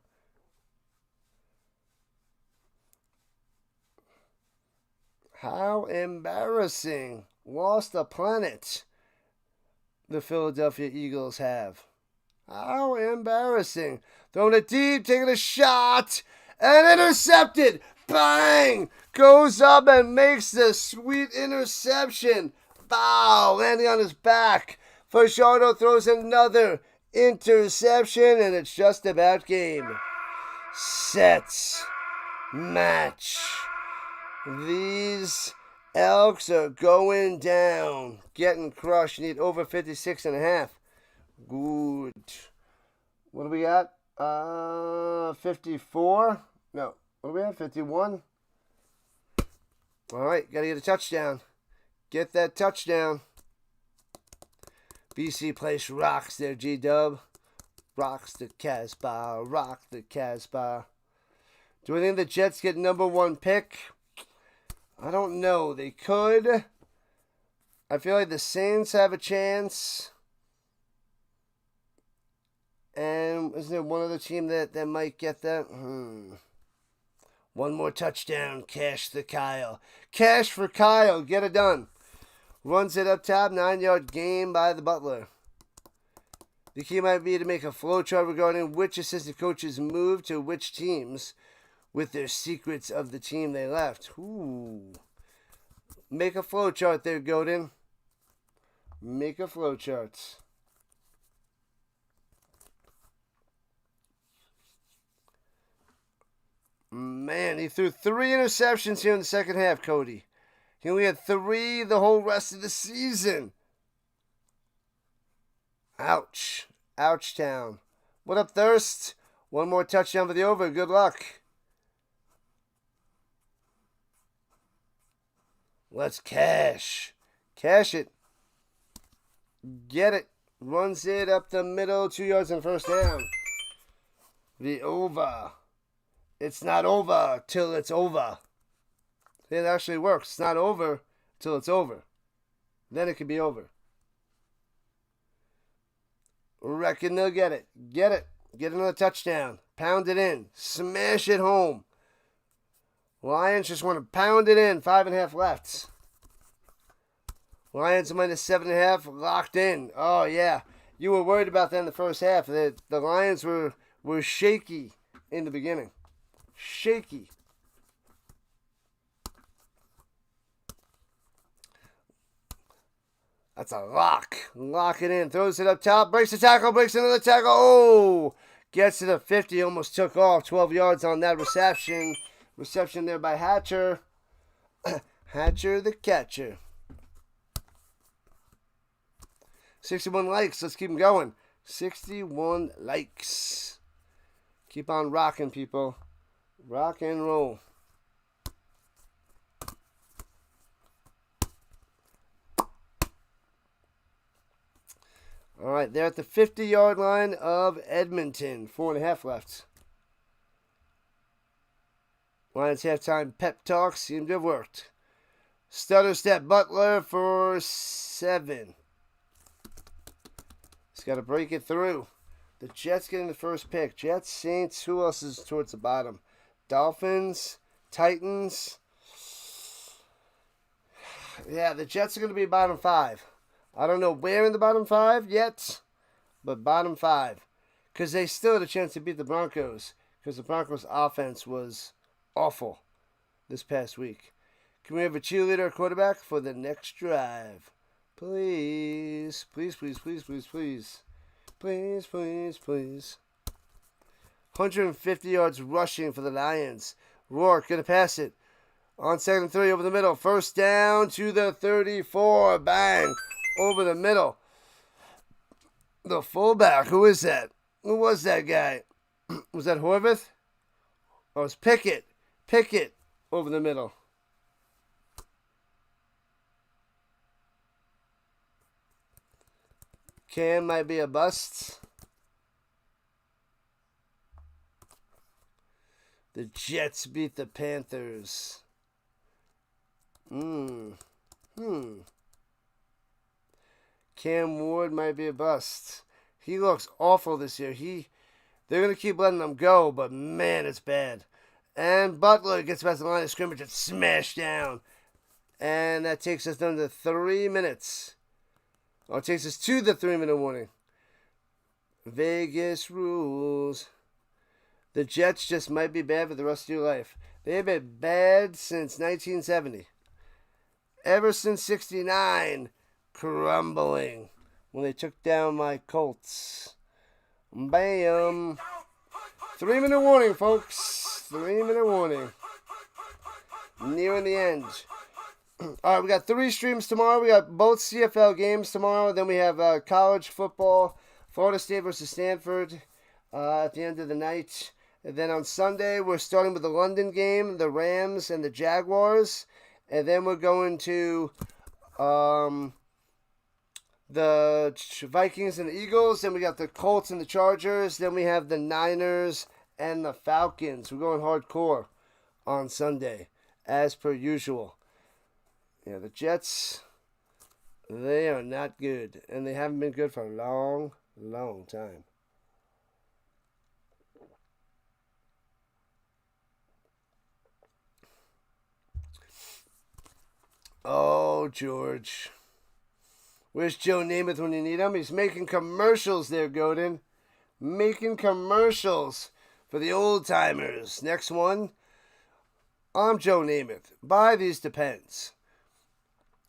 How embarrassing. Lost a planet. The Philadelphia Eagles have. How embarrassing. Throwing it deep, taking a shot, and intercepted. Bang! Goes up and makes the sweet interception. Bow! Landing on his back. Fajardo throws another interception, and it's just about game. Set. Match. These Elks are going down. Getting crushed. You need over 56.5. Good. What do we got? 54? No. What do we have? 51? All right. Got to get a touchdown. Get that touchdown. BC Place rocks there, G-Dub. Rocks the Casbah. Rock the Casbah. Do I think the Jets get number one pick? I don't know. They could. I feel like the Saints have a chance. And isn't there one other team that might get that? One more touchdown. Cash the Kyle. Cash for Kyle. Get it done. Runs it up top. 9-yard gain by the Butler. The key might be to make a flowchart regarding which assistant coaches moved to which teams with their secrets of the team they left. Ooh. Make a flowchart there, Godin. Make a flowchart. Man, he threw 3 interceptions here in the second half, Cody. He only had 3 the whole rest of the season. Ouch. Ouch town. What up, Thirst? One more touchdown for the over. Good luck. Let's cash. Cash it. Get it. Runs it up the middle. 2 yards and first down. The over. It's not over till it's over. It actually works. It's not over till it's over. Then it can be over. Reckon they'll get it. Get it. Get another touchdown. Pound it in. Smash it home. Lions just want to pound it in. 5.5 left. Lions -7.5 locked in. Oh, yeah. You were worried about that in the first half. The Lions were shaky in the beginning. Shaky. That's a lock. Lock it in. Throws it up top. Breaks the tackle. Breaks another tackle. Oh! Gets to the 50. Almost took off. 12 yards on that reception. Reception there by Hatcher. Hatcher the catcher. 61 likes. Let's keep them going. 61 likes. Keep on rocking, people. Rock and roll. All right, they're at the 50-yard line of Edmonton. 4.5 left. Lions halftime pep talk seem to have worked. Stutter step Butler for 7. He's got to break it through. The Jets getting the first pick. Jets, Saints, who else is towards the bottom? Dolphins, Titans. Yeah, the Jets are going to be bottom 5. I don't know where in the bottom 5 yet, but bottom 5. Because they still had a chance to beat the Broncos. Because the Broncos' offense was awful this past week. Can we have a cheerleader quarterback for the next drive? Please. Please, please, please, please, please. Please, please, please. 150 yards rushing for the Lions. Rourke going to pass it. On 2nd and 3 over the middle. First down to the 34. Bang. Over the middle. The fullback. Who is that? Who was that guy? Was that Horvath? Oh, it was Pickett. Pickett over the middle. Cam might be a bust. The Jets beat the Panthers. Cam Ward might be a bust. He looks awful this year. They're going to keep letting him go, but man, it's bad. And Butler gets past the line of scrimmage and smashed down. And that takes us down to 3 minutes. Oh, it takes us to the 3-minute warning. Vegas rules. The Jets just might be bad for the rest of your life. They've been bad since 1970. Ever since 69. Crumbling. When they took down my Colts. Bam. 3-minute warning, folks. 3-minute warning. Nearing the end. All right, we got 3 streams tomorrow. We got both CFL games tomorrow. Then we have college football, Florida State versus Stanford at the end of the night. And then on Sunday, we're starting with the London game, the Rams and the Jaguars. And then we're going to the Vikings and the Eagles. Then we got the Colts and the Chargers. Then we have the Niners and the Falcons. We're going hardcore on Sunday, as per usual. Yeah, the Jets, they are not good. And they haven't been good for a long, long time. Oh, George. Where's Joe Namath when you need him? He's making commercials there, Godin. Making commercials for the old timers. Next one. I'm Joe Namath. Buy these Depends.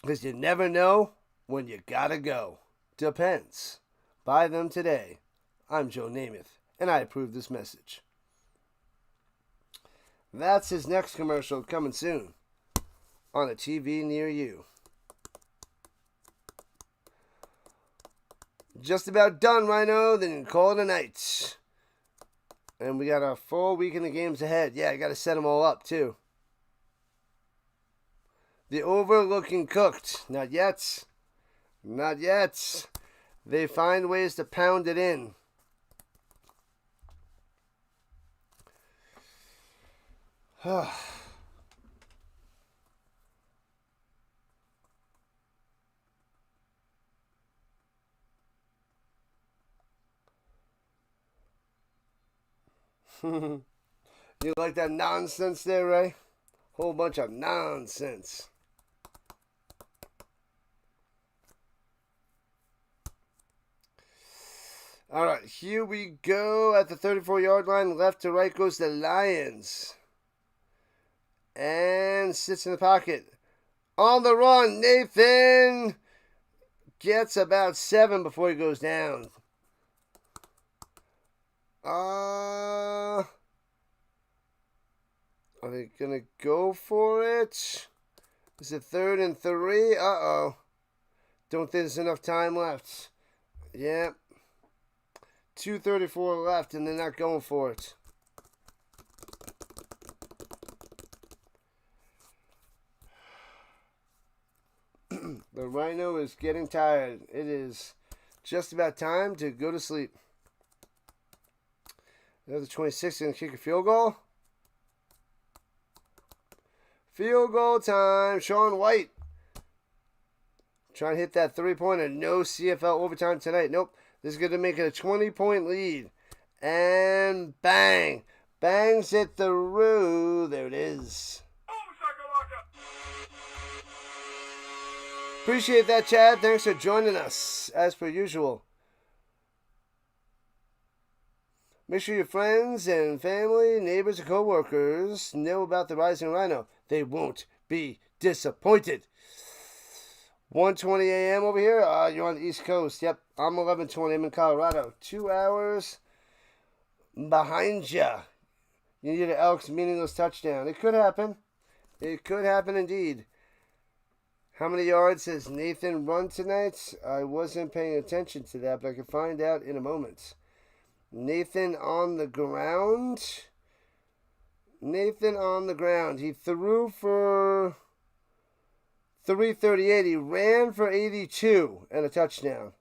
Because you never know when you gotta go. Depends. Buy them today. I'm Joe Namath, and I approve this message. That's his next commercial coming soon on a TV near you. Just about done, Rhino. Then you can call it a night. And we got a full weekend of games ahead. Yeah, I got to set them all up, too. The over looking cooked. Not yet. Not yet. They find ways to pound it in. You like that nonsense there, Ray? Whole bunch of nonsense. All right, here we go at the 34-yard line. Left to right goes the Lions. And sits in the pocket. On the run, Nathan gets about 7 before he goes down. Are they going to go for it? Is it 3rd and 3? Uh-oh. Don't think there's enough time left. Yep. 2:34 left, and they're not going for it. The Rhino is getting tired. It is just about time to go to sleep. Another 26 going to kick a field goal. Field goal time. Sean White. Trying to hit that 3-pointer. No CFL overtime tonight. Nope. This is going to make it a 20-point lead. And bang. Bangs it through. There it is. Appreciate that, Chad. Thanks for joining us, as per usual. Make sure your friends and family, neighbors, and co-workers know about the Rising Rhino. They won't be disappointed. 1:20 a.m. over here. You're on the East Coast. Yep, I'm 11:20. I'm in Colorado. 2 hours behind ya. You need an Elks meaningless touchdown. It could happen. It could happen indeed. How many yards has Nathan run tonight? I wasn't paying attention to that, but I can find out in a moment. Nathan on the ground. Nathan on the ground. He threw for 338. He ran for 82 and a touchdown.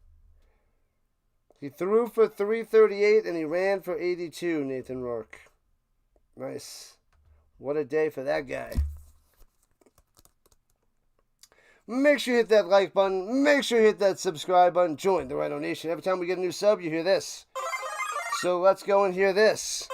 He threw for 338 and he ran for 82, Nathan Rourke. Nice. What a day for that guy. Make sure you hit that like button. Make sure you hit that subscribe button. Join the Rhino Nation. Every time we get a new sub, you hear this. So let's go and hear this.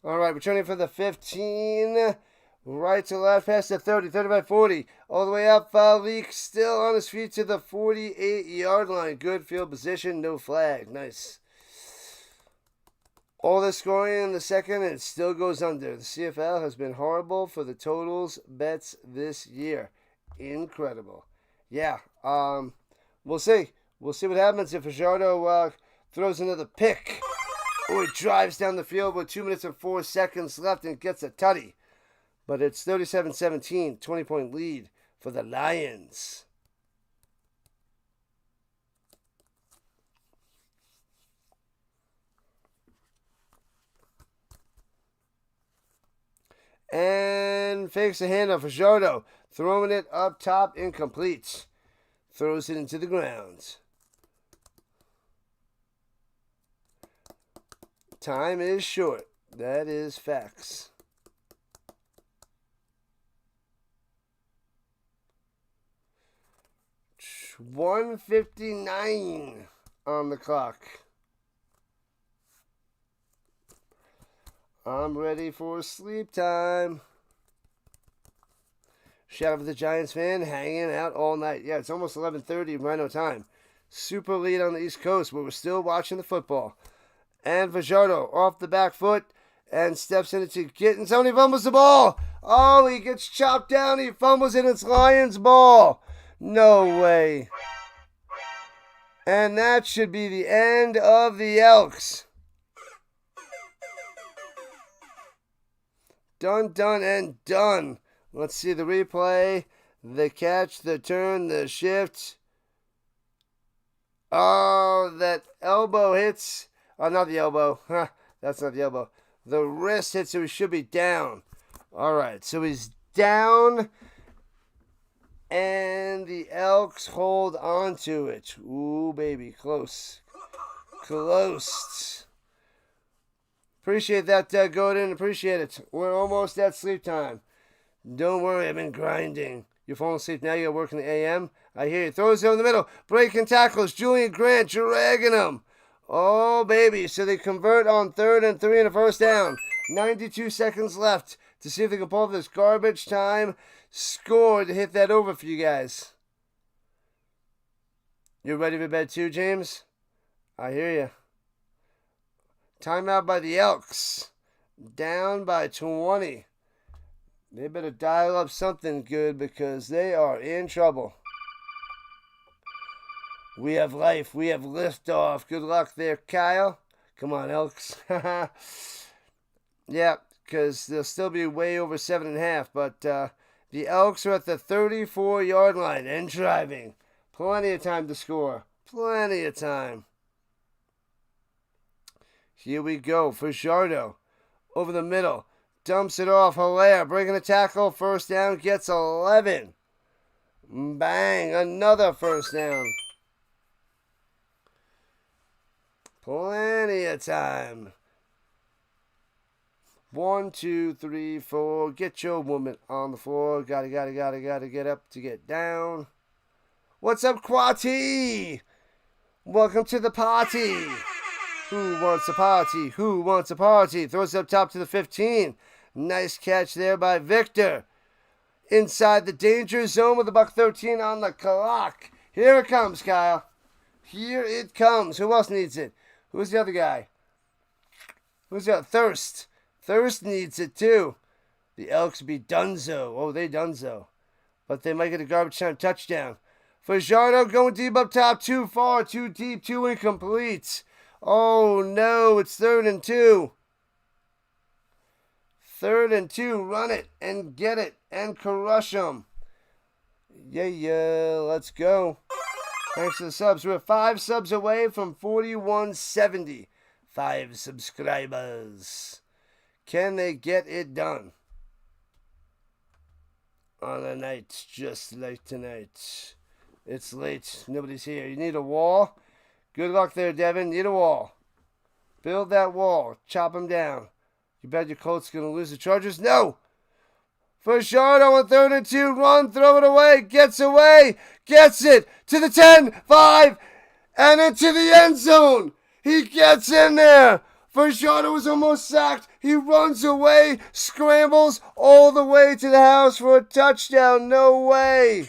All right, returning for the 15. Right to left, past the 30, 35, 40. All the way up, Leak still on his feet to the 48-yard line. Good field position, no flag. Nice. All the scoring in the second, and it still goes under. The CFL has been horrible for the totals bets this year. Incredible. Yeah, we'll see. We'll see what happens if Fajardo throws another pick. Oh, he drives down the field with 2 minutes and 4 seconds left and gets a tutty. But it's 37-17, 20-point lead for the Lions. And fakes a handoff for Fajardo. Throwing it up top, incomplete. Throws it into the ground. Time is short. That is facts. $1:59 on the clock. I'm ready for sleep time. Shout out to the Giants fan hanging out all night. Yeah, it's almost 11:30 Rhino time. Super lead on the East Coast, but we're still watching the football. And Fajardo off the back foot and steps into Gittins. He fumbles the ball. Oh, he gets chopped down. He fumbles it. It's Lions ball. No way. And that should be the end of the Elks. Done, done, and done. Let's see the replay. The catch, the turn, the shift. Oh, that elbow hits. Oh, not the elbow. Huh, that's not the elbow. The wrist hits, so he should be down. All right, so he's down. And the Elks hold on to it. Ooh, baby, close. Close. Appreciate that, Godin. Appreciate it. We're almost at sleep time. Don't worry, I've been grinding. You're falling asleep now. You're working the AM. I hear you. Throws it in the middle. Breaking tackles. Julian Grant dragging him. Oh, baby. So they convert on 3rd and 3 and a first down. 92 seconds left to see if they can pull off this garbage time score to hit that over for you guys. You ready for bed too, James? I hear you. Timeout by the Elks. Down by 20. They better dial up something good because they are in trouble. We have life. We have liftoff. Good luck there, Kyle. Come on, Elks. Yeah, because they'll still be way over 7.5. But the Elks are at the 34-yard line and driving. Plenty of time to score. Plenty of time. Here we go. Fajardo over the middle. Dumps it off. Hilaire breaking a tackle. First down. Gets 11. Bang. Another first down. Plenty of time. 1, 2, 3, 4. Get your woman on the floor. Gotta get up to get down. What's up, Quati? Welcome to the party. Who wants a party? Who wants a party? Throws it up top to the 15. Nice catch there by Victor. Inside the danger zone with a $1:13 on the clock. Here it comes, Kyle. Here it comes. Who else needs it? Who's the other guy? Who's got Thirst? Thirst needs it too. The Elks be donezo. Oh, they donezo. But they might get a garbage time touchdown. Fajardo going deep up top. Too far, too deep, too incomplete. Oh no, it's 3rd and 2. 3rd and 2. Run it and get it and crush them. Yeah, let's go. Thanks for the subs. We're 5 subs away from 4170. 5 subscribers. Can they get it done? On a night just like tonight. It's late. Nobody's here. You need a wall? Good luck there, Devin. Need a wall. Build that wall. Chop them down. You bet your Colts going to lose the Chargers? No! Fajardo on 3rd and 2. Run, throw it away. Gets away. Gets it to the 10, 5, and into the end zone. He gets in there. Fajardo was almost sacked. He runs away, scrambles all the way to the house for a touchdown. No way.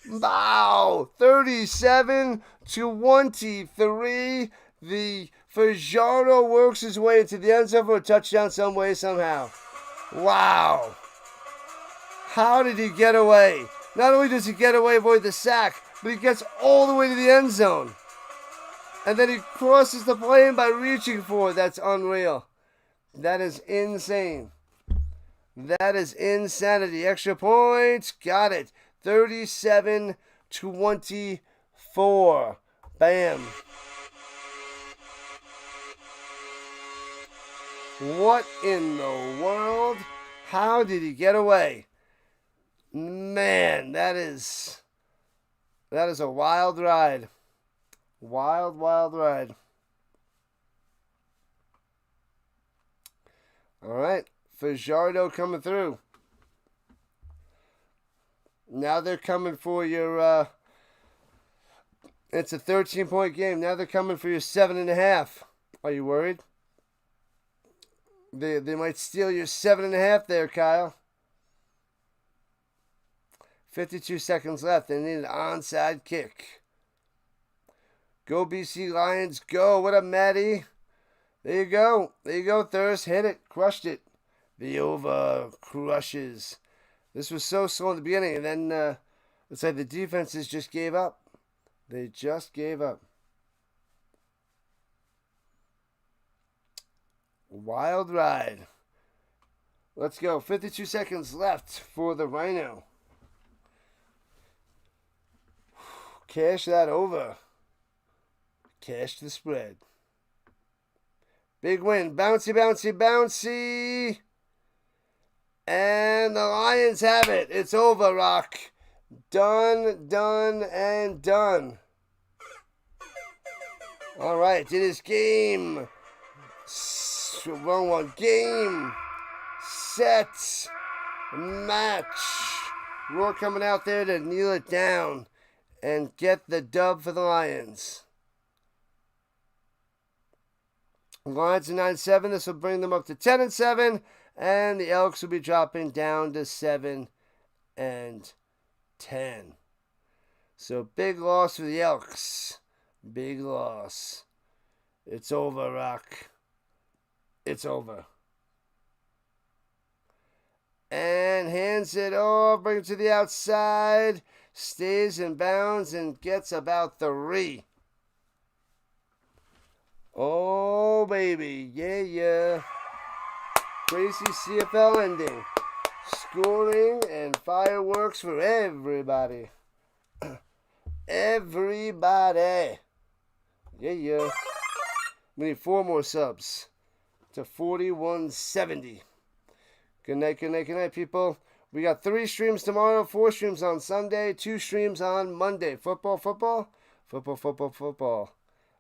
Wow. 37-23. The Fajardo works his way into the end zone for a touchdown some way, somehow. Wow. How did he get away? Not only does he get away, avoid the sack, but he gets all the way to the end zone. And then he crosses the plane by reaching for it. That's unreal. That is insane. That is insanity. Extra points. Got it. 37-24. Bam. What in the world? How did he get away? Man, that is a wild ride. Wild ride. All right, Fajardo coming through. Now they're coming for your, it's a 13-point game. Now they're coming for your 7.5. Are you worried? They might steal your 7.5 there, Kyle. 52 seconds left. They need an onside kick. Go BC Lions, go. What up, Maddie? There you go. There you go, Thirst. Hit it. Crushed it. The over crushes. This was so slow in the beginning, and then it's like the defenses just gave up. They just gave up. Wild ride. Let's go. 52 seconds left for the Rhino. Cash that over. Cash the spread. Big win. Bouncy, bouncy, bouncy. And the Lions have it. It's over, Rock. Done, done, and done. All right. It is game. Wrong one. Game. Set. Match. Rourke coming out there to kneel it down and get the dub for the Lions. Lions are 9-7. This will bring them up to 10-7. And the Elks will be dropping down to 7-10. So big loss for the Elks. Big loss. It's over, Rock. It's over. And hands it off, brings it to the outside, stays in bounds, and gets about 3. Oh, baby. Yeah, yeah. Crazy CFL ending. Scoring and fireworks for everybody. Everybody. Yeah, yeah. We need 4 more subs to 4170. Good night, good night, good night, people. We got 3 streams tomorrow, 4 streams on Sunday, 2 streams on Monday. Football, football, football, football, football.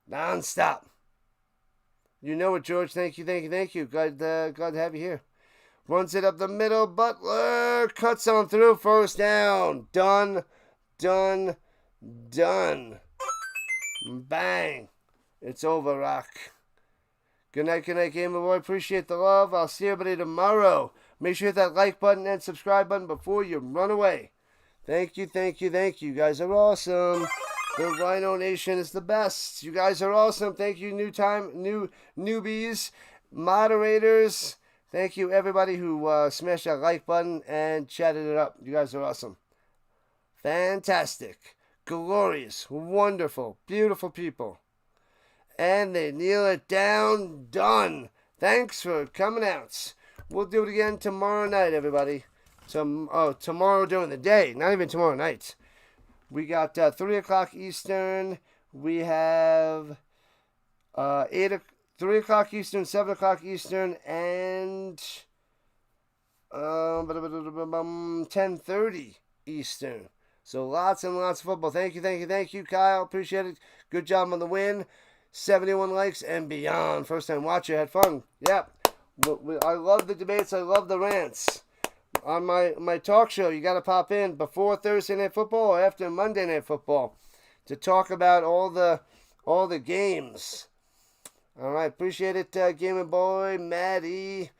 Non-stop. You know it, George. Thank you, thank you, thank you. Glad to have you here. Runs it up the middle. Butler cuts on through. First down. Done, done, done. Bang. It's over, Rock. Good night, Gamer Boy. Appreciate the love. I'll see everybody tomorrow. Make sure you hit that like button and subscribe button before you run away. Thank you, thank you, thank you. You guys are awesome. The Rhino Nation is the best. You guys are awesome. Thank you, newbies, moderators. Thank you, everybody who smashed that like button and chatted it up. You guys are awesome. Fantastic. Glorious. Wonderful. Beautiful people. And they kneel it down. Done. Thanks for coming out. We'll do it again tomorrow night, everybody. Tomorrow during the day. Not even tomorrow night. We got 3 o'clock Eastern. We have 3 o'clock Eastern, 7 o'clock Eastern, and 10:30 Eastern. So lots and lots of football. Thank you, thank you, thank you, Kyle. Appreciate it. Good job on the win. 71 likes and beyond. First time watcher. Had fun. Yep. I love the debates. I love the rants. On my talk show, you got to pop in before Thursday Night Football or after Monday Night Football to talk about all the games. All right, appreciate it, Gamer Boy, Maddie,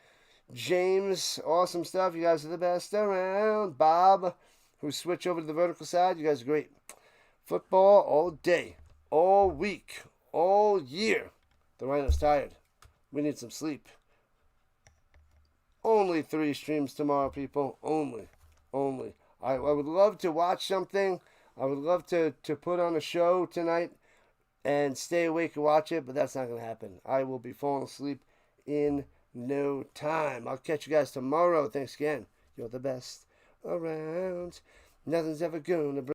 James, awesome stuff. You guys are the best around. Bob, who switched over to the vertical side, you guys are great. Football all day, all week, all year. The Rhino's tired. We need some sleep. Only 3 streams tomorrow, people. Only. I would love to watch something. I would love to put on a show tonight and stay awake and watch it, but that's not going to happen. I will be falling asleep in no time. I'll catch you guys tomorrow. Thanks again. You're the best around. Nothing's ever going to